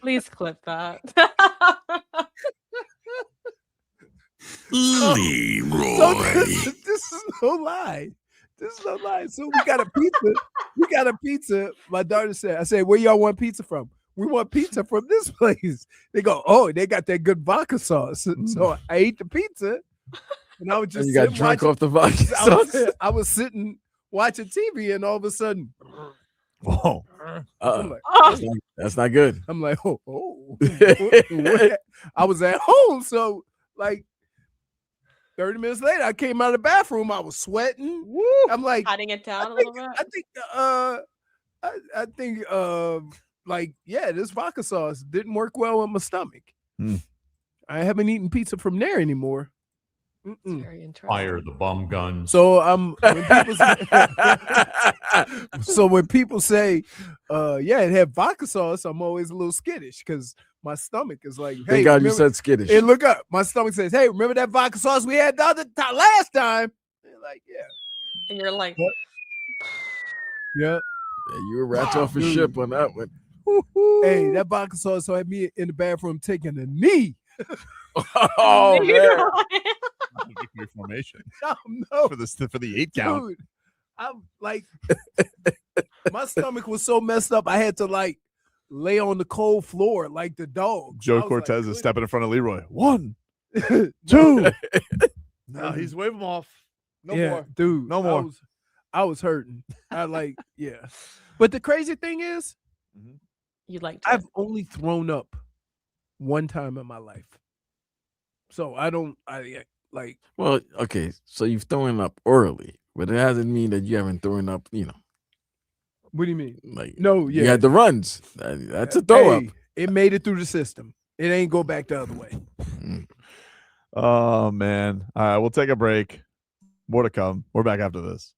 Please clip that. So this is no lie. This is no lie. So we got a pizza. We got a pizza. My daughter said, I said, where y'all want pizza from? We want pizza from this place. They go, oh, they got that good vodka sauce. So I ate the pizza. And I was just And you got sitting drunk watching- off the vodka I was- sauce. I was sitting watching TV, and all of a sudden, Whoa. I'm like, That's not good. I'm like, oh. What? I was at home, so like 30 minutes later, I came out of the bathroom. I was sweating. I'm like, Patting it down a little bit. I think like, yeah, this vodka sauce didn't work well in my stomach. I haven't eaten pizza from there anymore. Very interesting. Fire the bum gun. So when people say, yeah, it had vodka sauce, I'm always a little skittish because my stomach is like, hey, Thank God you remember- said skittish. And look up, my stomach says, hey, remember that vodka sauce we had the other time last time? And like, yeah. And you're like, Yeah. Yeah, you were rats off a ship on that one. Hey, that vodka sauce had me in the bathroom taking a knee. Oh man. Victory formation. No, for the 8 count. dude, I'm like, my stomach was so messed up. I had to like lay on the cold floor like the dog. Joe Cortez is stepping in front of Leroy. 1, 2. No, he's waving them off. No more. dude. No more. I was hurting. I like, yeah. But the crazy thing is, you like I've only thrown up one time in my life. So I like. Well, okay, so you've thrown up orally, but it doesn't mean that you haven't thrown up, What do you mean? like No, you yeah. had the runs. That's a throw up. Hey, it made it through the system. It ain't go back the other way. Oh, man. All right, we'll take a break. More to come. We're back after this.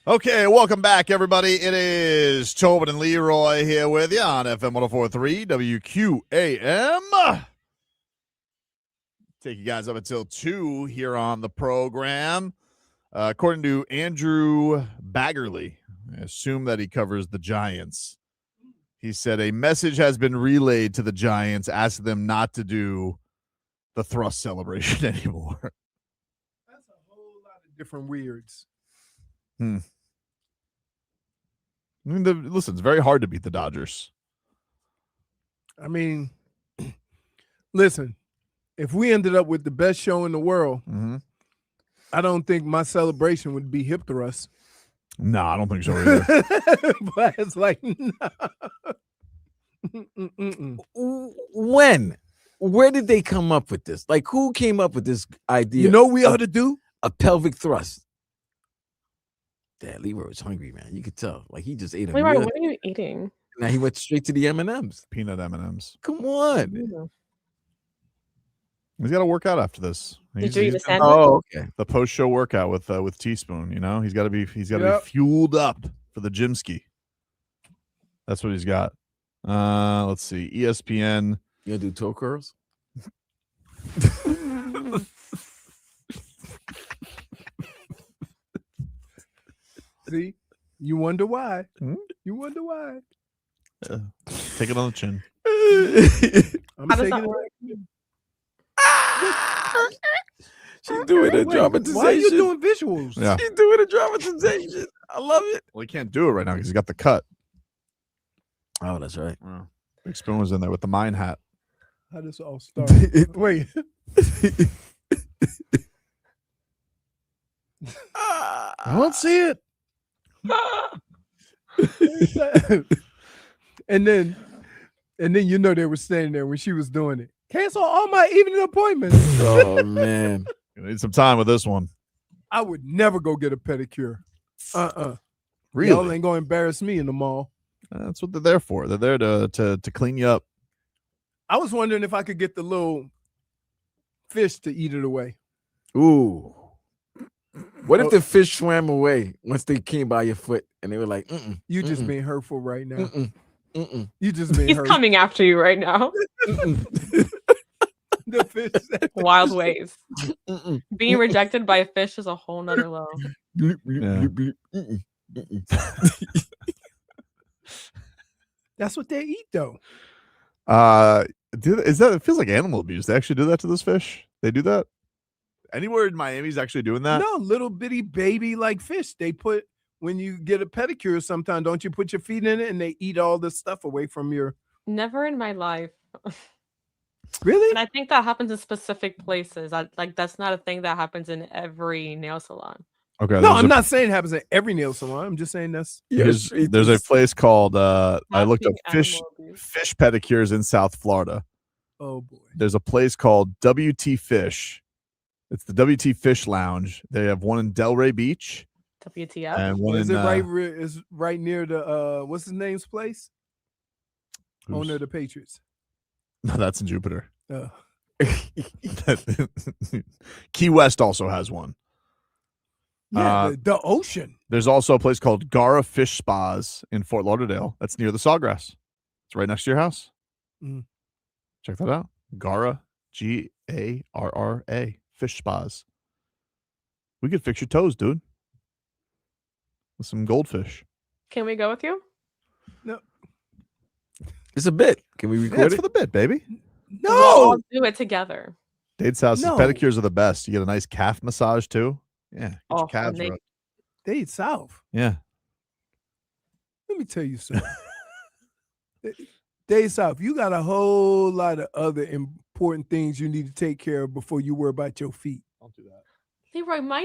Okay, welcome back, everybody. It is Tobin and Leroy here with you on FM 104.3 WQAM. Take you guys up until 2 here on the program. According to Andrew Baggerly, I assume that he covers the Giants. He said a message has been relayed to the Giants asking them not to do the thrust celebration anymore. That's a whole lot of different weirds. I mean, listen, it's very hard to beat the Dodgers. I mean, listen, if we ended up with the best show in the world, I don't think my celebration would be hip thrust. No, I don't think so either. But it's like, no. When? Where did they come up with this? Like, who came up with this idea? You know what we ought to do? A pelvic thrust. Dad, Leroy was hungry, man. You could tell. Like, he just ate a Leroy, meal. what are you eating? Now he went straight to the M&Ms. Peanut M&Ms. Come on. He's got to work out after this. Did you eat a sandwich? Oh, okay. The post-show workout with Teaspoon. You know, he's got to be be fueled up for the gym ski. That's what he's got. Let's see. ESPN. You gonna do toe curls? See, you wonder why. You wonder why. Take it on the chin. I'm How does taking that work? She's doing a dramatization. Why are you doing visuals? Yeah. She's doing a dramatization. I love it. Well, he can't do it right now because he's got the cut. Oh, that's right. Big Spoon was in there with the mine hat. How does it all start? Wait. I don't see it. and then you know they were standing there when she was doing it. Cancel all my evening appointments. Oh man, you need some time with this one. I would never go get a pedicure. Really? Y'all ain't gonna embarrass me in the mall. That's what they're there for. They're there to clean you up. I was wondering if I could get the little fish to eat it away. Ooh. What if the fish swam away once they came by your foot and they were like, You just being hurtful right now. Mm-mm. You just being He's hurtful. coming after you right now. The fish. Wild ways. Being rejected by a fish is a whole nother level. That's what they eat, though. It feels like animal abuse? They actually do that to this fish? They do that? Anywhere in Miami's actually doing that? No, little bitty baby like fish. They put when you get a pedicure sometimes, don't you put your feet in it and they eat all this stuff away from your Never in my life. Really? And I think that happens in specific places. That's not a thing that happens in every nail salon. Okay. No, I'm not saying it happens at every nail salon. I'm just saying that's There's a place called I looked up fish pedicures in South Florida. Oh boy. There's a place called WT Fish. It's the WT Fish Lounge. They have one in Delray Beach. WTF? And one is in, it is right near the what's his name's place? Owner of the Patriots. No, that's in Jupiter. Oh. Key West also has one. Yeah, the ocean. There's also a place called Gara Fish Spas in Fort Lauderdale. That's near the Sawgrass. It's right next to your house. Check that out. Gara, Garra, Fish Spas. We could fix your toes, dude. With some goldfish. Can we go with you? No. It's a bit. Can we record It's it? for the bit, baby. No. We'll all do it together. Dade's house No. pedicures are the best. You get a nice calf massage too. Yeah. Get your calves rubbed. They eat south. Yeah. Let me tell you something. Day South, you got a whole lot of other important things you need to take care of before you worry about your feet. Don't do that. Leroy, -1.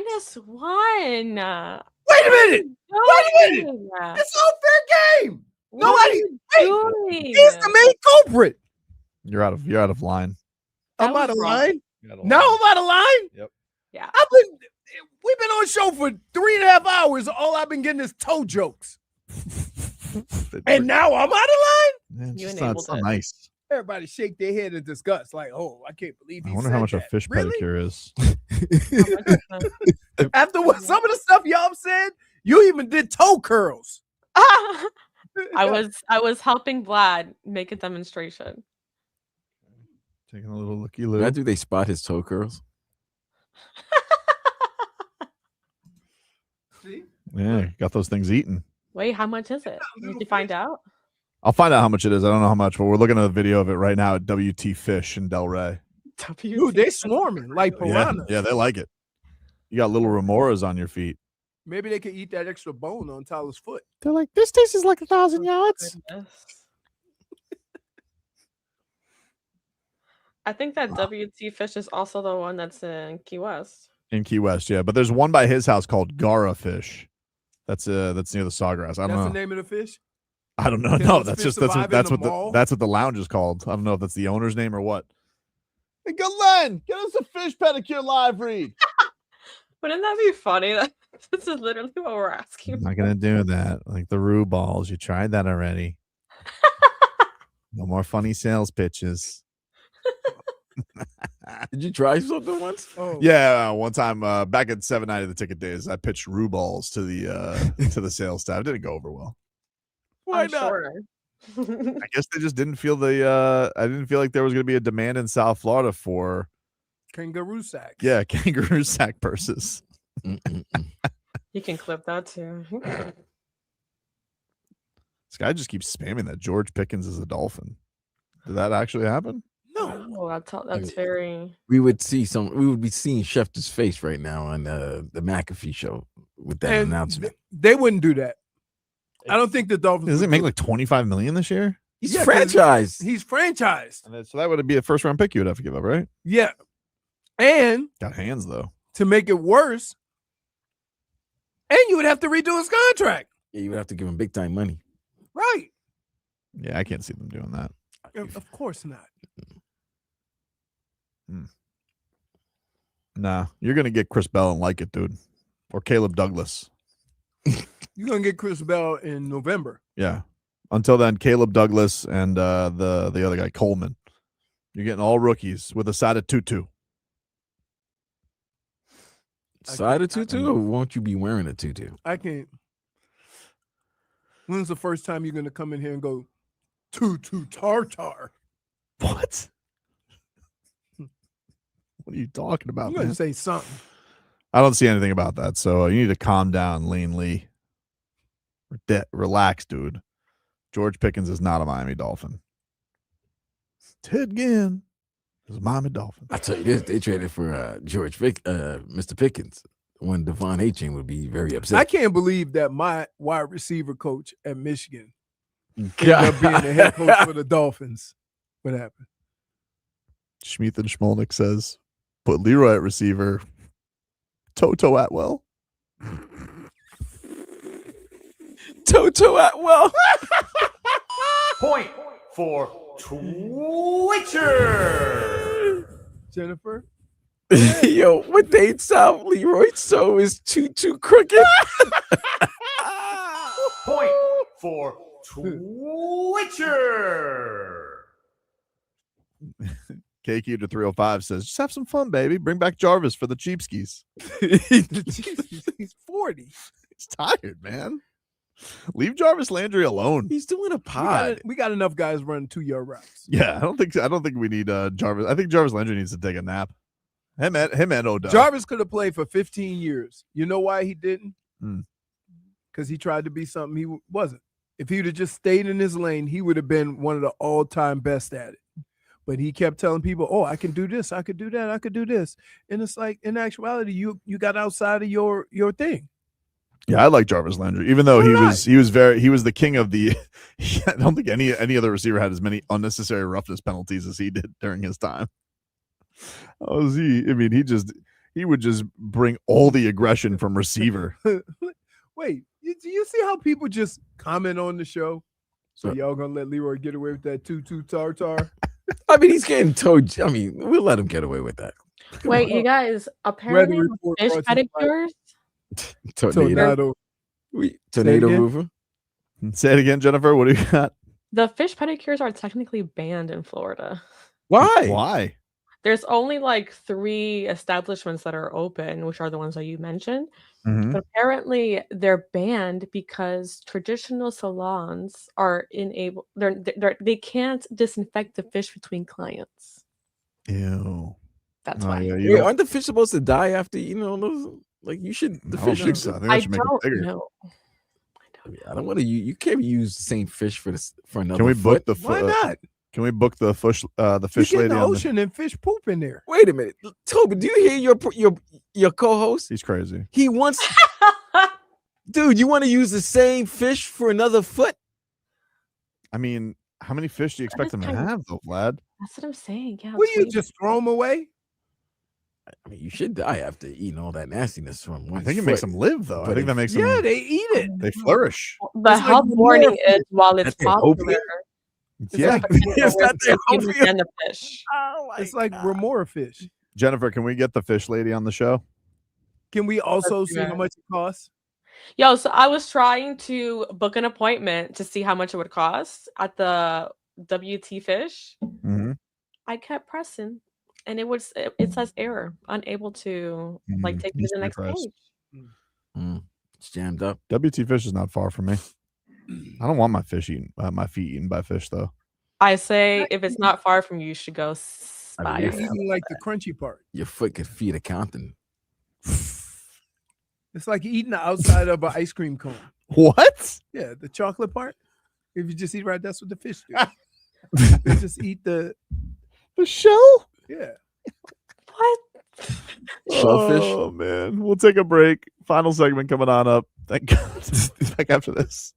Wait a minute. Wait a minute. It's all fair game. Nobody. Doing? He's the main culprit. You're out of line. I'm out of line. You're out of Now I'm out of line. Yep. Yeah. We've been on show for 3.5 hours. All I've been getting is toe jokes. And now I'm out of line? Man, it's You just not, it's not enabled it. nice. Everybody shake their head in disgust, like, oh, I can't believe he I wonder said how much a that. fish Really? pedicure is. After what some of the stuff y'all said, You even did toe curls. I was helping Vlad make a demonstration. Taking a little looky How loo. do they spot his toe curls? See? Yeah, got those things eaten. Wait, how much is it? Did you find out? I'll find out how much it is. I don't know how much, but we're looking at a video of it right now at WT Fish in Delray. Dude, they swarming like piranhas. Yeah, they like it. You got little remoras on your feet. Maybe they could eat that extra bone on Tyler's foot. They're like, this tastes like 1,000 yards. I think that WT Fish is also the one that's in Key West. In Key West, yeah. But there's one by his house called Gara Fish. That's near the Sawgrass. I don't That's know. the name of the fish? I don't know. Can No, this that's fish just that's survive what in the mall? that's what the lounge is called. I don't know if that's the owner's name or what. Hey, Glenn, get us a fish pedicure live read. Wouldn't that be funny? This is literally what we're asking. I'm not gonna do that. Like the Rue balls, you tried that already. No more funny sales pitches. Did you try something once? Oh. Yeah, one time back at 790 the ticket days, I pitched Rue balls to the sales staff. It didn't go over well. Why not? I guess they just didn't feel I didn't feel like there was gonna be a demand in South Florida for Kangaroo sack. yeah, kangaroo sack purses. You can clip that too. This guy just keeps spamming that George Pickens is a Dolphin. Did that actually happen? No, that's very. We would be seeing Schefter's face right now on the McAfee show with that announcement. They wouldn't do that. I don't think the Dolphins. Does would it make do like 25 million this year? He's Yeah, 'cause franchised. He's franchised. And so that would be a first round pick you would have to give up, right? Yeah. And Got hands though. to make it worse, and you would have to redo his contract. Yeah, you would have to give him big time money. Right. Yeah, I can't see them doing that. Of course not. Nah, you're gonna get Chris Bell and like it, dude, or Caleb Douglas. You're gonna get Chris Bell in November. Yeah. Until then, Caleb Douglas and the other guy Coleman. You're getting all rookies with a side of tutu. Side of tutu, or won't you be wearing a tutu? I can't. When's the first time you're gonna come in here and go tutu tartar? What? What are you talking about? I'm gonna Man? say something. I don't see anything about that. So you need to calm down, Lane Lee. Relax, dude. George Pickens is not a Miami Dolphin. Ted Ginn is a Miami Dolphin. I tell you this, they traded for Mr. Pickens. When Devon Achane would be very upset. I can't believe that my wide receiver coach at Michigan ended up being the head coach for the Dolphins. What happened? Schmeeth and Schmolnick says, put Leroy at receiver. Toto Atwell. Toto Atwell. Point for Twitcher. Jennifer? Yo, what they tell Leroy so is too crooked. Point for Twitcher. KQ to 305 says, just have some fun, baby. Bring back Jarvis for the cheapskis. He's 40. He's tired, man. Leave Jarvis Landry alone. He's doing a pod. We got enough guys running 2-yard routes. Yeah, I don't think we need Jarvis. I think Jarvis Landry needs to take a nap. Him and Odell. Jarvis could have played for 15 years. You know why he didn't? Hmm. Because he tried to be something he wasn't. If he would have just stayed in his lane, he would have been one of the all-time best at it. But he kept telling people, oh, I can do this, I could do that, I could do this. And it's like, in actuality, you got outside of your thing. Yeah, I like Jarvis Landry, even though he was the king of the. I don't think any other receiver had as many unnecessary roughness penalties as he did during his time. Oh, I mean, he would just bring all the aggression from receiver. Wait, do you see how people just comment on the show? So y'all gonna let Leroy get away with that tutu tartar? I mean, he's getting towed. I mean, we'll let him get away with that. Wait, you guys, apparently fish pedicures. Tornado mover. Say it again, Jennifer. What do you got? The fish pedicures are technically banned in Florida. Why? Why? There's only like 3 establishments that are open, which are the ones that you mentioned. Mhm. But apparently they're banned because traditional salons are unable they can't disinfect the fish between clients. Ew. That's Oh, why. yeah, Wait, aren't the fish supposed to die after those? Like you should. The I don't fish. think so. I think I that should make it don't bigger. know. I don't want to. You can't use the same fish for another. Can we book foot. the Why not? Can we book the fish You fish get in lady the on ocean and fish poop in there. Wait a minute, Tobin. Do you hear your co-host? He's crazy. He wants. Dude, you want to use the same fish for another foot? I mean, how many fish do you expect them to have, though, Vlad? That's what I'm saying. Yeah. Will it's you way- just throw them away? I mean, you should die after eating all that nastiness from one. I think it makes them live, though. I But think that makes them. Yeah, they eat it. They flourish. The It's like health the warning more is while it's That's their opiate? popular. Yeah. It's potential Is that risk their to humans opiate? and the fish. Oh It's like remora fish. Jennifer, can we get the fish lady on the show? Can we also Let's do see how that. much it costs? Yo, so I was trying to book an appointment to see how much it would cost at the WT Fish. Mm-hmm. I kept pressing, and it says error, unable to like take me to the next page. It's jammed up. WT Fish is not far from me. I don't want my my feet eaten by fish, though. I say if it's not far from you, you should go spy. You're it. eating like the crunchy part. Your foot could feed accountant. It's like eating the outside of an ice cream cone. What? Yeah, the chocolate part. If you just eat right, that's what the fish do. They just eat the shell. Yeah. What? Shellfish. Oh man, we'll take a break. Final segment coming on up. Thank God. Back after this.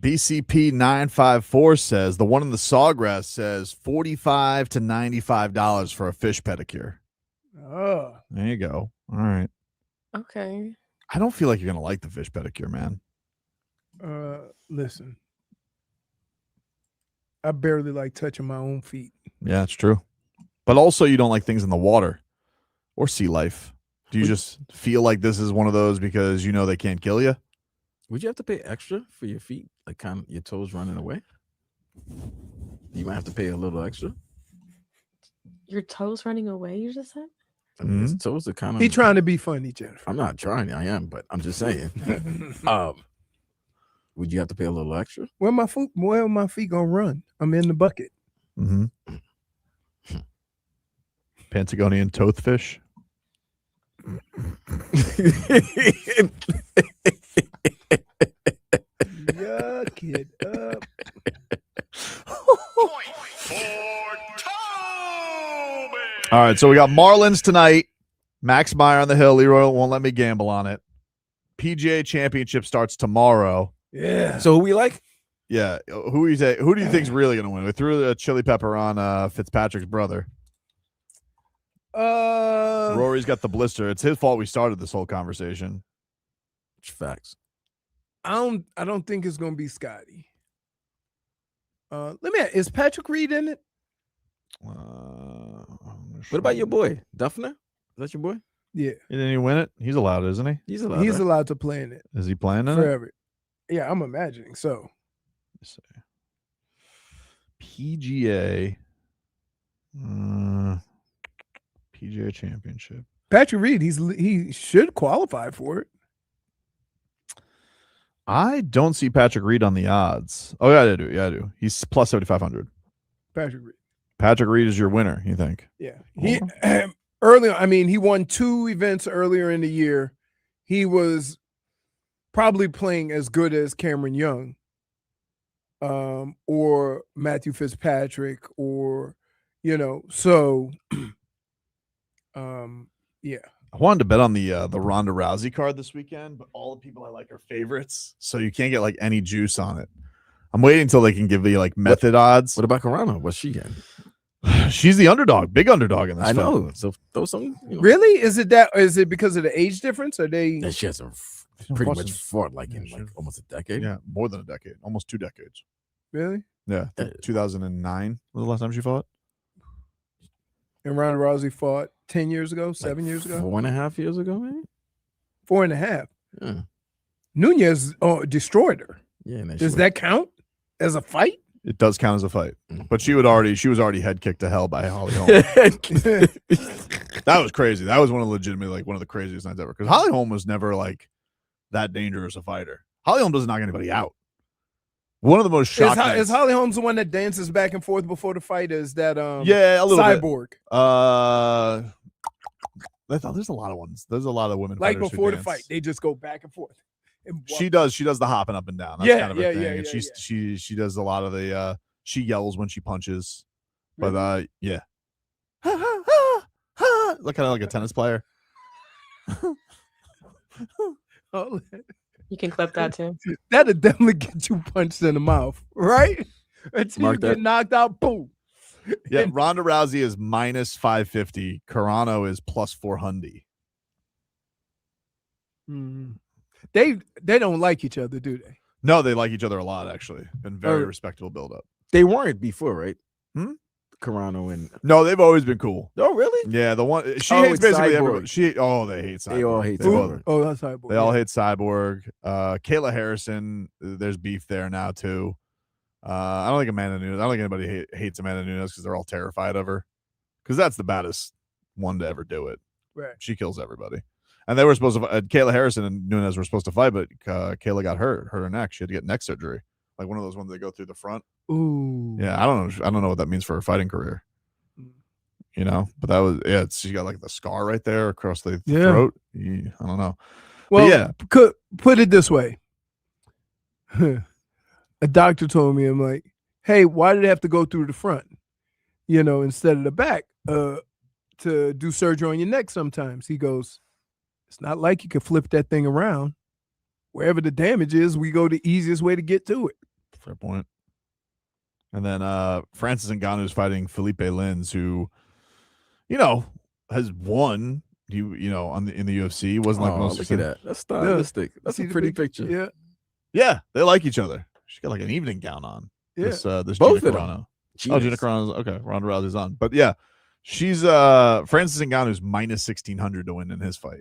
BCP 954 says the one in the Sawgrass says $45 to $95 for a fish pedicure. Oh, there you go. All right. Okay. I don't feel like you're gonna like the fish pedicure, man. Listen, I barely like touching my own feet. Yeah, it's true. But also, you don't like things in the water or sea life. Do you just feel like this is one of those because you know they can't kill you? Would you have to pay extra for your feet, like kind of your toes running away? You might have to pay a little extra. Your toes running away, you just said? I mean, his toes are kind of. He trying to be funny, Jennifer. I'm not trying. I am, but I'm just saying. Would you have to pay a little extra? Where my feet gonna run? I'm in the bucket. Mm-hmm. Pantagonian toadfish. Yuck it up. All right, so we got Marlins tonight. Max Meyer on the hill. Leroy won't let me gamble on it. PGA Championship starts tomorrow. Yeah. So who we like? Yeah. Who do you think's really going to win? We threw a chili pepper on Fitzpatrick's brother. Rory's got the blister. It's his fault we started this whole conversation. Facts. I don't think it's gonna be Scotty. Let me ask, is Patrick Reed in it? What about your boy, Duffner? Is that your boy? Yeah. Didn't he win it? He's allowed, isn't he? He's allowed. He's right? allowed to play in it. Is he playing in it? Forever. Yeah, I'm imagining so. Let's see. PGA. PGA Championship. Patrick Reed, he should qualify for it. I don't see Patrick Reed on the odds. Oh, yeah, I do. Yeah, I do. He's plus 7,500. Patrick Reed. Patrick Reed is your winner, you think? Yeah. He earlier, I mean, he won 2 events earlier in the year. He was probably playing as good as Cameron Young, or Matthew Fitzpatrick, or so yeah. I wanted to bet on the Ronda Rousey card this weekend, but all the people I like are favorites, so you can't get like any juice on it. I'm waiting until they can give me like method odds. What about Carano? What's she getting? She's the underdog, big underdog in this. I fight. know. So throw some. Really? Is it because of the age difference? Or they? She hasn't pretty much fought like in like almost a decade. Yeah, more than a decade, almost 2 decades. Really? Yeah, 2009 was the last time she fought. And Ronda Rousey fought 10 years ago, 7 years ago, 4.5 years ago, maybe 4.5. Yeah. Nunez destroyed her. Yeah. Does that count as a fight? It does count as a fight, but she was already head kicked to hell by Holly Holm. That was crazy. That was one of the craziest nights ever. Because Holly Holm was never like that dangerous a fighter. Holly Holm doesn't knock anybody out. One of the most shocking. Is Holly Holmes the one that dances back and forth before the fight? Is that yeah, a little Cyborg? There's a lot of ones. There's a lot of women Like fighters before who the dance. fight, they just go back and forth. And She does the hopping up and down. That's kind of her thing. And yeah. she does a lot of the she yells when she punches. But yeah. Look kind of like a tennis player. Oh, You can clip that too. that'll definitely get you punched in the mouth, right? Until Mark you get that. knocked out, boom. Yeah, Ronda Rousey is minus 550. Carano is plus 400. They don't like each other, do they? No, they like each other a lot, actually. Been very respectable build-up. They weren't before, right? Carano and No, they've always been cool. oh really? Yeah, the one she Oh, hates it's basically Cyborg. everybody. They hate Cyborg. They all hate both- Cyborg. Oh, that's Cyborg. They all hate Cyborg. Kayla Harrison, there's beef there now too. I don't think Amanda Nunes. I don't think anybody hates Amanda Nunes because they're all terrified of her. Because that's the baddest one to ever do it. Right. She kills everybody. And they were supposed to. Kayla Harrison and Nunes were supposed to fight, but Kayla got hurt her neck. She had to get neck surgery, like one of those ones that go through the front. Ooh. Yeah, I don't know what that means for her fighting career. But that was she got like the scar right there across the throat. I don't know. Well, but yeah, could put it this way. A doctor told me, I'm like, hey, why did it have to go through the front? Instead of the back, to do surgery on your neck sometimes. He goes, it's not like you can flip that thing around. wherever the damage is, we go the easiest way to get to it. Fair point. And then Francis Ngannou is fighting Felipe Lins, who, has won. In the UFC. Wasn't like most. Look at that. That's stylistic. That's a pretty picture. Yeah. Yeah, they like each other. She got like an evening gown on. Yeah. This Both Gina of them. Carano. Oh, Gina Carano's okay. Ronda Rousey's on, but yeah, she's Francis Ngannou's minus 1,600 to win in his fight.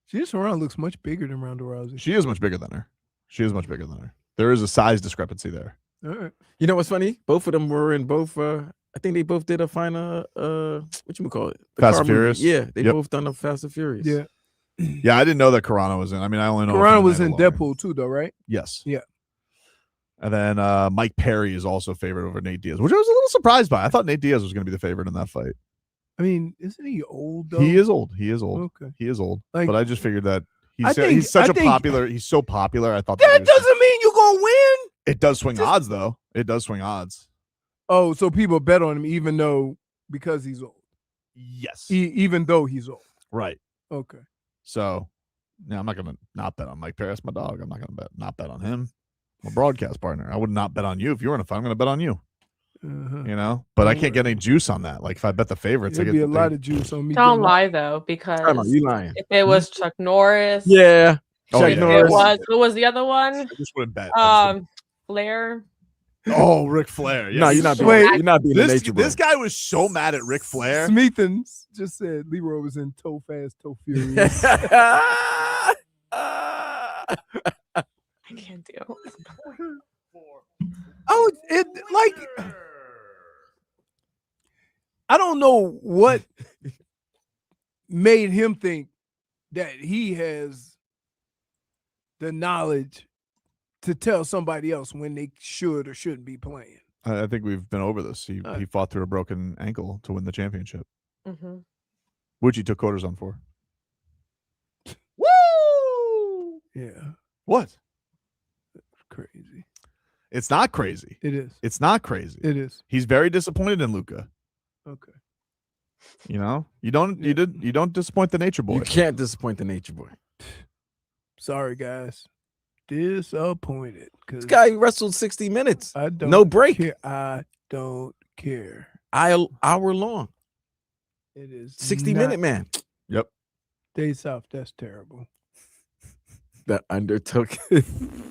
Gina Carano looks much bigger than Ronda Rousey. She is much bigger than her. There is a size discrepancy there. All right. You know what's funny? Both of them were in both. I think they both did a final. What you call it? The Fast car and Furious? movie. Yeah, they Yep. both done the Fast and Furious. Yeah. Yeah, I didn't know that Carano was in. I mean, I only know Carano was in Mandalorian. Deadpool too, though, right? Yes. Yeah. And then Mike Perry is also favored over Nate Diaz, which I was a little surprised by. I thought Nate Diaz was going to be the favorite in that fight. I mean, isn't he old though? He is old. Okay. He is old. Like, but I just figured that I think- he's such I a think- popular. He's so popular. I thought That he was- doesn't mean you're gonna win. It does swing odds, though. It does swing odds. Oh, so people bet on him even though because he's old. Yes. Even though he's old. Right. Okay. So, yeah, I'm not gonna not bet on Mike Perry. That's my dog. I'm not gonna not bet on him. I'm a broadcast partner. I would not bet on you if you were in a fight. I'm gonna bet on you. But I can't get any juice on that. Like if I bet the favorites, There'd I be get a lot of juice on me. Don't getting- lie though, because Time out, you lying. if it was Chuck Norris, Yeah. Oh, Chuck yeah. if Norris. it was who was the other one? I just wouldn't bet. Flair. Oh, Ric Flair. No, you're not being. Wait. You're not being a This nature boy. this guy was so mad at Ric Flair. Smithens just said Leroy was in Toe Fast, Toe Furious. I can't deal. Oh, it like I don't know what made him think that he has the knowledge to tell somebody else when they should or shouldn't be playing. I think we've been over this. He fought through a broken ankle to win the championship, which he took quarters on for. Woo! Yeah, What? crazy. It's not crazy. It is. It's not crazy. It is. He's very disappointed in Luka. Okay. You know, you don't disappoint the nature boy. You can't disappoint the nature boy. Sorry, guys. Disappointed. This guy wrestled 60 minutes. I don't No break. care. I don't care. Hour long. It is 60-minute man. Yep. Days off. That's terrible. That undertook.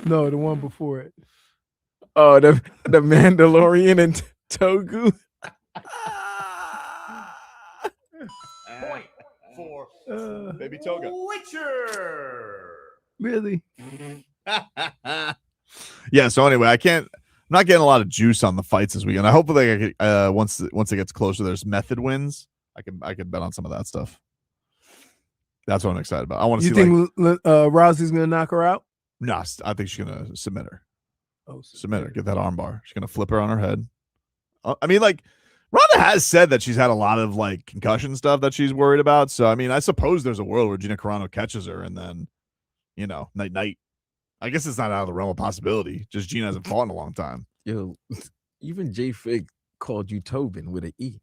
No, the one before it. Oh, the Mandalorian and Togu. Point for Baby Toga. Really? Yeah. So anyway, I'm not getting a lot of juice on the fights this weekend. I hope like once it gets closer, there's method wins. I can bet on some of that stuff. That's what I'm excited about. I want to see. You think Rousey's gonna knock her out? No, I think she's gonna submit her. Oh, Submit her. Get that arm bar. She's gonna flip her on her head. I mean, like Ronda has said that she's had a lot of like concussion stuff that she's worried about. So I mean, I suppose there's a world where Gina Carano catches her and then, night. I guess it's not out of the realm of possibility. Just Gina hasn't fought in a long time. Yo, even JFig called you Tobin with an E.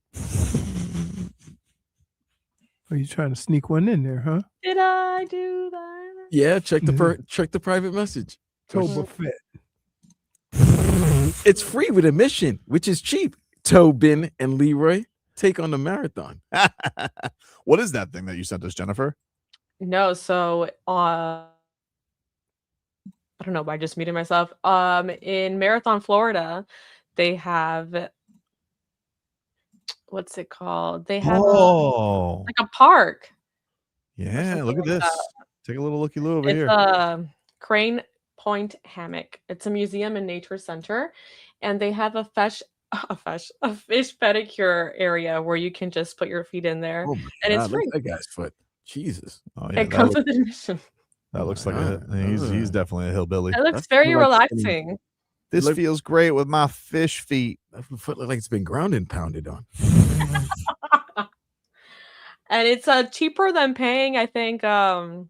Are you trying to sneak one in there, huh? Did I do that? Yeah, check the private message. Toba Fett. It's free with admission, which is cheap. Tobin and Leroy take on the marathon. What is that thing that you sent us, Jennifer? No, so I don't know, but I just muted myself. In Marathon, Florida, they have what's it called? They have like a park. Yeah, look at this. Take a little looky-loo over It's here. a Crane Point Hammock. It's a museum and nature center, and they have a fish pedicure area where you can just put your feet in there, Oh my and it's God, look free. at that guy's foot. Jesus. Oh yeah, It comes with admission. that looks like he's definitely a hillbilly. It looks very relaxing. This feels great with my fish feet. That foot looks like it's been ground and pounded on. And it's cheaper than paying, I think, how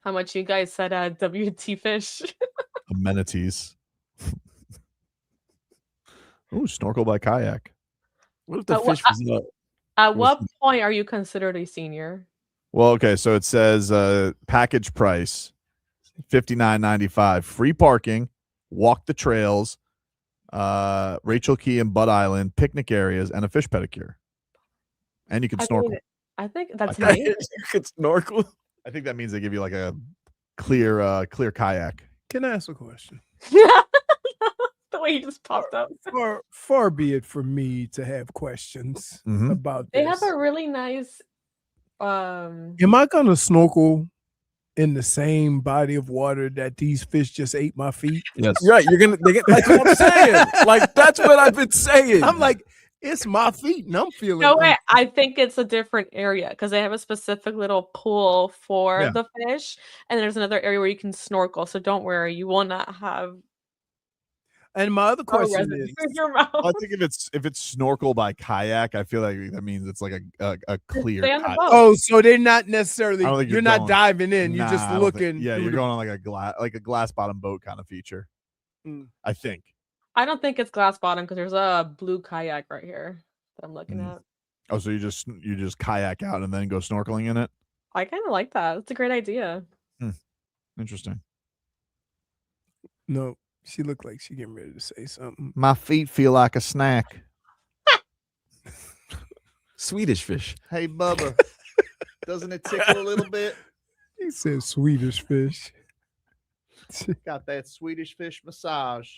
much you guys said at WT Fish. Amenities. Ooh, snorkel by kayak. What if the At what- fish was At what point are you considered a senior? Well, okay, so it says package price $59.95, free parking, walk the trails, Rachel Key and Bud Island, picnic areas, and a fish pedicure. And you can snorkel. I think that's nice. You could snorkel. I think that means they give you like a clear kayak. Can I ask a question? The way he just popped up. Far be it from me to have questions about They this. have a really nice. Am I gonna snorkel in the same body of water that these fish just ate my feet? Yes. Right. That's what I'm saying. Like, that's what I've been saying. I'm like, it's my feet, and I'm feeling. No way. I think it's a different area because they have a specific little pool for the fish, and there's another area where you can snorkel. So don't worry, you will not have. And my other question is, in your mouth. I think if it's snorkel by kayak, I feel like that means it's like a clear Stay on the kayak. boat. oh, so they're not necessarily. I don't think You're not diving in. You're Nah, just I don't looking. think- yeah, through you're the- going on like a glass bottom boat kind of feature. I think. I don't think it's glass bottom because there's a blue kayak right here that I'm looking at. Oh, so you just kayak out and then go snorkeling in it? I kind of like that. It's a great idea. Interesting. No, she looked like she getting ready to say something. My feet feel like a snack. Swedish fish. Hey, Bubba, doesn't it tickle a little bit? He said Swedish fish. Got that Swedish fish massage.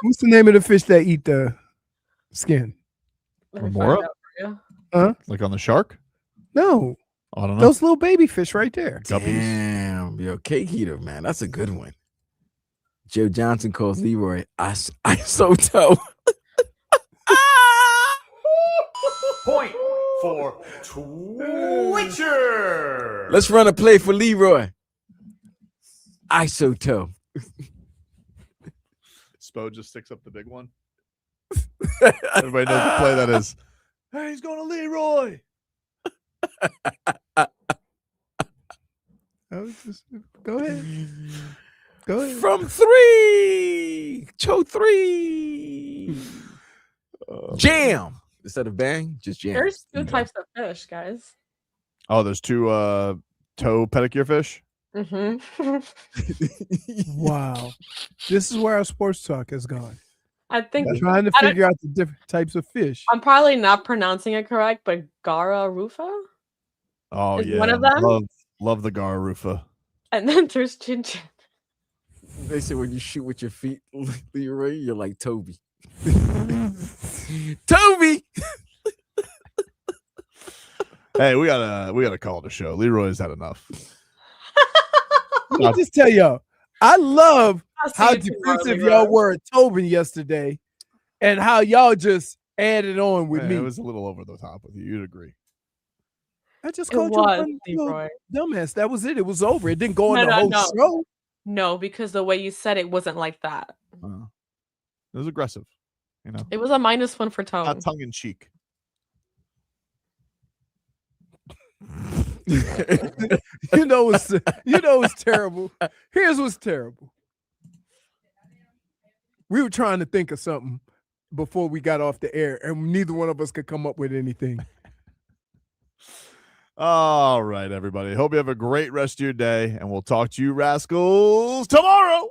What's the name of the fish that eat the skin? Let me Remora? find out for you. Huh? Like on the shark? No, I don't know. those little baby fish right there. Damn, yo, cake eater, man. That's a good one. Joe Johnson calls Leroy isoto. Point for Twitcher. Let's run a play for Leroy. Isoto. Spo just sticks up the big one. Everybody knows the play that is. Hey, he's going to Leroy. Go ahead. Go ahead. From 3. Cho 3. Jam. Instead of bang, just jam. There's two types of fish, guys. Oh, there's two toe pedicure fish. Wow, this is where our sports talk has gone. I think I'm trying to figure out the different types of fish. I'm probably not pronouncing it correct, but Gara Rufa, Oh Is yeah, one of them? Love the Garufa. and then there's Chin Chin. They say when you shoot with your feet, Leroy, you're like Toby. Toby. Hey, we gotta call it a show. Leroy's had enough. Let me just tell y'all, I love I'll see how you tomorrow, defensive Leroy. y'all were at Tobin yesterday, and how y'all just added on with Yeah, me. it was a little over the top with you. You'd agree. I just It called you a was, fun little Leroy. dumbass. That was it. It was over. It didn't go on No, the no, whole no. show. No, because the way you said it wasn't like that. It was aggressive. You know, It was a -1 for tone. not tongue in cheek. You know it's terrible. Here's what's terrible. We were trying to think of something before we got off the air, and neither one of us could come up with anything. All right, everybody. Hope you have a great rest of your day, and we'll talk to you rascals tomorrow.